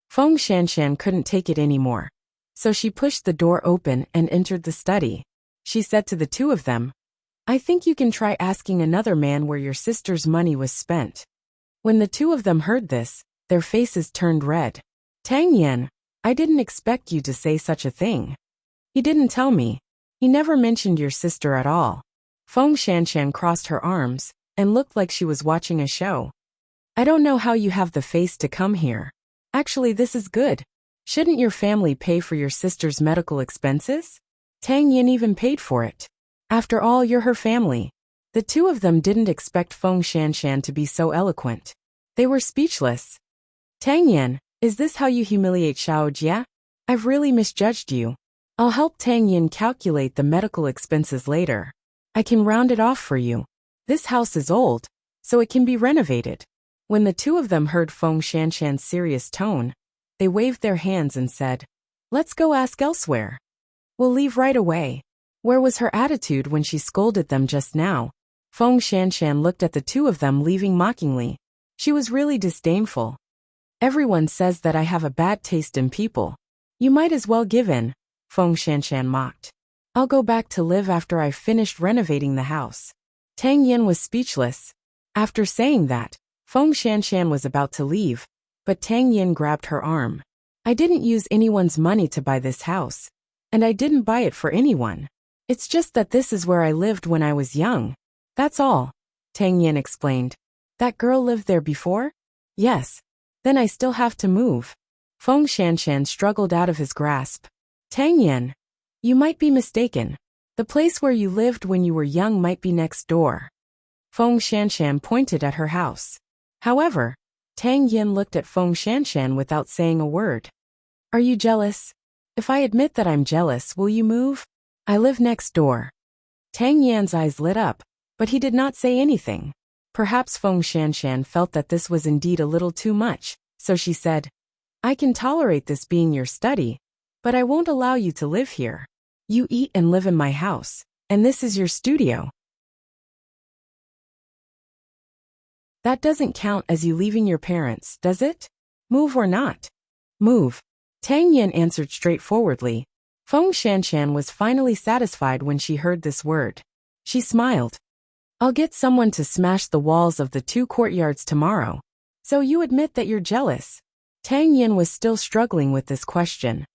Feng Shanshan couldn't take it anymore. So she pushed the door open and entered the study. She said to the two of them, I think you can try asking another man where your sister's money was spent. When the two of them heard this, their faces turned red. Tang Yin, I didn't expect you to say such a thing. He didn't tell me. He never mentioned your sister at all. Feng Shanshan crossed her arms and looked like she was watching a show. I don't know how you have the face to come here. Actually, this is good. Shouldn't your family pay for your sister's medical expenses? Tang Yin even paid for it. After all, you're her family. The two of them didn't expect Feng Shanshan to be so eloquent. They were speechless. Tang Yin, is this how you humiliate Xiao Jie? I've really misjudged you. I'll help Tang Yin calculate the medical expenses later. I can round it off for you. This house is old, so it can be renovated. When the two of them heard Feng Shanshan's serious tone, they waved their hands and said, Let's go ask elsewhere. We'll leave right away. Where was her attitude when she scolded them just now? Feng Shanshan looked at the two of them leaving mockingly. She was really disdainful. Everyone says that I have a bad taste in people. You might as well give in, Feng Shanshan mocked. I'll go back to live after I've finished renovating the house. Tang Yin was speechless. After saying that, Feng Shanshan was about to leave, but Tang Yin grabbed her arm. I didn't use anyone's money to buy this house. And I didn't buy it for anyone. It's just that this is where I lived when I was young. That's all, Tang Yin explained. That girl lived there before? Yes. Then I still have to move. Feng Shanshan struggled out of his grasp. Tang Yin, you might be mistaken. The place where you lived when you were young might be next door. Feng Shanshan pointed at her house. However, Tang Yin looked at Feng Shanshan without saying a word. Are you jealous? If I admit that I'm jealous, will you move? I live next door. Tang Yan's eyes lit up, but he did not say anything. Perhaps Feng Shanshan felt that this was indeed a little too much, so she said, I can tolerate this being your study, but I won't allow you to live here. You eat and live in my house, and this is your studio. That doesn't count as you leaving your parents, does it? Move or not? Move. Tang Yin answered straightforwardly. Feng Shanshan was finally satisfied when she heard this word. She smiled. I'll get someone to smash the walls of the 2 courtyards tomorrow. So you admit that you're jealous? Tang Yin was still struggling with this question.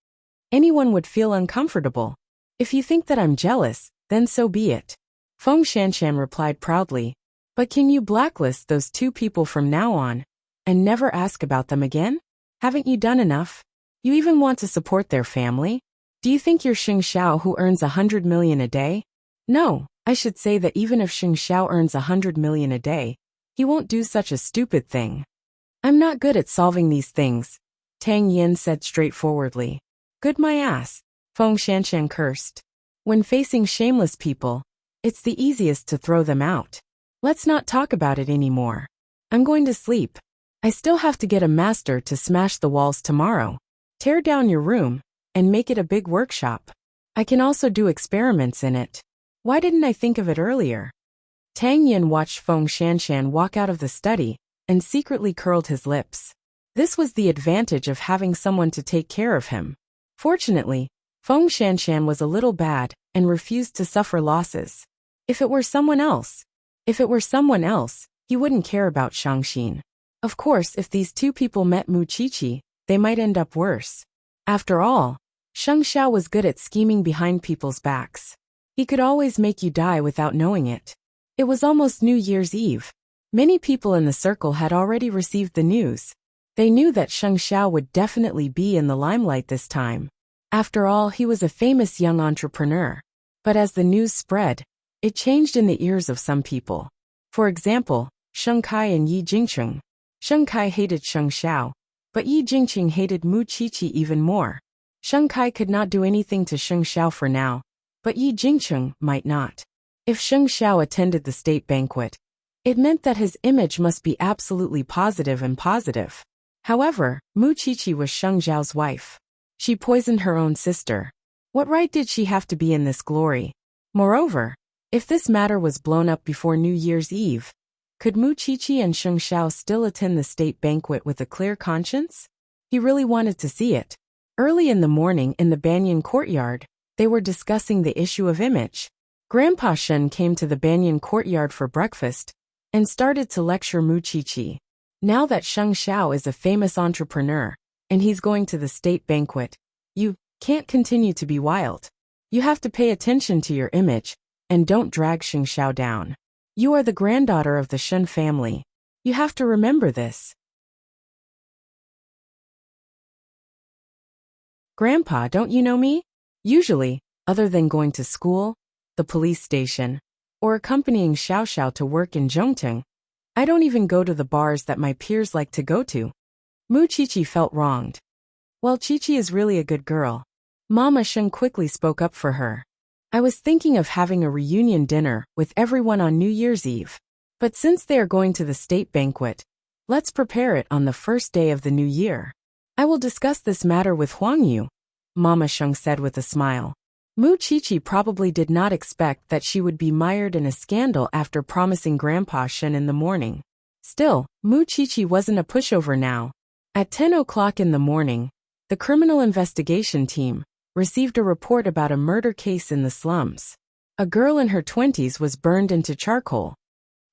Anyone would feel uncomfortable. If you think that I'm jealous, then so be it. Feng Shanshan replied proudly. But can you blacklist those 2 people from now on, and never ask about them again? Haven't you done enough? You even want to support their family? Do you think you're Xing Xiao who earns 100 million a day? No, I should say that even if Xing Xiao earns 100 million a day, he won't do such a stupid thing. I'm not good at solving these things, Tang Yin said straightforwardly. Good my ass, Feng Shanshan cursed. When facing shameless people, it's the easiest to throw them out. Let's not talk about it anymore. I'm going to sleep. I still have to get a master to smash the walls tomorrow. Tear down your room and make it a big workshop. I can also do experiments in it. Why didn't I think of it earlier? Tang Yin watched Feng Shanshan walk out of the study and secretly curled his lips. This was the advantage of having someone to take care of him. Fortunately, Feng Shanshan was a little bad and refused to suffer losses. If it were someone else, he wouldn't care about Shangxin. Of course, if these 2 people met Mu Qiqi, they might end up worse. After all, Sheng Xiao was good at scheming behind people's backs. He could always make you die without knowing it. It was almost New Year's Eve. Many people in the circle had already received the news. They knew that Sheng Xiao would definitely be in the limelight this time. After all, he was a famous young entrepreneur. But as the news spread, it changed in the ears of some people. For example, Sheng Kai and Yi Jingcheng. Sheng Kai hated Sheng Xiao, but Yi Jingqing hated Mu Qiqi even more. Sheng Kai could not do anything to Sheng Xiao for now, but Yi Jingcheng might not. If Sheng Xiao attended the state banquet, it meant that his image must be absolutely positive and positive. However, Mu Qiqi was Sheng Xiao's wife. She poisoned her own sister. What right did she have to be in this glory? Moreover, if this matter was blown up before New Year's Eve, could Mu Qiqi and Sheng Xiao still attend the state banquet with a clear conscience? He really wanted to see it. Early in the morning in the Banyan courtyard, they were discussing the issue of image. Grandpa Shen came to the Banyan courtyard for breakfast and started to lecture Mu Qiqi. Now that Sheng Xiao is a famous entrepreneur, and he's going to the state banquet, you can't continue to be wild. You have to pay attention to your image, and don't drag Sheng Xiao down. You are the granddaughter of the Shen family. You have to remember this. Grandpa, don't you know me? Usually, other than going to school, the police station, or accompanying Xiao Xiao to work in Zhongteng, I don't even go to the bars that my peers like to go to. Mu Qiqi felt wronged. Well, Qiqi is really a good girl. Mama Sheng quickly spoke up for her. I was thinking of having a reunion dinner with everyone on New Year's Eve. But since they are going to the state banquet, let's prepare it on the first day of the new year. I will discuss this matter with Huang Yu, Mama Sheng said with a smile. Mu Qiqi probably did not expect that she would be mired in a scandal after promising Grandpa Shen in the morning. Still, Mu Qiqi wasn't a pushover now. At 10 o'clock in the morning, the criminal investigation team received a report about a murder case in the slums. A girl in her 20s was burned into charcoal.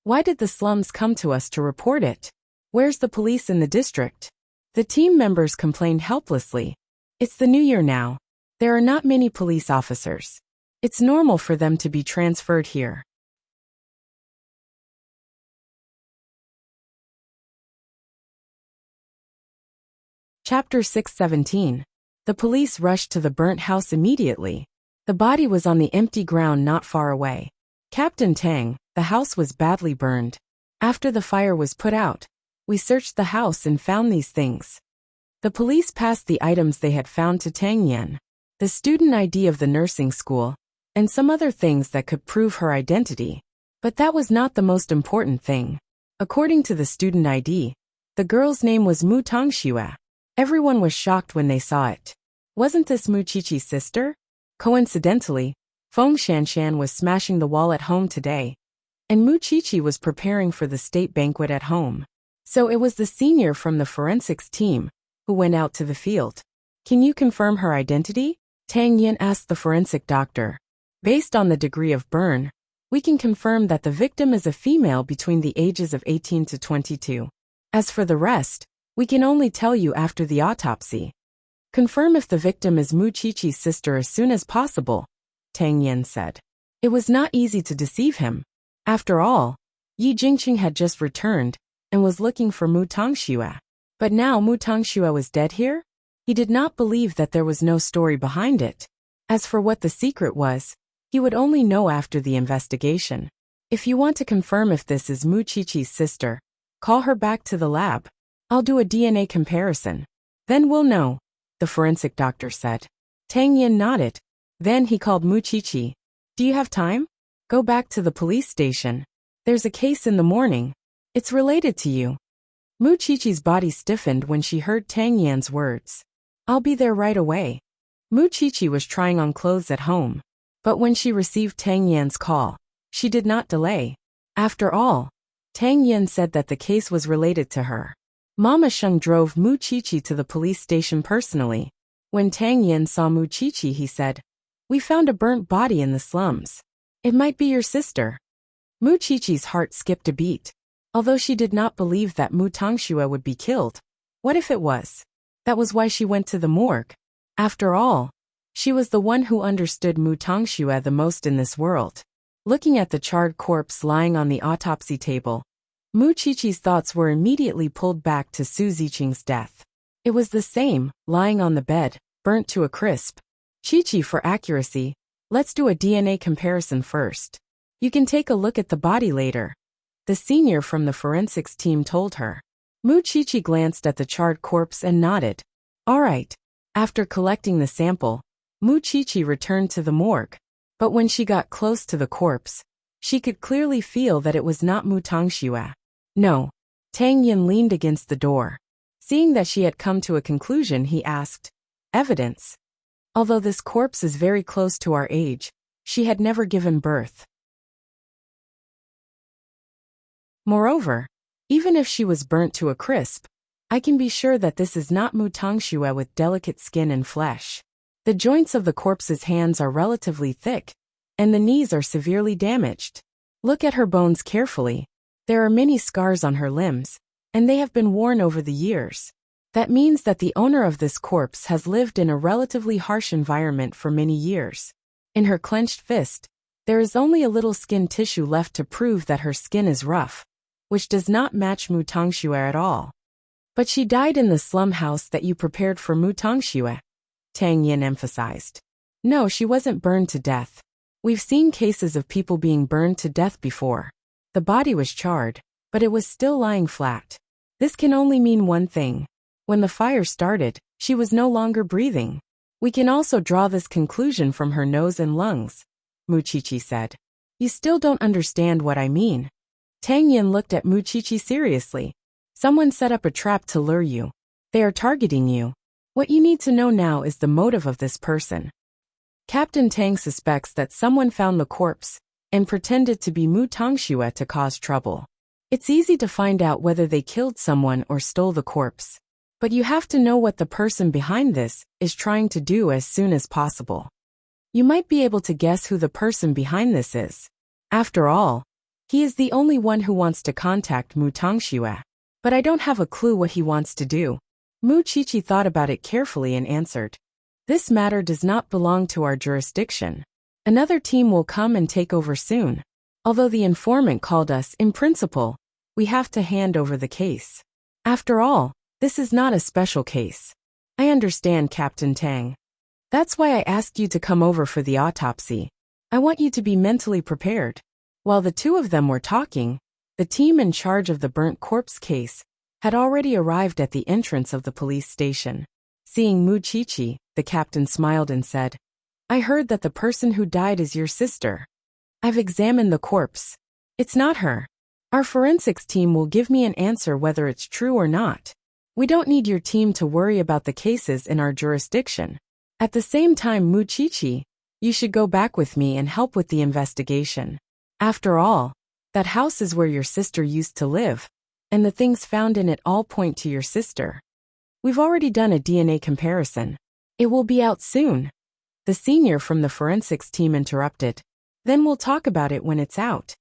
Why did the slums come to us to report it? Where's the police in the district? The team members complained helplessly. It's the new year now. There are not many police officers. It's normal for them to be transferred here. Chapter 6:17. The police rushed to the burnt house immediately. The body was on the empty ground not far away. Captain Tang, the house was badly burned. After the fire was put out, we searched the house and found these things. The police passed the items they had found to Tang Yan, the student ID of the nursing school, and some other things that could prove her identity. But that was not the most important thing. According to the student ID, the girl's name was Mu Tongxue. Everyone was shocked when they saw it. Wasn't this Mu Qiqi's sister? Coincidentally, Feng Shanshan was smashing the wall at home today, and Mu Qiqi was preparing for the state banquet at home. So it was the senior from the forensics team who went out to the field. Can you confirm her identity? Tang Yin asked the forensic doctor. Based on the degree of burn, we can confirm that the victim is a female between the ages of 18 to 22. As for the rest, we can only tell you after the autopsy. Confirm if the victim is Mu Qiqi's sister as soon as possible, Tang Yin said. It was not easy to deceive him. After all, Yi Jingqing had just returned and was looking for Mu Tongxue. But now Mu Tongxue was dead here? He did not believe that there was no story behind it. As for what the secret was, he would only know after the investigation. If you want to confirm if this is Mu Qiqi's sister, call her back to the lab. I'll do a DNA comparison. Then we'll know, the forensic doctor said. Tang Yin nodded. Then he called Mu Qiqi. Do you have time? Go back to the police station. There's a case in the morning. It's related to you. Mu Qiqi's body stiffened when she heard Tang Yan's words. I'll be there right away. Mu Qiqi was trying on clothes at home. But when she received Tang Yan's call, she did not delay. After all, Tang Yan said that the case was related to her. Mama Sheng drove Mu Qiqi to the police station personally. When Tang Yan saw Mu Qiqi, he said, "We found a burnt body in the slums. It might be your sister." Mu Qiqi's heart skipped a beat. Although she did not believe that Mu Tongxue would be killed. What if it was? That was why she went to the morgue. After all, she was the one who understood Mu Tongxue the most in this world. Looking at the charred corpse lying on the autopsy table, Mu Qiqi's thoughts were immediately pulled back to Su Ziqing's death. It was the same, lying on the bed, burnt to a crisp. Qiqi, for accuracy, let's do a DNA comparison first. You can take a look at the body later, the senior from the forensics team told her. Mu Qiqi glanced at the charred corpse and nodded. All right. After collecting the sample, Mu Qiqi returned to the morgue. But when she got close to the corpse, she could clearly feel that it was not Mu Tongxue. No. Tang Yin leaned against the door. Seeing that she had come to a conclusion, he asked, Evidence? Although this corpse is very close to our age, she had never given birth. Moreover, even if she was burnt to a crisp, I can be sure that this is not Mu Tongxue with delicate skin and flesh. The joints of the corpse's hands are relatively thick, and the knees are severely damaged. Look at her bones carefully. There are many scars on her limbs, and they have been worn over the years. That means that the owner of this corpse has lived in a relatively harsh environment for many years. In her clenched fist, there is only a little skin tissue left to prove that her skin is rough, which does not match Mu Tongxue at all. But she died in the slum house that you prepared for Mu Tongxue, Tang Yin emphasized. No, she wasn't burned to death. We've seen cases of people being burned to death before. The body was charred, but it was still lying flat. This can only mean one thing. When the fire started, she was no longer breathing. We can also draw this conclusion from her nose and lungs, Mu Qiqi said. You still don't understand what I mean. Tang Yin looked at Mu Qiqi seriously. Someone set up a trap to lure you. They are targeting you. What you need to know now is the motive of this person. Captain Tang suspects that someone found the corpse and pretended to be Mu Tongxue to cause trouble. It's easy to find out whether they killed someone or stole the corpse. But you have to know what the person behind this is trying to do as soon as possible. You might be able to guess who the person behind this is. After all, he is the only one who wants to contact Mu Tongxue. But I don't have a clue what he wants to do. Mu Qiqi thought about it carefully and answered. This matter does not belong to our jurisdiction. Another team will come and take over soon. Although the informant called us, in principle, we have to hand over the case. After all, this is not a special case. I understand, Captain Tang. That's why I asked you to come over for the autopsy. I want you to be mentally prepared. While the two of them were talking, the team in charge of the burnt corpse case had already arrived at the entrance of the police station. Seeing Mu Qiqi, the captain smiled and said, I heard that the person who died is your sister. I've examined the corpse. It's not her. Our forensics team will give me an answer whether it's true or not. We don't need your team to worry about the cases in our jurisdiction. At the same time, Mu Qiqi, you should go back with me and help with the investigation. After all, that house is where your sister used to live, and the things found in it all point to your sister. We've already done a DNA comparison. It will be out soon. The senior from the forensics team interrupted. Then we'll talk about it when it's out.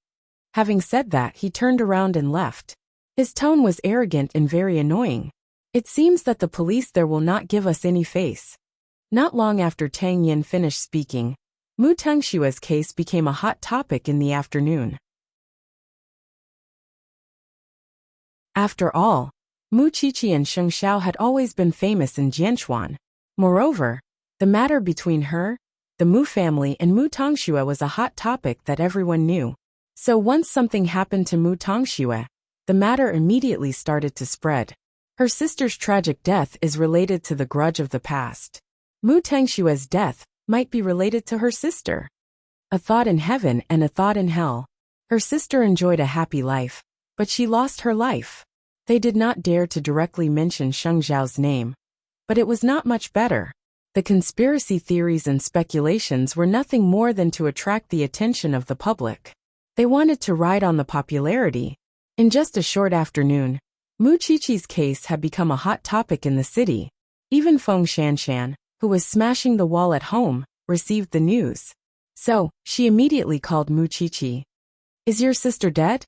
Having said that, he turned around and left. His tone was arrogant and very annoying. It seems that the police there will not give us any face. Not long after Tang Yin finished speaking, Mu Tongxue's case became a hot topic in the afternoon. After all, Mu Qiqi and Sheng Xiao had always been famous in Jianchuan. Moreover, the matter between her, the Mu family and Mu Tongxue was a hot topic that everyone knew. So once something happened to Mu Tongxue, the matter immediately started to spread. Her sister's tragic death is related to the grudge of the past. Mu Tongxue's death might be related to her sister. A thought in heaven and a thought in hell. Her sister enjoyed a happy life, but she lost her life. They did not dare to directly mention Sheng Xiao's name. But it was not much better. The conspiracy theories and speculations were nothing more than to attract the attention of the public. They wanted to ride on the popularity. In just a short afternoon, Mu Qiqi's case had become a hot topic in the city. Even Feng Shanshan, who was smashing the wall at home, received the news. So, she immediately called Mu Qiqi. Is your sister dead?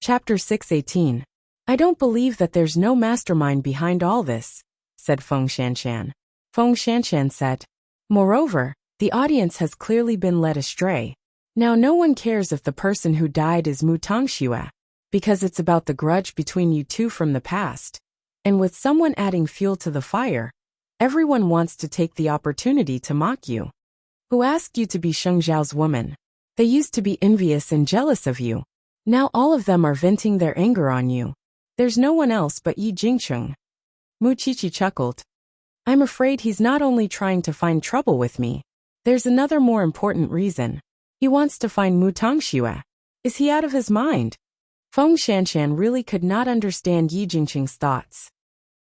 Chapter 618. I don't believe that there's no mastermind behind all this, said Feng Shanshan. Feng Shanshan said, moreover, the audience has clearly been led astray. Now no one cares if the person who died is Mu Tongxue, because it's about the grudge between you two from the past. And with someone adding fuel to the fire, everyone wants to take the opportunity to mock you. Who asked you to be Sheng Xiao's woman? They used to be envious and jealous of you. Now all of them are venting their anger on you. There's no one else but Yi Jingcheng. Mu Qiqi chuckled. I'm afraid he's not only trying to find trouble with me. There's another more important reason. He wants to find Mu Tongxue. Is he out of his mind? Feng Shanshan really could not understand Yi Jingcheng's thoughts.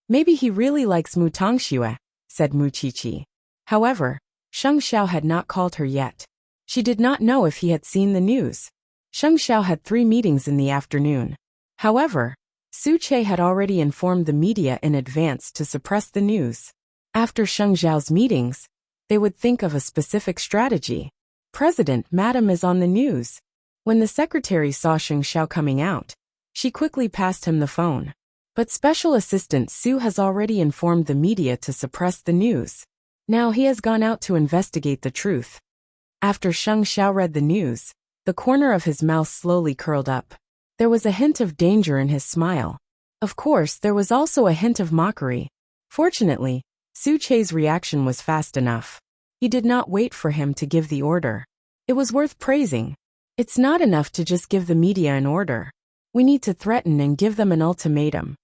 Maybe he really likes Mu Tongxue, said Mu Qiqi. However, Sheng Xiao had not called her yet. She did not know if he had seen the news. Sheng Xiao had 3 meetings in the afternoon. However, Su Che had already informed the media in advance to suppress the news. After Sheng Xiao's meetings, they would think of a specific strategy. President, Madam is on the news. When the secretary saw Sheng Xiao coming out, she quickly passed him the phone. But Special Assistant Su has already informed the media to suppress the news. Now he has gone out to investigate the truth. After Sheng Xiao read the news, the corner of his mouth slowly curled up. There was a hint of danger in his smile. Of course, there was also a hint of mockery. Fortunately, Su Che's reaction was fast enough. He did not wait for him to give the order. It was worth praising. It's not enough to just give the media an order. We need to threaten and give them an ultimatum.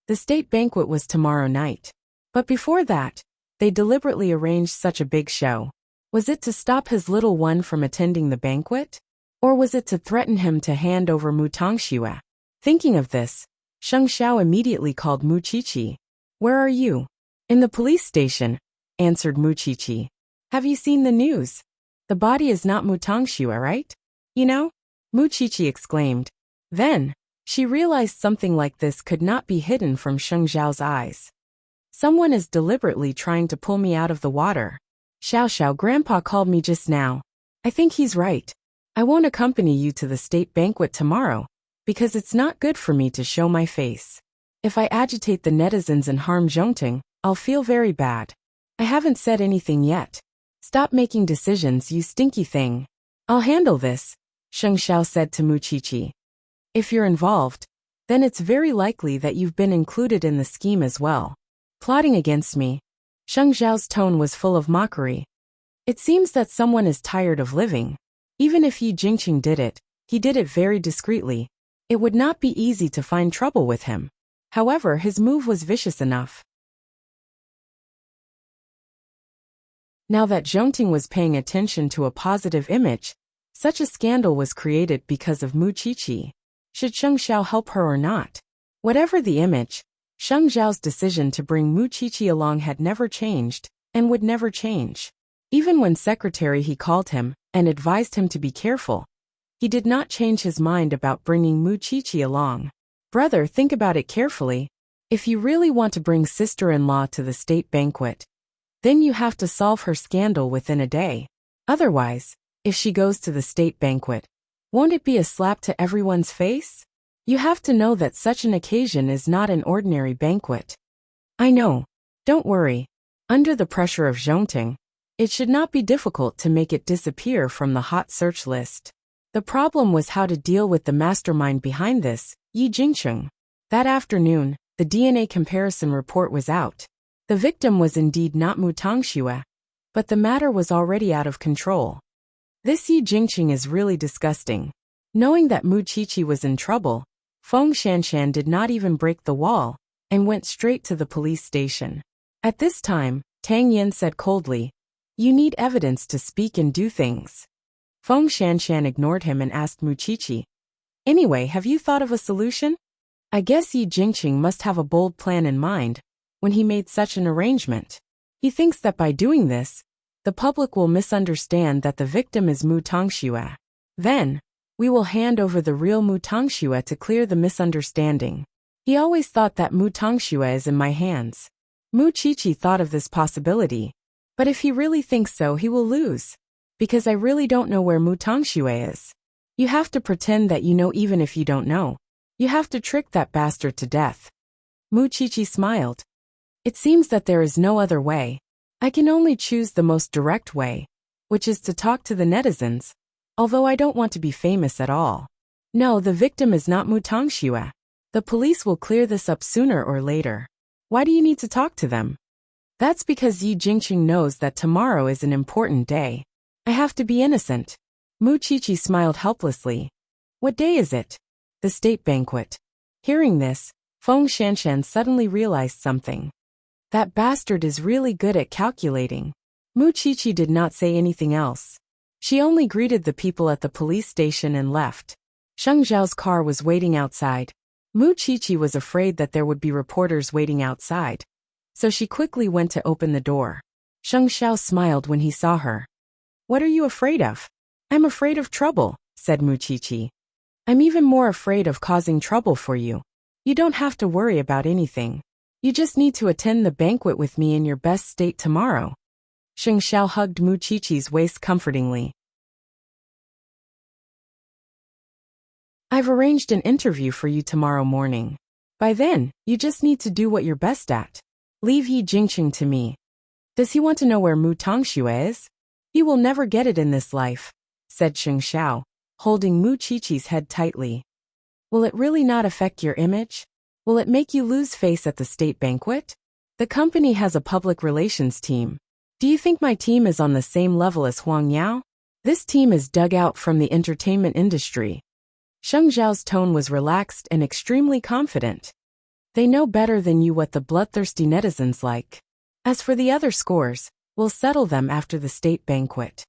The state banquet was tomorrow night. But before that, they deliberately arranged such a big show. Was it to stop his little one from attending the banquet? Or was it to threaten him to hand over Mu Tongxue? Thinking of this, Sheng Xiao immediately called Mu Qiqi. Where are you? In the police station, answered Mu Qiqi. Have you seen the news? The body is not Mu Tongxue, right? You know? Muqiqi exclaimed. Then, she realized something like this could not be hidden from Sheng Zhao's eyes. Someone is deliberately trying to pull me out of the water. Xiao, Grandpa called me just now. I think he's right. I won't accompany you to the state banquet tomorrow, because it's not good for me to show my face. If I agitate the netizens and harm Zhongting, I'll feel very bad. I haven't said anything yet. Stop making decisions, you stinky thing. I'll handle this, Sheng Zhao said to Muqiqi. If you're involved, then it's very likely that you've been included in the scheme as well. Plotting against me. Sheng Zhao's tone was full of mockery. It seems that someone is tired of living. Even if Yi Jingqing did it, he did it very discreetly. It would not be easy to find trouble with him. However, his move was vicious enough. Now that Zhongting was paying attention to a positive image, such a scandal was created because of Muqiqi. Should Sheng Zhao help her or not? Whatever the image, Sheng Zhao's decision to bring Muqiqi along had never changed, and would never change. Even when secretary he called him, and advised him to be careful, he did not change his mind about bringing Muqiqi along. Brother, think about it carefully. If you really want to bring sister-in-law to the state banquet, then you have to solve her scandal within a day. Otherwise, if she goes to the state banquet, won't it be a slap to everyone's face? You have to know that such an occasion is not an ordinary banquet. I know. Don't worry. Under the pressure of Zhongting, it should not be difficult to make it disappear from the hot search list. The problem was how to deal with the mastermind behind this, Yi Jingqing. That afternoon, the DNA comparison report was out. The victim was indeed not Mu Tongxue, but the matter was already out of control. This Yi Jingqing is really disgusting. Knowing that Muqiqi was in trouble, Feng Shanshan did not even break the wall, and went straight to the police station. At this time, Tang Yin said coldly, "You need evidence to speak and do things." Feng Shanshan ignored him and asked Muqiqi, "Anyway, have you thought of a solution?" I guess Yi Jingqing must have a bold plan in mind when he made such an arrangement. He thinks that by doing this, the public will misunderstand that the victim is Mu Tongxue. Then, we will hand over the real Mu Tongxue to clear the misunderstanding. He always thought that Mu Tongxue is in my hands. Muqiqi thought of this possibility, but if he really thinks so, he will lose. Because I really don't know where Mu Tongxue is. You have to pretend that you know even if you don't know. You have to trick that bastard to death. Muqiqi smiled. It seems that there is no other way. I can only choose the most direct way, which is to talk to the netizens, although I don't want to be famous at all. No, the victim is not Mu Tongxue. The police will clear this up sooner or later. Why do you need to talk to them? That's because Yi Jingqing knows that tomorrow is an important day. I have to be innocent. Muqiqi smiled helplessly. What day is it? The state banquet. Hearing this, Feng Shanshan suddenly realized something. That bastard is really good at calculating. Muqiqi did not say anything else. She only greeted the people at the police station and left. Sheng Zhao's car was waiting outside. Muqiqi was afraid that there would be reporters waiting outside, so she quickly went to open the door. Sheng Zhao smiled when he saw her. "What are you afraid of?" "I'm afraid of trouble," said Muqiqi. "I'm even more afraid of causing trouble for you. You don't have to worry about anything. You just need to attend the banquet with me in your best state tomorrow." Sheng Zhao hugged Muqiqi's waist comfortingly. "I've arranged an interview for you tomorrow morning. By then, you just need to do what you're best at. Leave Yi Jingqing to me." "Does he want to know where Mu Tongxue is?" "He will never get it in this life," said Sheng Zhao, holding Muqiqi's head tightly. "Will it really not affect your image? Will it make you lose face at the state banquet? The company has a public relations team. Do you think my team is on the same level as Huang Yao? This team is dug out from the entertainment industry." Sheng Zhao's tone was relaxed and extremely confident. "They know better than you what the bloodthirsty netizens like. As for the other scores, we'll settle them after the state banquet."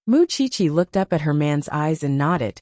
Muqiqi looked up at her man's eyes and nodded.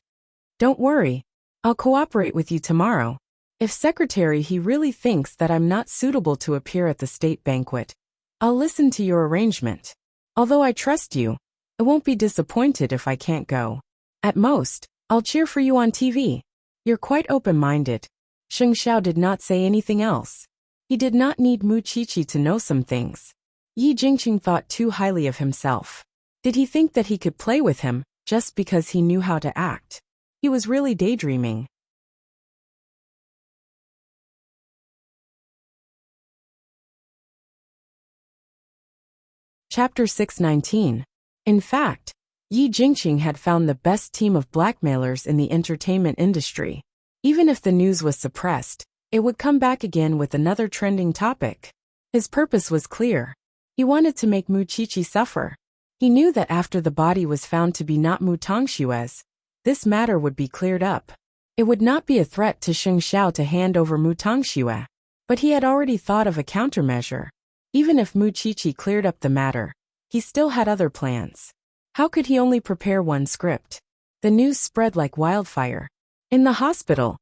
"Don't worry. I'll cooperate with you tomorrow. If secretary he really thinks that I'm not suitable to appear at the state banquet, I'll listen to your arrangement. Although I trust you, I won't be disappointed if I can't go. At most, I'll cheer for you on TV. You're quite open-minded. Sheng Xiao did not say anything else. He did not need Mu Qiqi to know some things. Yi Jingqing thought too highly of himself. Did he think that he could play with him, just because he knew how to act? He was really daydreaming. Chapter 619. In fact, Yi Jingqing had found the best team of blackmailers in the entertainment industry. Even if the news was suppressed, it would come back again with another trending topic. His purpose was clear. He wanted to make Mu Qiqi suffer. He knew that after the body was found to be not Mu Tongshue's, this matter would be cleared up. It would not be a threat to Sheng Xiao to hand over Mu Tongxue, but he had already thought of a countermeasure. Even if Mu Qiqi cleared up the matter, he still had other plans. How could he only prepare one script? The news spread like wildfire. In the hospital,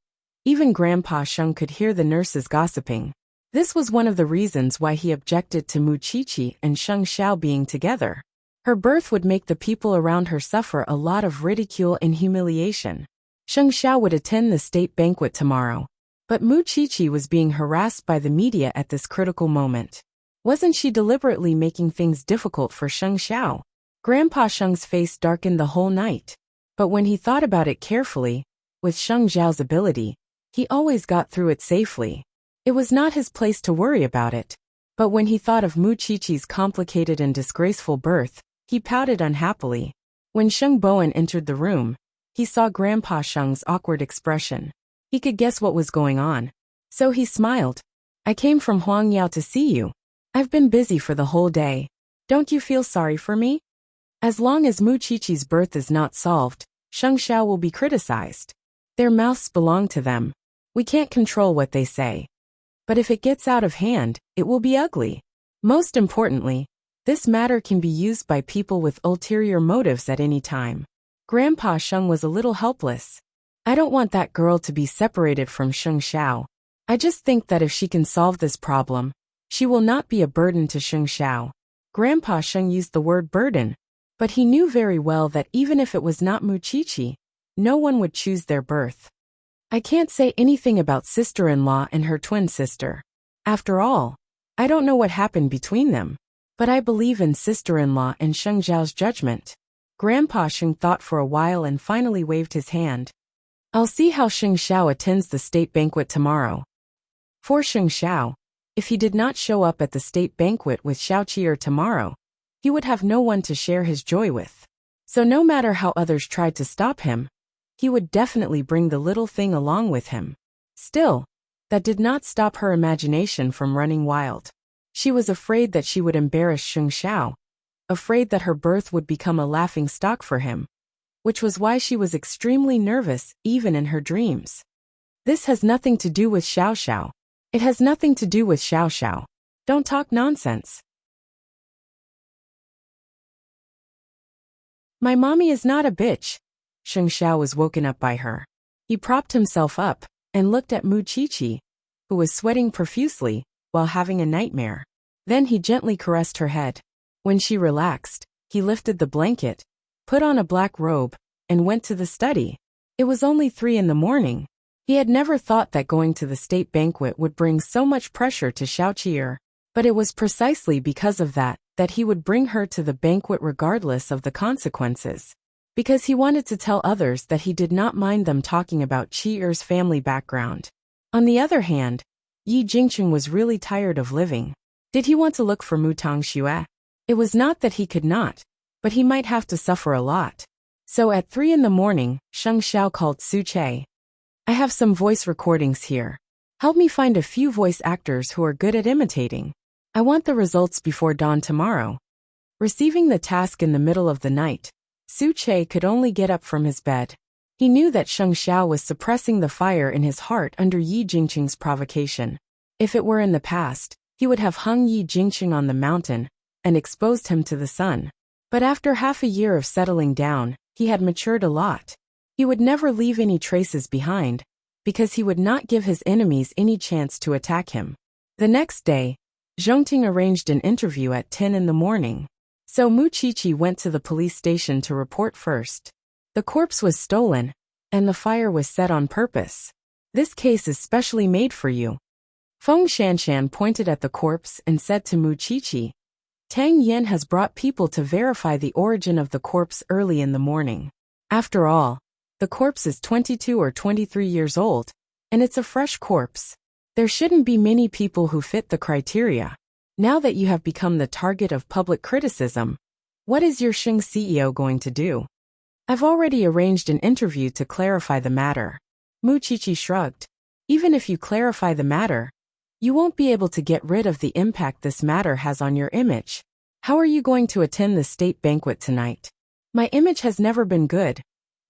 even Grandpa Sheng could hear the nurses gossiping. This was one of the reasons why he objected to Mu Qiqi and Sheng Xiao being together. Her birth would make the people around her suffer a lot of ridicule and humiliation. Sheng Xiao would attend the state banquet tomorrow. But Mu Qiqi was being harassed by the media at this critical moment. Wasn't she deliberately making things difficult for Sheng Xiao? Grandpa Sheng's face darkened the whole night. But when he thought about it carefully, with Sheng Xiao's ability, he always got through it safely. It was not his place to worry about it. But when he thought of Mu Qiqi's complicated and disgraceful birth, he pouted unhappily. When Sheng Bowen entered the room, he saw Grandpa Sheng's awkward expression. He could guess what was going on. So he smiled. I came from Huangyao to see you. I've been busy for the whole day. Don't you feel sorry for me? As long as Mu Qiqi's birth is not solved, Sheng Xiao will be criticized. Their mouths belong to them. We can't control what they say. But if it gets out of hand, it will be ugly. Most importantly, this matter can be used by people with ulterior motives at any time. Grandpa Sheng was a little helpless. I don't want that girl to be separated from Sheng Xiao. I just think that if she can solve this problem, she will not be a burden to Sheng Xiao. Grandpa Sheng used the word burden, but he knew very well that even if it was not Mu Qiqi, no one would choose their birth. I can't say anything about sister-in-law and her twin sister. After all, I don't know what happened between them, but I believe in sister-in-law and Sheng Xiao's judgment. Grandpa Sheng thought for a while and finally waved his hand. I'll see how Sheng Xiao attends the state banquet tomorrow. For Sheng Xiao, if he did not show up at the state banquet with Xiao Qi'er tomorrow, he would have no one to share his joy with. So no matter how others tried to stop him, he would definitely bring the little thing along with him. Still, that did not stop her imagination from running wild. She was afraid that she would embarrass Sheng Xiao, afraid that her birth would become a laughing stock for him, which was why she was extremely nervous even in her dreams. This has nothing to do with Xiao Xiao. It has nothing to do with Xiao Xiao. Don't talk nonsense. My mommy is not a bitch. Sheng Xiao was woken up by her. He propped himself up and looked at Mu Qiqi, who was sweating profusely while having a nightmare. Then he gently caressed her head. When she relaxed, he lifted the blanket, put on a black robe, and went to the study. It was only 3 a.m. He had never thought that going to the state banquet would bring so much pressure to Xiao Qi'er, but it was precisely because of that he would bring her to the banquet regardless of the consequences. Because he wanted to tell others that he did not mind them talking about Qi'er's family background. On the other hand, Yi Jingqing was really tired of living. Did he want to look for Mu Tongxue? It was not that he could not, but he might have to suffer a lot. So at 3 a.m, Sheng Xiao called Su Che. I have some voice recordings here. Help me find a few voice actors who are good at imitating. I want the results before dawn tomorrow. Receiving the task in the middle of the night, Su Che could only get up from his bed. He knew that Sheng Xiao was suppressing the fire in his heart under Yi Jingqing's provocation. If it were in the past, he would have hung Yi Jingqing on the mountain and exposed him to the sun. But after half a year of settling down, he had matured a lot. He would never leave any traces behind, because he would not give his enemies any chance to attack him. The next day, Zhongting arranged an interview at 10 a.m. So Mu Qiqi went to the police station to report first. The corpse was stolen, and the fire was set on purpose. This case is specially made for you. Feng Shanshan pointed at the corpse and said to Mu Qiqi, Tang Yen has brought people to verify the origin of the corpse early in the morning. After all, the corpse is 22 or 23 years old, and it's a fresh corpse. There shouldn't be many people who fit the criteria. Now that you have become the target of public criticism, what is your Sheng CEO going to do? I've already arranged an interview to clarify the matter. Mu Qiqi shrugged. Even if you clarify the matter, you won't be able to get rid of the impact this matter has on your image. How are you going to attend the state banquet tonight? My image has never been good,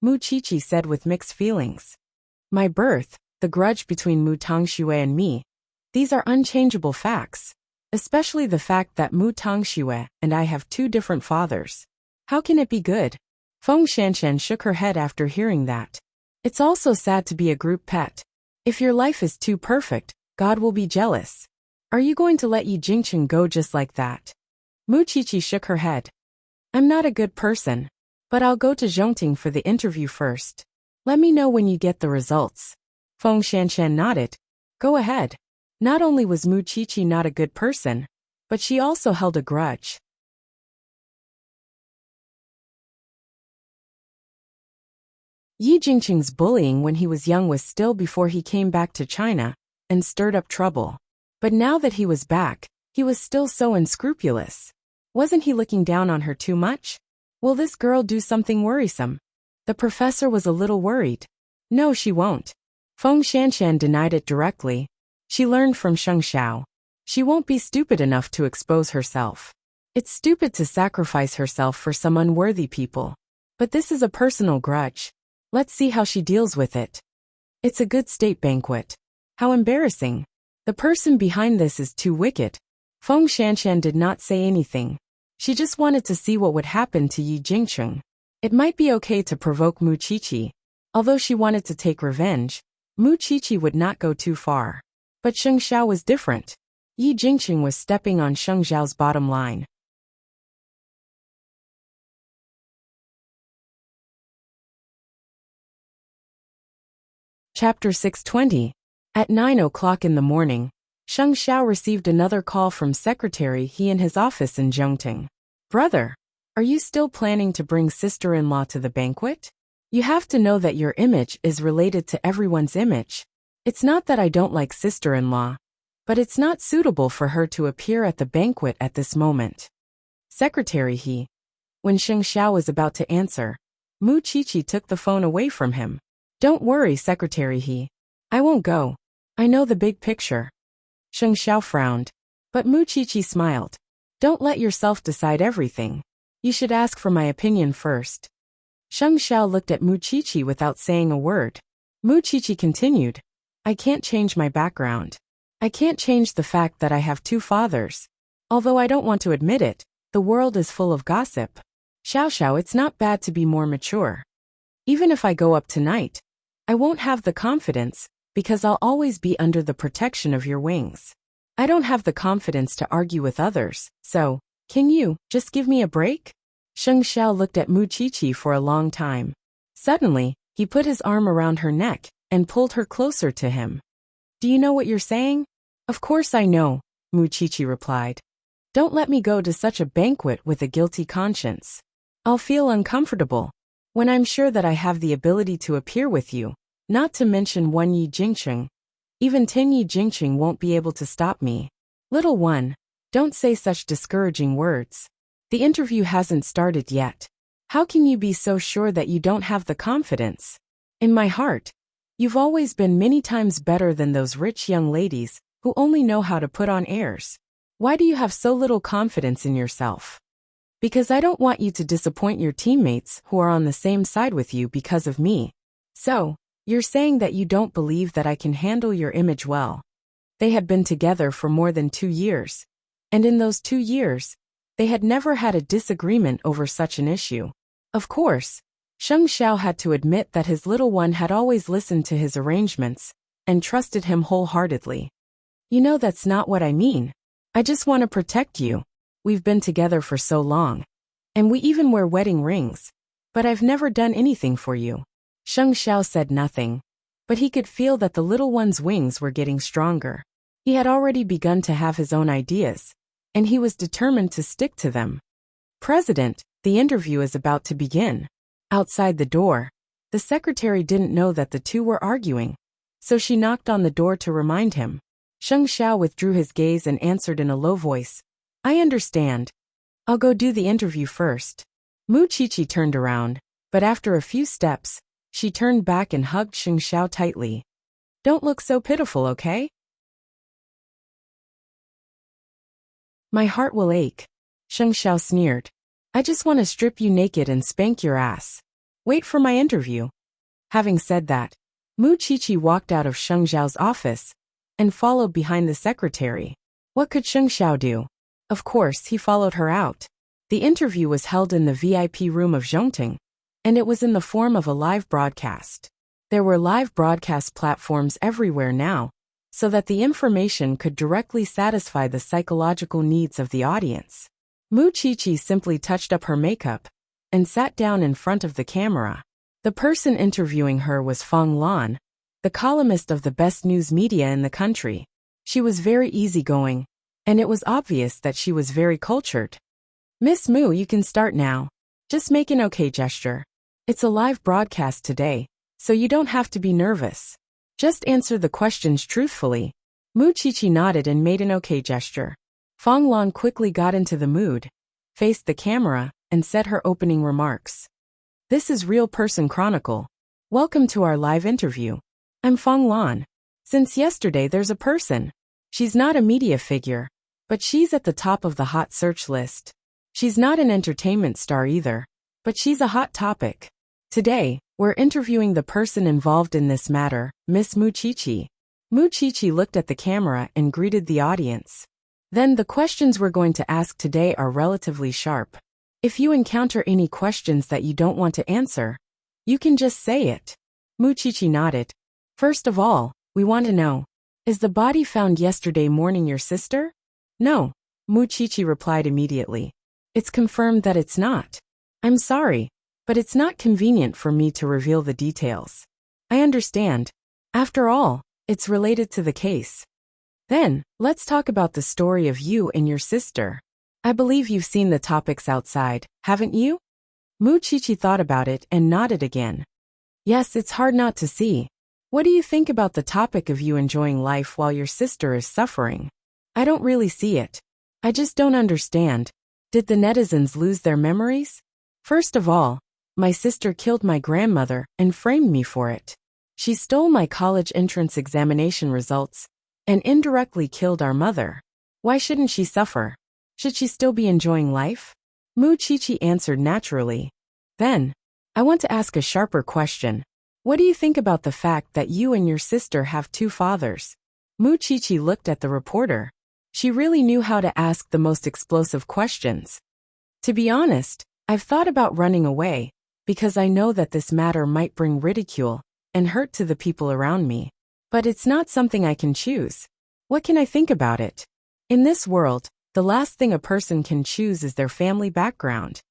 Mu Qiqi said with mixed feelings. My birth, the grudge between Mu Tangxue and me, these are unchangeable facts, especially the fact that Mu Tangxue and I have two different fathers. How can it be good? Feng Shanshan shook her head after hearing that. It's also sad to be a group pet. If your life is too perfect, God will be jealous. Are you going to let Yi Jingqing go just like that? Mu Qiqi shook her head. I'm not a good person, but I'll go to Zhongting for the interview first. Let me know when you get the results. Feng Shanshan nodded. Go ahead. Not only was Mu Qiqi not a good person, but she also held a grudge. Yi Jingqing's bullying when he was young was still before he came back to China and stirred up trouble. But now that he was back, he was still so unscrupulous. Wasn't he looking down on her too much? Will this girl do something worrisome? The professor was a little worried. No, she won't. Feng Shanshan denied it directly. She learned from Sheng Xiao. She won't be stupid enough to expose herself. It's stupid to sacrifice herself for some unworthy people. But this is a personal grudge. Let's see how she deals with it. It's a good state banquet. How embarrassing. The person behind this is too wicked. Feng Shanshan did not say anything. She just wanted to see what would happen to Yi Jingqing. It might be okay to provoke Mu Qiqi. Although she wanted to take revenge, Mu Qiqi would not go too far. But Sheng Xiao was different. Yi Jingqing was stepping on Sheng Xiao's bottom line. Chapter 620. At 9 o'clock in the morning, Sheng Xiao received another call from Secretary He in his office in Zhongting. Brother, are you still planning to bring sister-in-law to the banquet? You have to know that your image is related to everyone's image. It's not that I don't like sister-in-law, but it's not suitable for her to appear at the banquet at this moment. Secretary He. When Sheng Xiao was about to answer, Mu Qiqi took the phone away from him. Don't worry, Secretary He. I won't go. I know the big picture. Sheng Xiao frowned, but Mu Qiqi smiled. Don't let yourself decide everything. You should ask for my opinion first. Sheng Xiao looked at Mu Qiqi without saying a word. Mu Qiqi continued. I can't change my background. I can't change the fact that I have two fathers. Although I don't want to admit it, the world is full of gossip. Xiao, it's not bad to be more mature. Even if I go up tonight, I won't have the confidence, because I'll always be under the protection of your wings. I don't have the confidence to argue with others, so, can you just give me a break? Sheng Xiao looked at Mu Qiqi for a long time. Suddenly, he put his arm around her neck and pulled her closer to him. Do you know what you're saying? Of course I know, Mu Qiqi replied. Don't let me go to such a banquet with a guilty conscience. I'll feel uncomfortable. When I'm sure that I have the ability to appear with you, not to mention one Yi Jingqing. Even 10 Yi Jingqing won't be able to stop me. Little one, don't say such discouraging words. The interview hasn't started yet. How can you be so sure that you don't have the confidence? In my heart, you've always been many times better than those rich young ladies who only know how to put on airs. Why do you have so little confidence in yourself? Because I don't want you to disappoint your teammates who are on the same side with you because of me. So, you're saying that you don't believe that I can handle your image well. They had been together for more than 2 years. And in those 2 years, they had never had a disagreement over such an issue. Of course, Sheng Xiao had to admit that his little one had always listened to his arrangements and trusted him wholeheartedly. You know that's not what I mean. I just want to protect you. We've been together for so long. And we even wear wedding rings. But I've never done anything for you. Sheng Xiao said nothing, but he could feel that the little one's wings were getting stronger. He had already begun to have his own ideas, and he was determined to stick to them. President, the interview is about to begin. Outside the door, the secretary didn't know that the two were arguing, so she knocked on the door to remind him. Sheng Xiao withdrew his gaze and answered in a low voice, "I understand. I'll go do the interview first." Mu Qiqi turned around, but after a few steps, she turned back and hugged Sheng Xiao tightly. "Don't look so pitiful, okay? My heart will ache." Sheng Xiao sneered. "I just want to strip you naked and spank your ass. Wait for my interview." Having said that, Mu Qiqi walked out of Sheng Xiao's office and followed behind the secretary. What could Sheng Xiao do? Of course, he followed her out. The interview was held in the VIP room of Zhongting, and it was in the form of a live broadcast. There were live broadcast platforms everywhere now, so that the information could directly satisfy the psychological needs of the audience. Mu Qiqi simply touched up her makeup and sat down in front of the camera. The person interviewing her was Feng Lan, the columnist of the best news media in the country. She was very easygoing, and it was obvious that she was very cultured. "Miss Mu, you can start now. Just make an okay gesture. It's a live broadcast today, so you don't have to be nervous. Just answer the questions truthfully." Mu Qiqi nodded and made an okay gesture. Feng Lan quickly got into the mood, faced the camera, and said her opening remarks. "This is Real Person Chronicle. Welcome to our live interview. I'm Feng Lan. Since yesterday there's a person. She's not a media figure, but she's at the top of the hot search list. She's not an entertainment star either, but she's a hot topic. Today, we're interviewing the person involved in this matter, Miss Mu Qiqi." Mu Qiqi looked at the camera and greeted the audience. "Then the questions we're going to ask today are relatively sharp. If you encounter any questions that you don't want to answer, you can just say it." Mu Qiqi nodded. "First of all, we want to know, is the body found yesterday morning your sister?" "No," Mu Qiqi replied immediately. "It's confirmed that it's not. I'm sorry, but it's not convenient for me to reveal the details." "I understand. After all, it's related to the case. Then, let's talk about the story of you and your sister. I believe you've seen the topics outside, haven't you?" Mu Qiqi thought about it and nodded again. "Yes, it's hard not to see. What do you think about the topic of you enjoying life while your sister is suffering?" "I don't really see it. I just don't understand. Did the netizens lose their memories? First of all, my sister killed my grandmother and framed me for it. She stole my college entrance examination results and indirectly killed our mother. Why shouldn't she suffer? Should she still be enjoying life?" Mu Qiqi answered naturally. "Then, I want to ask a sharper question. What do you think about the fact that you and your sister have two fathers?" Mu Qiqi looked at the reporter. She really knew how to ask the most explosive questions. "To be honest, I've thought about running away, because I know that this matter might bring ridicule and hurt to the people around me. But it's not something I can choose. What can I think about it? In this world, the last thing a person can choose is their family background.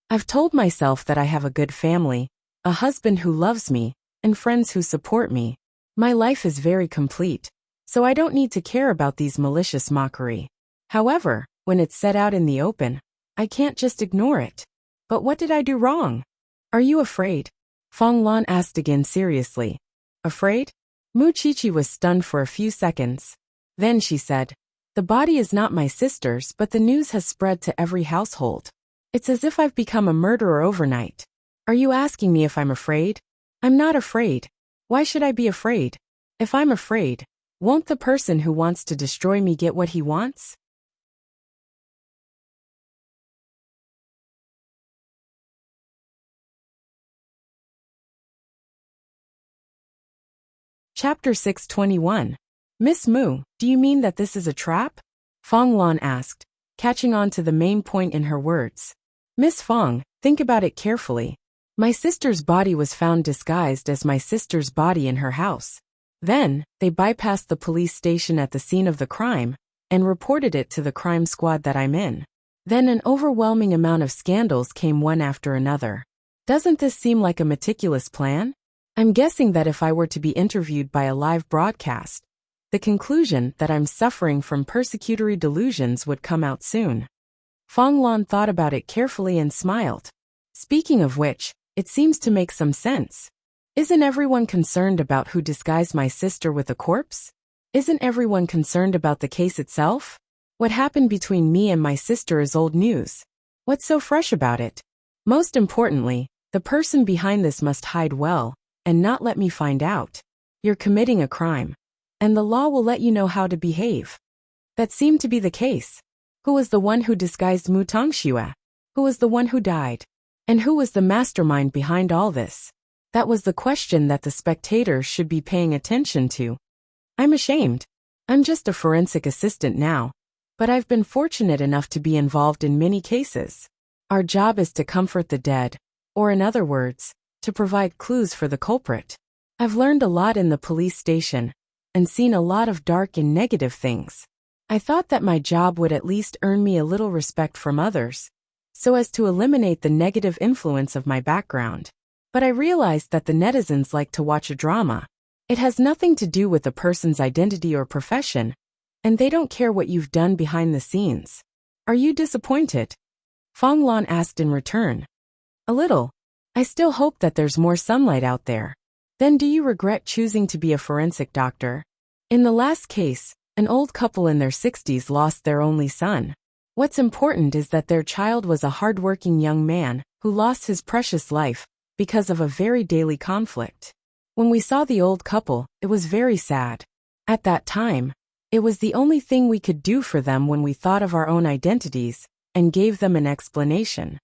I've told myself that I have a good family, a husband who loves me, and friends who support me. My life is very complete, so I don't need to care about these malicious mockery. However, when it's set out in the open, I can't just ignore it. But what did I do wrong? Are you afraid?" Feng Lan asked again seriously. "Afraid?" Mu Qiqi was stunned for a few seconds. Then she said, "The body is not my sister's, but the news has spread to every household. It's as if I've become a murderer overnight. Are you asking me if I'm afraid? I'm not afraid. Why should I be afraid? If I'm afraid, won't the person who wants to destroy me get what he wants?" Chapter 621. "Miss Mu, do you mean that this is a trap?" Feng Lan asked, catching on to the main point in her words. "Miss Feng, think about it carefully. My sister's body was found disguised as my sister's body in her house. Then, they bypassed the police station at the scene of the crime and reported it to the crime squad that I'm in. Then an overwhelming amount of scandals came one after another. Doesn't this seem like a meticulous plan? I'm guessing that if I were to be interviewed by a live broadcast, the conclusion that I'm suffering from persecutory delusions would come out soon. Fong Lan thought about it carefully and smiled. Speaking of which, it seems to make some sense. Isn't everyone concerned about who disguised my sister with a corpse? Isn't everyone concerned about the case itself? What happened between me and my sister is old news. What's so fresh about it? Most importantly, the person behind this must hide well, and not let me find out. You're committing a crime, and the law will let you know how to behave. That seemed to be the case. Who was the one who disguised Mu Tongxue? Who was the one who died? And who was the mastermind behind all this? That was the question that the spectators should be paying attention to. I'm ashamed. I'm just a forensic assistant now, but I've been fortunate enough to be involved in many cases. Our job is to comfort the dead, or in other words, to provide clues for the culprit. I've learned a lot in the police station, and seen a lot of dark and negative things. I thought that my job would at least earn me a little respect from others, so as to eliminate the negative influence of my background. But I realized that the netizens like to watch a drama. It has nothing to do with the person's identity or profession, and they don't care what you've done behind the scenes. Are you disappointed? Fong Lan asked in return. A little. I still hope that there's more sunlight out there. Then do you regret choosing to be a forensic doctor? In the last case, an old couple in their 60s lost their only son. What's important is that their child was a hard-working young man who lost his precious life because of a very daily conflict. When we saw the old couple, it was very sad. At that time, it was the only thing we could do for them when we thought of our own identities and gave them an explanation.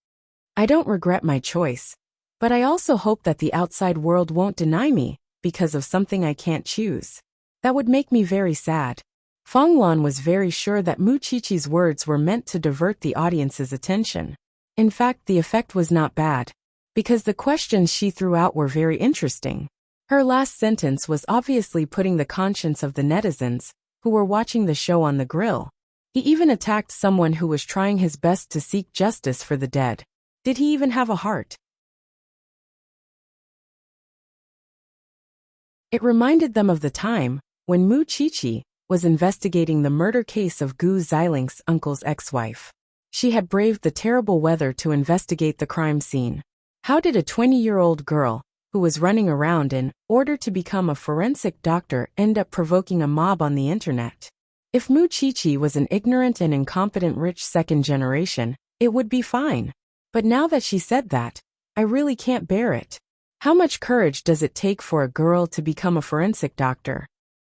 I don't regret my choice, but I also hope that the outside world won't deny me because of something I can't choose. That would make me very sad. Fong Lan was very sure that Mu Qiqi's words were meant to divert the audience's attention. In fact, the effect was not bad, because the questions she threw out were very interesting. Her last sentence was obviously putting the conscience of the netizens, who were watching the show, on the grill. He even attacked someone who was trying his best to seek justice for the dead. Did he even have a heart? It reminded them of the time when Mu Qiqi was investigating the murder case of Gu Ziling's uncle's ex-wife. She had braved the terrible weather to investigate the crime scene. How did a 20-year-old girl, who was running around in order to become a forensic doctor, end up provoking a mob on the internet? If Mu Qiqi was an ignorant and incompetent rich second generation, it would be fine. But now that she said that, I really can't bear it. How much courage does it take for a girl to become a forensic doctor?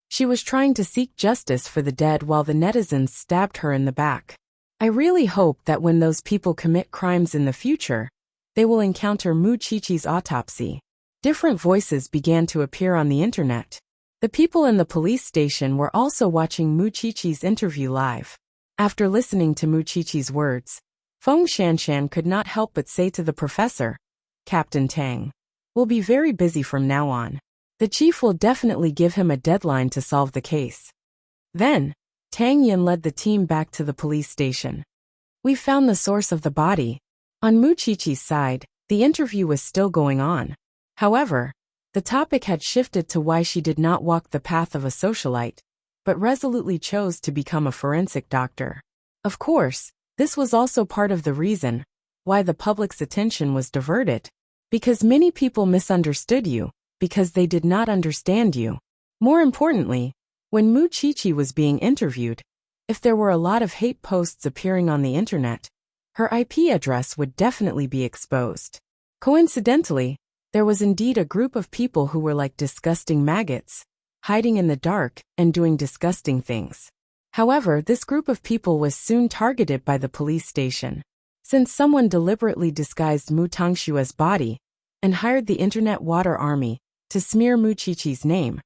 She was trying to seek justice for the dead while the netizens stabbed her in the back. I really hope that when those people commit crimes in the future, they will encounter Mu Qiqi's autopsy. Different voices began to appear on the internet. The people in the police station were also watching Mu Qiqi's interview live. After listening to Mu Qiqi's words, Feng Shanshan could not help but say to the professor, "Captain Tang, we'll be very busy from now on. The chief will definitely give him a deadline to solve the case." Then, Tang Yin led the team back to the police station. "We found the source of the body." On Mu Qiqi's side, the interview was still going on. However, the topic had shifted to why she did not walk the path of a socialite, but resolutely chose to become a forensic doctor. Of course, this was also part of the reason why the public's attention was diverted, because many people misunderstood you, because they did not understand you. More importantly, when Mu Qiqi was being interviewed, if there were a lot of hate posts appearing on the internet, her IP address would definitely be exposed. Coincidentally, there was indeed a group of people who were like disgusting maggots, hiding in the dark and doing disgusting things. However, this group of people was soon targeted by the police station. Since someone deliberately disguised Mu Tongxue's body and hired the internet water army to smear Mu Qiqi's name,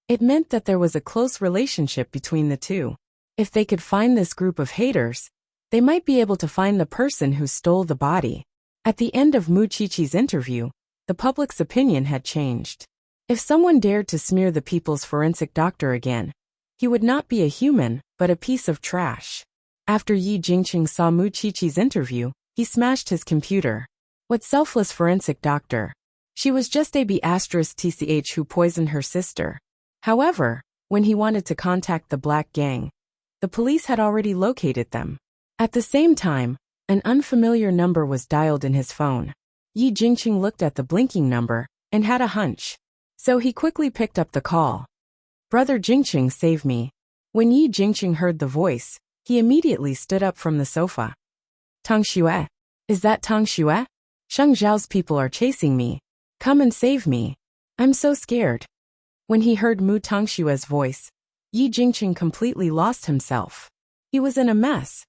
it meant that there was a close relationship between the two. If they could find this group of haters, they might be able to find the person who stole the body. At the end of Mu Qiqi's interview, the public's opinion had changed. If someone dared to smear the people's forensic doctor again, he would not be a human, but a piece of trash. After Yi Jingqing saw Mu Qiqi's interview, he smashed his computer. What selfless forensic doctor? She was just a B*TCH who poisoned her sister. However, when he wanted to contact the Black Gang, the police had already located them. At the same time, an unfamiliar number was dialed in his phone. Yi Jingqing looked at the blinking number and had a hunch. So he quickly picked up the call. Brother Jingqing, save me. When Yi Jingqing heard the voice, he immediately stood up from the sofa. Tang Xue? Is that Tang Xue? Sheng Zhao's people are chasing me. Come and save me. I'm so scared. When he heard Mu Tangshue's voice, Yi Jingqing completely lost himself. He was in a mess.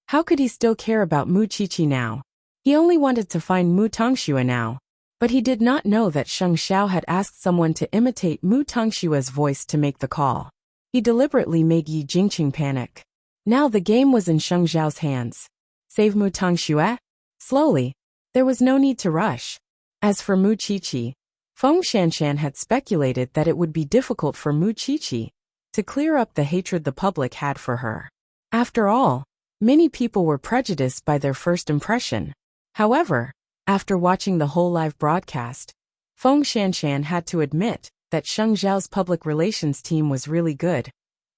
How could he still care about Mu Qiqi now? He only wanted to find Mu Tangxue now. But he did not know that Sheng Xiao had asked someone to imitate Mu Tangshue's voice to make the call. He deliberately made Yi Jingqing panic. Now the game was in Sheng Xiao's hands. Save Mu Tangxue? Slowly. There was no need to rush. As for Mu Qiqi, Feng Shanshan had speculated that it would be difficult for Mu Qiqi to clear up the hatred the public had for her. After all, many people were prejudiced by their first impression. However, after watching the whole live broadcast, Feng Shanshan had to admit that Sheng Zhao's public relations team was really good.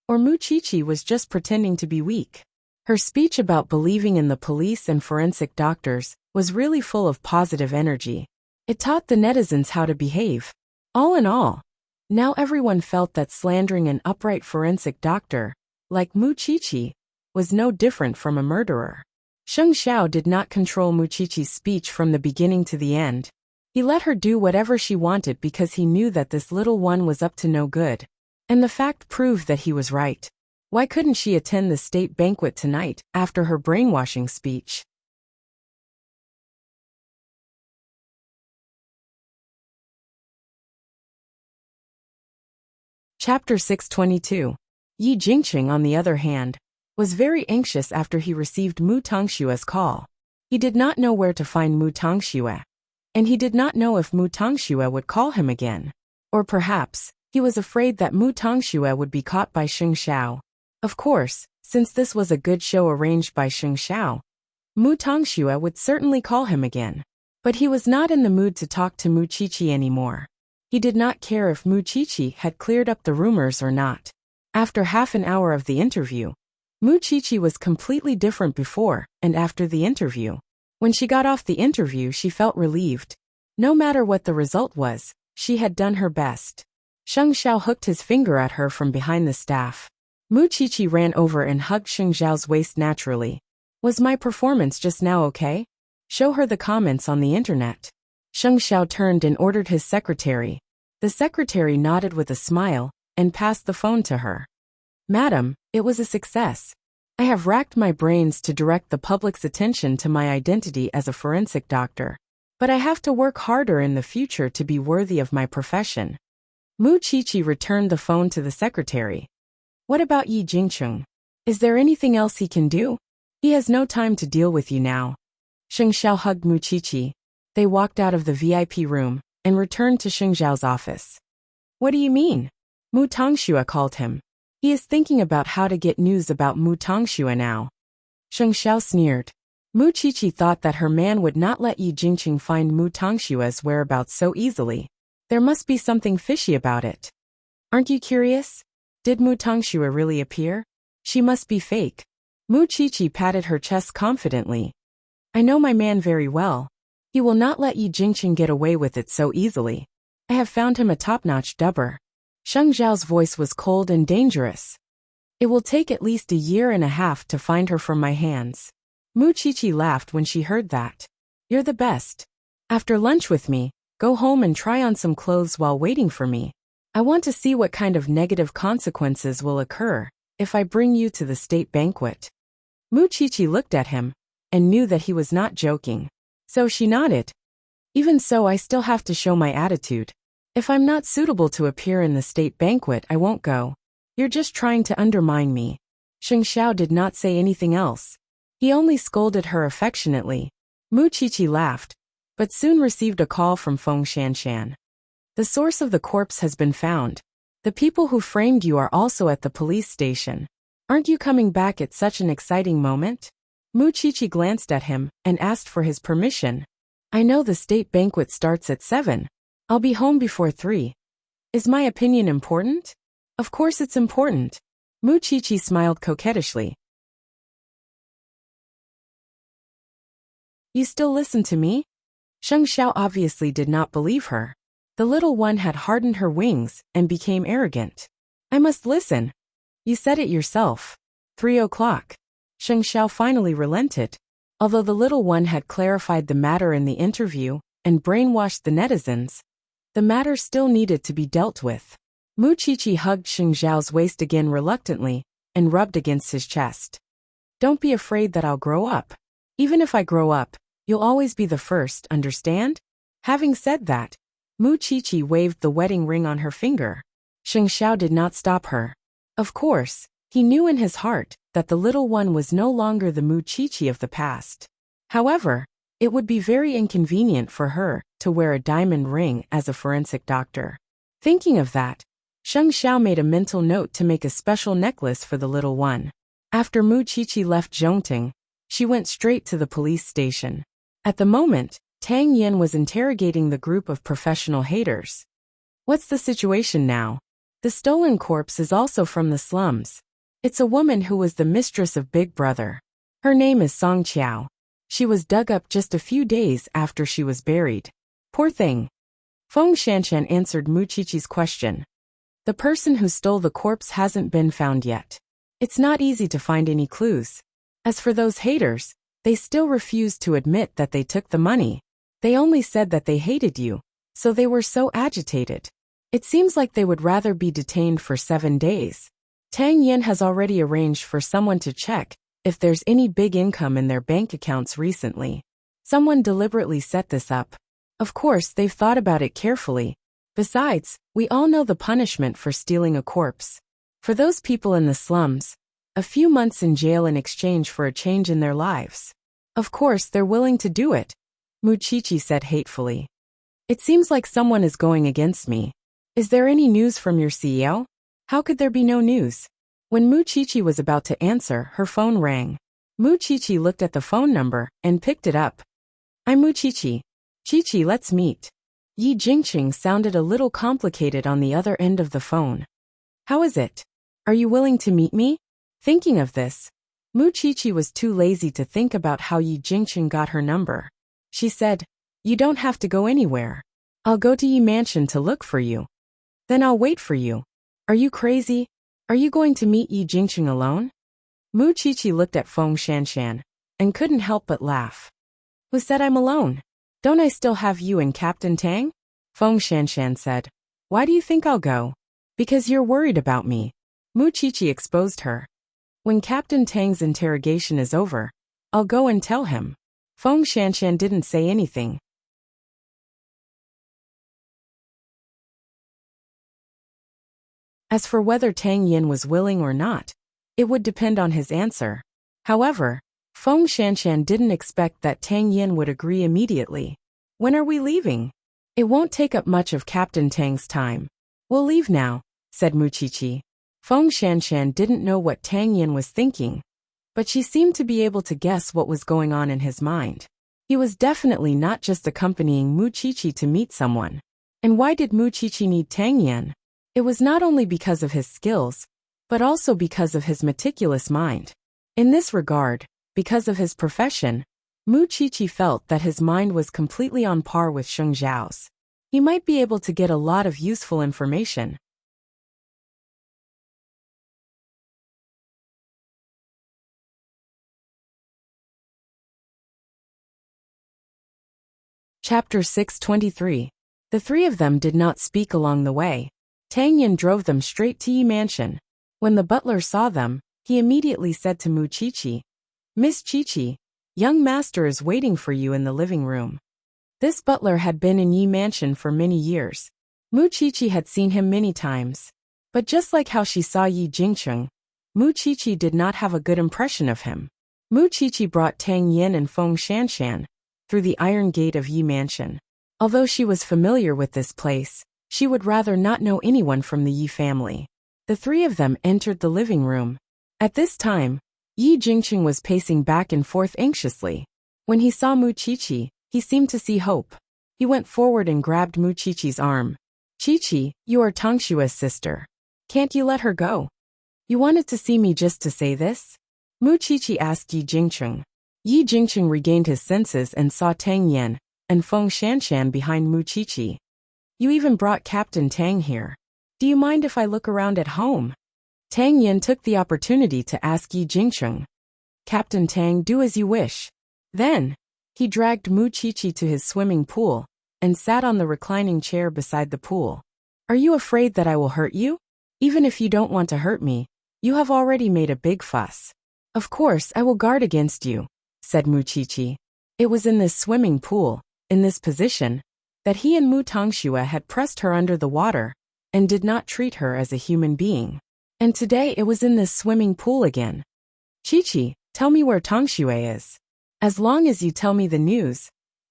Or Mu Qiqi was just pretending to be weak. Her speech about believing in the police and forensic doctors was really full of positive energy. It taught the netizens how to behave. All in all, now everyone felt that slandering an upright forensic doctor, like Mu Qiqi, was no different from a murderer. Sheng Xiao did not control Mu Qiqi's speech from the beginning to the end. He let her do whatever she wanted because he knew that this little one was up to no good. And the fact proved that he was right. Why couldn't she attend the state banquet tonight, after her brainwashing speech? Chapter 622. Yi Jingqing, on the other hand, was very anxious after he received Mu Tangshue's call. He did not know where to find Mu Tangxue. And he did not know if Mu Tangxue would call him again. Or perhaps, he was afraid that Mu Tangxue would be caught by Sheng Xiao. Of course, since this was a good show arranged by Sheng Xiao, Mu Tangxue would certainly call him again. But he was not in the mood to talk to Mu Qiqi anymore. He did not care if Mu Qiqi had cleared up the rumors or not. After half an hour of the interview, Mu Qiqi was completely different before and after the interview. When she got off the interview, she felt relieved. No matter what the result was, she had done her best. Sheng Xiao hooked his finger at her from behind the staff. Mu Qiqi ran over and hugged Sheng Xiao's waist naturally. Was my performance just now okay? Show her the comments on the internet. Sheng Xiao turned and ordered his secretary. The secretary nodded with a smile and passed the phone to her. Madam, it was a success. I have racked my brains to direct the public's attention to my identity as a forensic doctor. But I have to work harder in the future to be worthy of my profession. Mu Qiqi returned the phone to the secretary. What about Yi Jingqing? Is there anything else he can do? He has no time to deal with you now. Sheng Xiao hugged Mu Qiqi. They walked out of the VIP room and returned to Sheng Xiao's office. What do you mean? Mu Tangxue called him. He is thinking about how to get news about Mu Tangxue now. Sheng Xiao sneered. Mu Qiqi thought that her man would not let Yi Jingqing find Mu Tangshue's whereabouts so easily. There must be something fishy about it. Aren't you curious? Did Mu Tangxue really appear? She must be fake. Mu Qiqi patted her chest confidently. I know my man very well. He will not let Yi Jingqing get away with it so easily. I have found him a top-notch dubber. Sheng Zhao's voice was cold and dangerous. It will take at least a year and a half to find her from my hands. Mu Qiqi laughed when she heard that. You're the best. After lunch with me, go home and try on some clothes while waiting for me. I want to see what kind of negative consequences will occur if I bring you to the state banquet. Mu Qiqi looked at him and knew that he was not joking. So she nodded. Even so, I still have to show my attitude. If I'm not suitable to appear in the state banquet, I won't go. You're just trying to undermine me. Sheng Xiao did not say anything else. He only scolded her affectionately. Mu Qiqi laughed, but soon received a call from Feng Shanshan. The source of the corpse has been found. The people who framed you are also at the police station. Aren't you coming back at such an exciting moment? Mu Chichi glanced at him and asked for his permission. I know the state banquet starts at 7. I'll be home before 3. Is my opinion important? Of course it's important. Mu Chichi smiled coquettishly. You still listen to me? Sheng Xiao obviously did not believe her. The little one had hardened her wings and became arrogant. I must listen. You said it yourself. 3 o'clock. Sheng Xiao finally relented. Although the little one had clarified the matter in the interview and brainwashed the netizens, the matter still needed to be dealt with. Mu Chichi hugged Sheng Xiao's waist again reluctantly and rubbed against his chest. Don't be afraid that I'll grow up. Even if I grow up, you'll always be the first, understand? Having said that, Mu Chichi waved the wedding ring on her finger. Sheng Xiao did not stop her. Of course, he knew in his heart that the little one was no longer the Mu Chichi of the past. However, it would be very inconvenient for her to wear a diamond ring as a forensic doctor. Thinking of that, Sheng Xiao made a mental note to make a special necklace for the little one. After Mu Chichi left Zhongting, she went straight to the police station. At the moment, Tang Yin was interrogating the group of professional haters. What's the situation now? The stolen corpse is also from the slums. It's a woman who was the mistress of Big Brother. Her name is Song Qiao. She was dug up just a few days after she was buried. Poor thing. Feng Shanshan answered Mu Chichi's question. The person who stole the corpse hasn't been found yet. It's not easy to find any clues. As for those haters, they still refused to admit that they took the money. They only said that they hated you, so they were so agitated. It seems like they would rather be detained for 7 days. Tang Yin has already arranged for someone to check if there's any big income in their bank accounts recently. Someone deliberately set this up. Of course, they've thought about it carefully. Besides, we all know the punishment for stealing a corpse. For those people in the slums, a few months in jail in exchange for a change in their lives. Of course, they're willing to do it, Mu Chichi said hatefully. It seems like someone is going against me. Is there any news from your CEO? How could there be no news? When Mu Chichi was about to answer, her phone rang. Mu Chichi looked at the phone number and picked it up. I'm Mu Chichi. Chichi, let's meet. Yi Jingqing sounded a little complicated on the other end of the phone. How is it? Are you willing to meet me? Thinking of this, Mu Chichi was too lazy to think about how Yi Jingqing got her number. She said, you don't have to go anywhere. I'll go to Yi Mansion to look for you. Then I'll wait for you. Are you crazy? Are you going to meet Yi Jingqing alone? Mu Chichi looked at Feng Shanshan and couldn't help but laugh. Who said I'm alone? Don't I still have you and Captain Tang? Feng Shanshan said. Why do you think I'll go? Because you're worried about me. Mu Chichi exposed her. When Captain Tang's interrogation is over, I'll go and tell him. Feng Shanshan didn't say anything. As for whether Tang Yin was willing or not, it would depend on his answer. However, Feng Shanshan didn't expect that Tang Yin would agree immediately. When are we leaving? It won't take up much of Captain Tang's time. We'll leave now, said Mu Chichi. Feng Shanshan didn't know what Tang Yin was thinking, but she seemed to be able to guess what was going on in his mind. He was definitely not just accompanying Mu Chichi to meet someone. And why did Mu Chichi need Tang Yin? It was not only because of his skills, but also because of his meticulous mind. In this regard, because of his profession, Mu Chichi felt that his mind was completely on par with Sheng Xiao's. He might be able to get a lot of useful information. Chapter 623. The three of them did not speak along the way. Tang Yin drove them straight to Yi Mansion. When the butler saw them, he immediately said to Mu Chichi, Miss Chichi, young master is waiting for you in the living room. This butler had been in Yi Mansion for many years. Mu Chichi had seen him many times. But just like how she saw Yi Jingqing, Mu Chichi did not have a good impression of him. Mu Chichi brought Tang Yin and Feng Shanshan through the iron gate of Yi Mansion. Although she was familiar with this place, She would rather not know anyone from the Yi family. The three of them entered the living room. At this time, Yi Jingqing was pacing back and forth anxiously. When he saw Mu Qiqi, he seemed to see hope. He went forward and grabbed Mu Qiqi's arm. Qiqi, you are Tongshua's sister. Can't you let her go? You wanted to see me just to say this? Mu Qiqi asked Yi Jingqing. Yi Jingqing regained his senses and saw Tang Yan and Feng Shanshan behind Mu Qiqi. You even brought Captain Tang here. Do you mind if I look around at home? Tang Yan took the opportunity to ask Yi Jingqing. Captain Tang, do as you wish. Then, he dragged Mu Qiqi to his swimming pool and sat on the reclining chair beside the pool. Are you afraid that I will hurt you? Even if you don't want to hurt me, you have already made a big fuss. Of course, I will guard against you, said Mu Qiqi. It was in this swimming pool, in this position, that he and Mu Tongxue had pressed her under the water and did not treat her as a human being. And today it was in this swimming pool again. Qiqi, tell me where Tongxue is. As long as you tell me the news,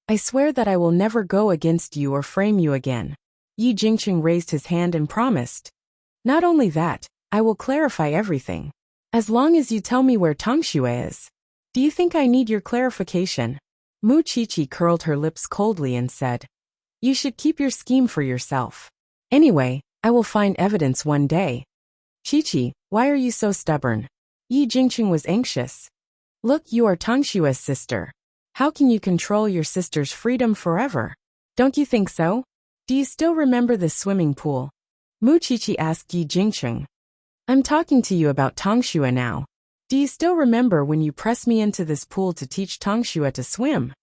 I swear that I will never go against you or frame you again. Yi Jingqing raised his hand and promised. Not only that, I will clarify everything. As long as you tell me where Tongxue is. Do you think I need your clarification? Mu Qiqi curled her lips coldly and said. You should keep your scheme for yourself. Anyway, I will find evidence one day. Qiqi, why are you so stubborn? Yi Jingqing was anxious. Look, you are Tongshua's sister. How can you control your sister's freedom forever? Don't you think so? Do you still remember the swimming pool? Mu Qiqi asked Yi Jingqing. I'm talking to you about Tongxue now. Do you still remember when you pressed me into this pool to teach Tongxue to swim?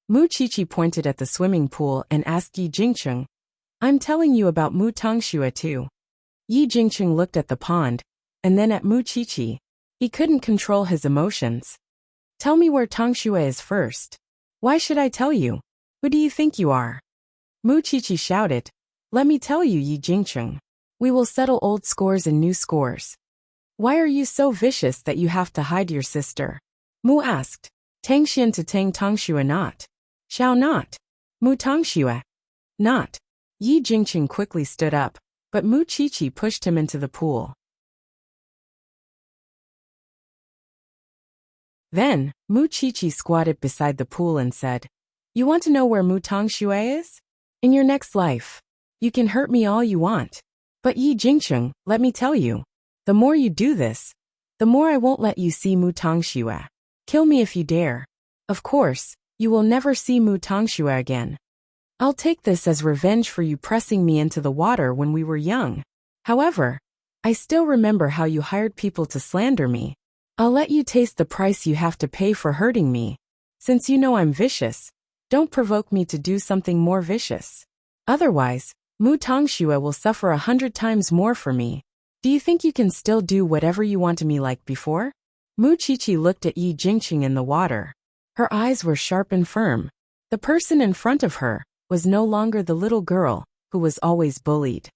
Mu Qiqi pointed at the swimming pool and asked Yi Jingqing. I'm telling you about Mu Tongxue too. Yi Jingqing looked at the pond, and then at Mu Qiqi. He couldn't control his emotions. Tell me where Tongxue is first. Why should I tell you? Who do you think you are? Mu Qiqi shouted. Let me tell you, Yi Jingqing. We will settle old scores and new scores. Why are you so vicious that you have to hide your sister? Mu asked. Tangxian to Tang Tongxue not. Shall not. Mu Tongxue. Not. Yi Jingqing quickly stood up, but Mu Qiqi pushed him into the pool. Then, Mu Qiqi squatted beside the pool and said, You want to know where Mu Tongxue is? In your next life. You can hurt me all you want. But Yi Jingqing, let me tell you. The more you do this, the more I won't let you see Mu Tongxue. Kill me if you dare. Of course, you will never see Mu Tongxue again. I'll take this as revenge for you pressing me into the water when we were young. However, I still remember how you hired people to slander me. I'll let you taste the price you have to pay for hurting me. Since you know I'm vicious, don't provoke me to do something more vicious. Otherwise, Mu Tongxue will suffer 100 times more for me. Do you think you can still do whatever you want to me like before? Mu Qiqi looked at Yi Jingqing in the water. Her eyes were sharp and firm. The person in front of her was no longer the little girl who was always bullied.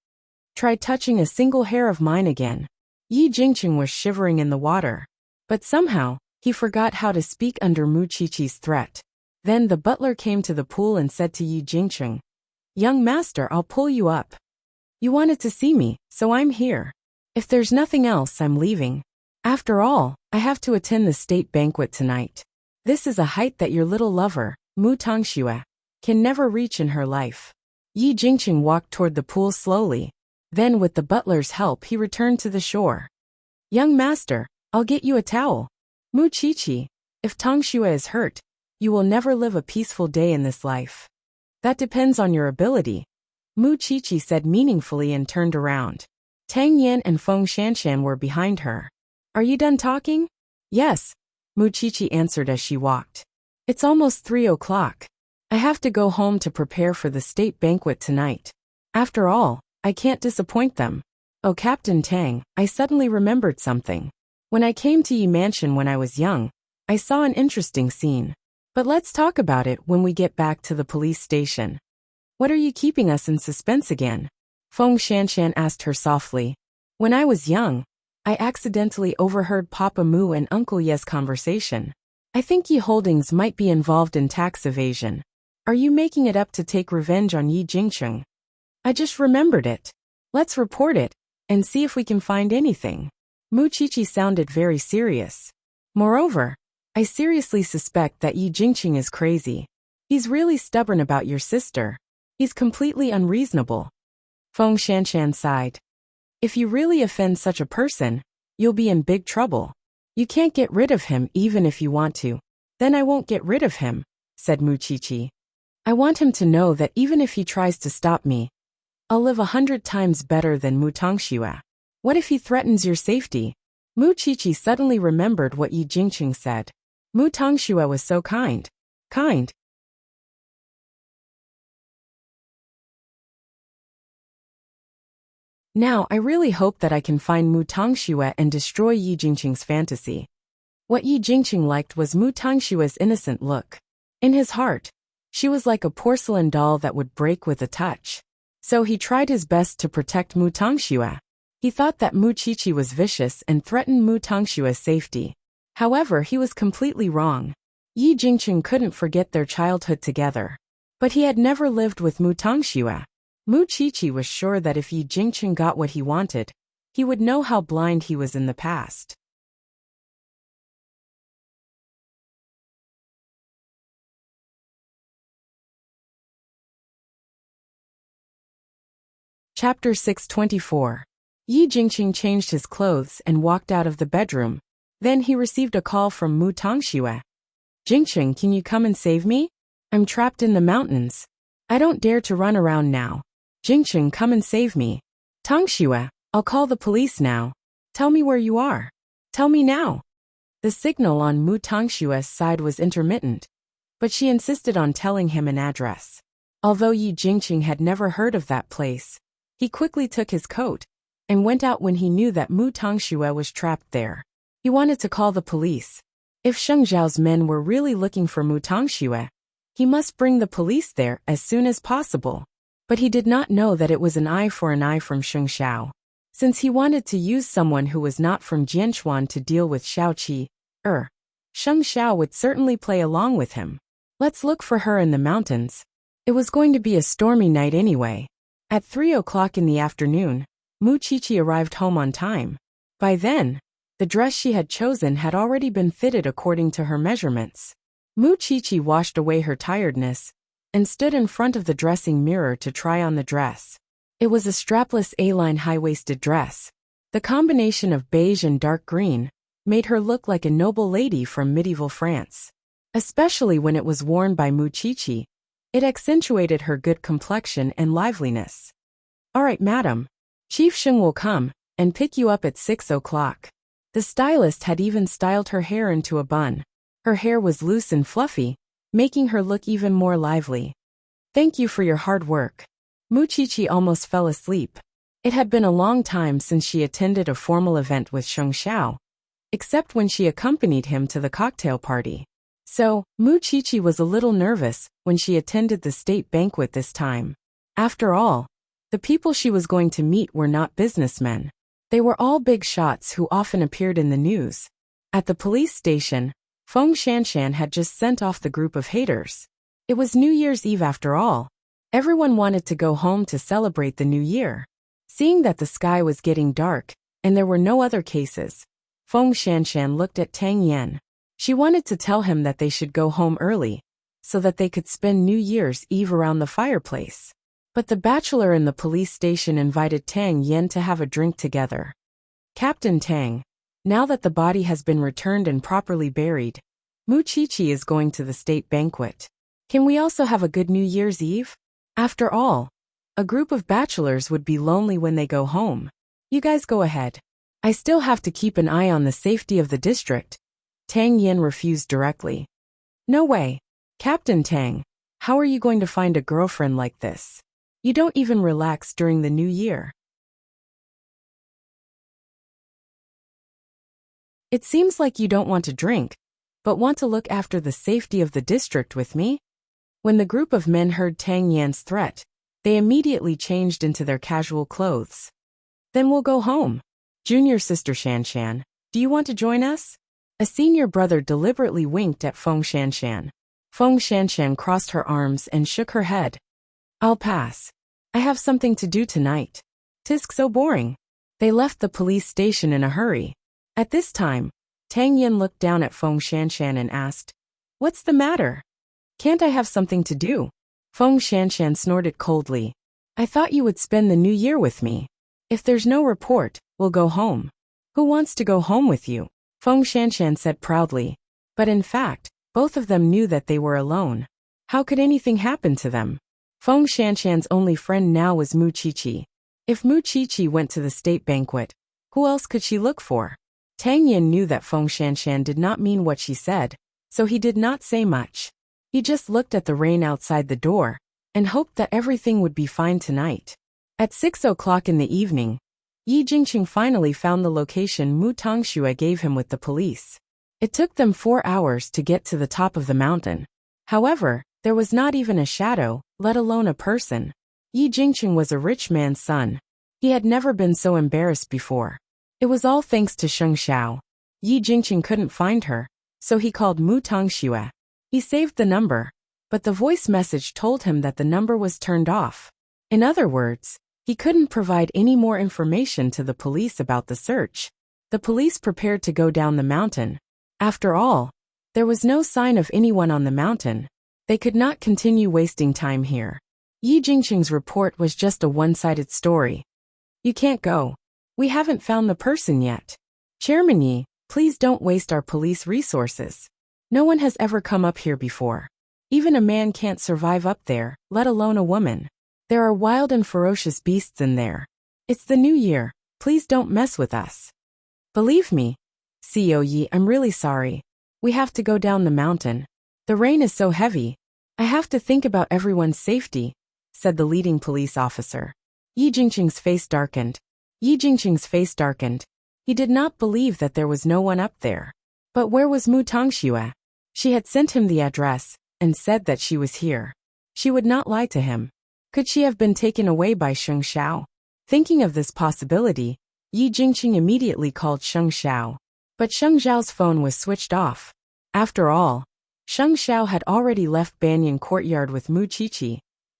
Try touching a single hair of mine again. Yi Jingqing was shivering in the water. But somehow, he forgot how to speak under Mu Qiqi's threat. Then the butler came to the pool and said to Yi Jingqing, Young master, I'll pull you up. You wanted to see me, so I'm here. If there's nothing else, I'm leaving. After all, I have to attend the state banquet tonight. This is a height that your little lover, Mu Tongxue, can never reach in her life. Yi Jingqing walked toward the pool slowly. Then with the butler's help he returned to the shore. Young master, I'll get you a towel. Mu Qiqi, if Tongxue is hurt, you will never live a peaceful day in this life. That depends on your ability. Mu Qiqi said meaningfully and turned around. Tang Yan and Feng Shanshan were behind her. Are you done talking? Yes, Mu Qiqi answered as she walked. It's almost 3 o'clock. I have to go home to prepare for the state banquet tonight. After all, I can't disappoint them. Oh, Captain Tang, I suddenly remembered something. When I came to Yi Mansion when I was young, I saw an interesting scene. But let's talk about it when we get back to the police station. What are you keeping us in suspense again? Feng Shanshan asked her softly. When I was young, I accidentally overheard Papa Mu and Uncle Ye's conversation. I think Yi Holdings might be involved in tax evasion. Are you making it up to take revenge on Yi Jingqing? I just remembered it. Let's report it and see if we can find anything. Muqiqi sounded very serious. Moreover, I seriously suspect that Yi Jingqing is crazy. He's really stubborn about your sister. He's completely unreasonable. Feng Shanshan sighed. If you really offend such a person, you'll be in big trouble. You can't get rid of him even if you want to. Then I won't get rid of him, said Muqiqi. I want him to know that even if he tries to stop me, I'll live 100 times better than Mu Tongxue. What if he threatens your safety? Muqiqi suddenly remembered what Yi Jingqing said. Mu Tongxue was so kind. Kind. Now I really hope that I can find Mu Tongxue and destroy Yi Jingqing's fantasy. What Yi Jingqing liked was Mu Tongxue's innocent look. In his heart, she was like a porcelain doll that would break with a touch. So he tried his best to protect Mu Tongxue. He thought that Muqiqi was vicious and threatened Mu Tongxue's safety. However, he was completely wrong. Yi Jingqing couldn't forget their childhood together. But he had never lived with Mu Tongxue. Muqiqi was sure that if Yi Jingqing got what he wanted, he would know how blind he was in the past. Chapter 624. Yi Jingqing changed his clothes and walked out of the bedroom. Then he received a call from Mu Tongxue. Jingqing, can you come and save me? I'm trapped in the mountains. I don't dare to run around now. Jingqing, come and save me. Tongxue, I'll call the police now. Tell me where you are. Tell me now. The signal on Mu Tongxue's side was intermittent, but she insisted on telling him an address. Although Yi Jingqing had never heard of that place, he quickly took his coat and went out when he knew that Mu Tongxue was trapped there. He wanted to call the police. If Sheng Zhao's men were really looking for Mu Tongxue, he must bring the police there as soon as possible. But he did not know that it was an eye for an eye from Sheng Zhao. Since he wanted to use someone who was not from Jianchuan to deal with Xiaoqi, Sheng Zhao would certainly play along with him. Let's look for her in the mountains. It was going to be a stormy night anyway. At 3 o'clock in the afternoon, Muqiqi arrived home on time. By then, the dress she had chosen had already been fitted according to her measurements. Muqiqi washed away her tiredness and stood in front of the dressing mirror to try on the dress. It was a strapless A-line high-waisted dress. The combination of beige and dark green made her look like a noble lady from medieval France. Especially when it was worn by Muqiqi, it accentuated her good complexion and liveliness. All right, madam. Chief Sheng will come and pick you up at 6 o'clock. The stylist had even styled her hair into a bun. Her hair was loose and fluffy, making her look even more lively. Thank you for your hard work. Muqiqi almost fell asleep. It had been a long time since she attended a formal event with Sheng Zhao, except when she accompanied him to the cocktail party. So, Muqiqi was a little nervous when she attended the state banquet this time. After all, the people she was going to meet were not businessmen. They were all big shots who often appeared in the news. At the police station, Feng Shanshan had just sent off the group of haters. It was New Year's Eve after all. Everyone wanted to go home to celebrate the new year. Seeing that the sky was getting dark, and there were no other cases, Feng Shanshan looked at Tang Yan. She wanted to tell him that they should go home early, so that they could spend New Year's Eve around the fireplace. But the bachelor in the police station invited Tang Yan to have a drink together. Captain Tang, now that the body has been returned and properly buried, Muqiqi is going to the state banquet. Can we also have a good New Year's Eve? After all, a group of bachelors would be lonely when they go home. You guys go ahead. I still have to keep an eye on the safety of the district. Tang Yan refused directly. No way. Captain Tang, how are you going to find a girlfriend like this? You don't even relax during the new year. It seems like you don't want to drink, but want to look after the safety of the district with me? When the group of men heard Tang Yan's threat, they immediately changed into their casual clothes. Then we'll go home. Junior sister Shanshan, do you want to join us? A senior brother deliberately winked at Feng Shanshan. Feng Shanshan crossed her arms and shook her head. I'll pass. I have something to do tonight. 'Tis so boring. They left the police station in a hurry. At this time, Tang Yin looked down at Feng Shanshan and asked, "What's the matter? Can't I have something to do?" Feng Shanshan snorted coldly. "I thought you would spend the new year with me. If there's no report, we'll go home." "Who wants to go home with you?" Feng Shanshan said proudly. But in fact, both of them knew that they were alone. How could anything happen to them? Feng Shanshan's only friend now was Mu Qiqi. If Mu Qiqi went to the state banquet, who else could she look for? Tang Yin knew that Feng Shanshan did not mean what she said, so he did not say much. He just looked at the rain outside the door and hoped that everything would be fine tonight. At 6 o'clock in the evening, Yi Jingqing finally found the location Mu Tongxue gave him with the police. It took them 4 hours to get to the top of the mountain. However, there was not even a shadow, let alone a person. Yi Jingqing was a rich man's son. He had never been so embarrassed before. It was all thanks to Sheng Xiao. Yi Jingqing couldn't find her, so he called Mu Tongxue. He saved the number, but the voice message told him that the number was turned off. In other words, he couldn't provide any more information to the police about the search. The police prepared to go down the mountain. After all, there was no sign of anyone on the mountain. They could not continue wasting time here. Yi Jingqing's report was just a one-sided story. "You can't go. We haven't found the person yet. Chairman Yi, please don't waste our police resources. No one has ever come up here before. Even a man can't survive up there, let alone a woman. There are wild and ferocious beasts in there. It's the new year. Please don't mess with us." "Believe me, CO Yi, I'm really sorry. We have to go down the mountain. The rain is so heavy. I have to think about everyone's safety," said the leading police officer. Yi Jingqing's face darkened. He did not believe that there was no one up there. But where was Mu Tongxue? She had sent him the address and said that she was here. She would not lie to him. Could she have been taken away by Sheng Xiao? Thinking of this possibility, Yi Jingqing immediately called Sheng Xiao. But Sheng Xiao's phone was switched off. After all, Sheng Xiao had already left Banyan Courtyard with Mu Qiqi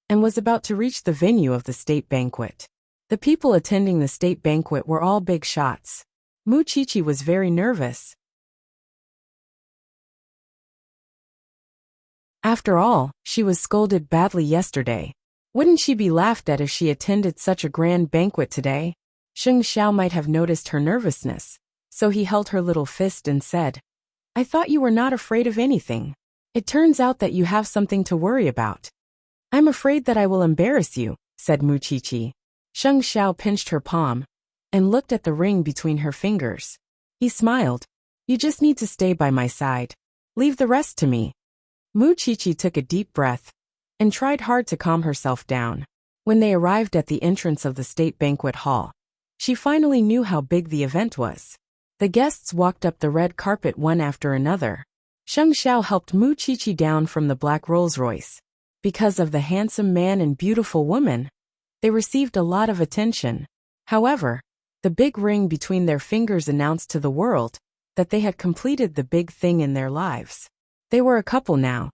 and was about to reach the venue of the state banquet. The people attending the state banquet were all big shots. Mu Qiqi was very nervous. After all, she was scolded badly yesterday. Wouldn't she be laughed at if she attended such a grand banquet today? Sheng Xiao might have noticed her nervousness, so he held her little fist and said, "I thought you were not afraid of anything. It turns out that you have something to worry about." "I'm afraid that I will embarrass you," said Mu Qiqi. Sheng Xiao pinched her palm and looked at the ring between her fingers. He smiled. "You just need to stay by my side. Leave the rest to me." Mu Qiqi took a deep breath and tried hard to calm herself down. When they arrived at the entrance of the state banquet hall, she finally knew how big the event was. The guests walked up the red carpet one after another. Sheng Xiao helped Mu Qiqi down from the black Rolls-Royce. Because of the handsome man and beautiful woman, they received a lot of attention. However, the big ring between their fingers announced to the world that they had completed the big thing in their lives. They were a couple now.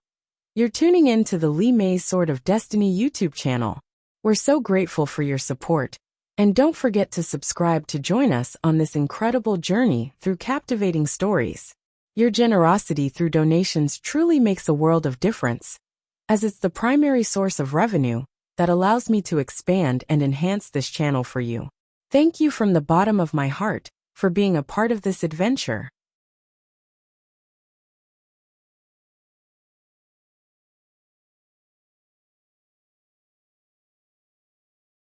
You're tuning in to the Li Mei's Sword of Destiny YouTube channel. We're so grateful for your support. And don't forget to subscribe to join us on this incredible journey through captivating stories. Your generosity through donations truly makes a world of difference, as it's the primary source of revenue that allows me to expand and enhance this channel for you. Thank you from the bottom of my heart for being a part of this adventure.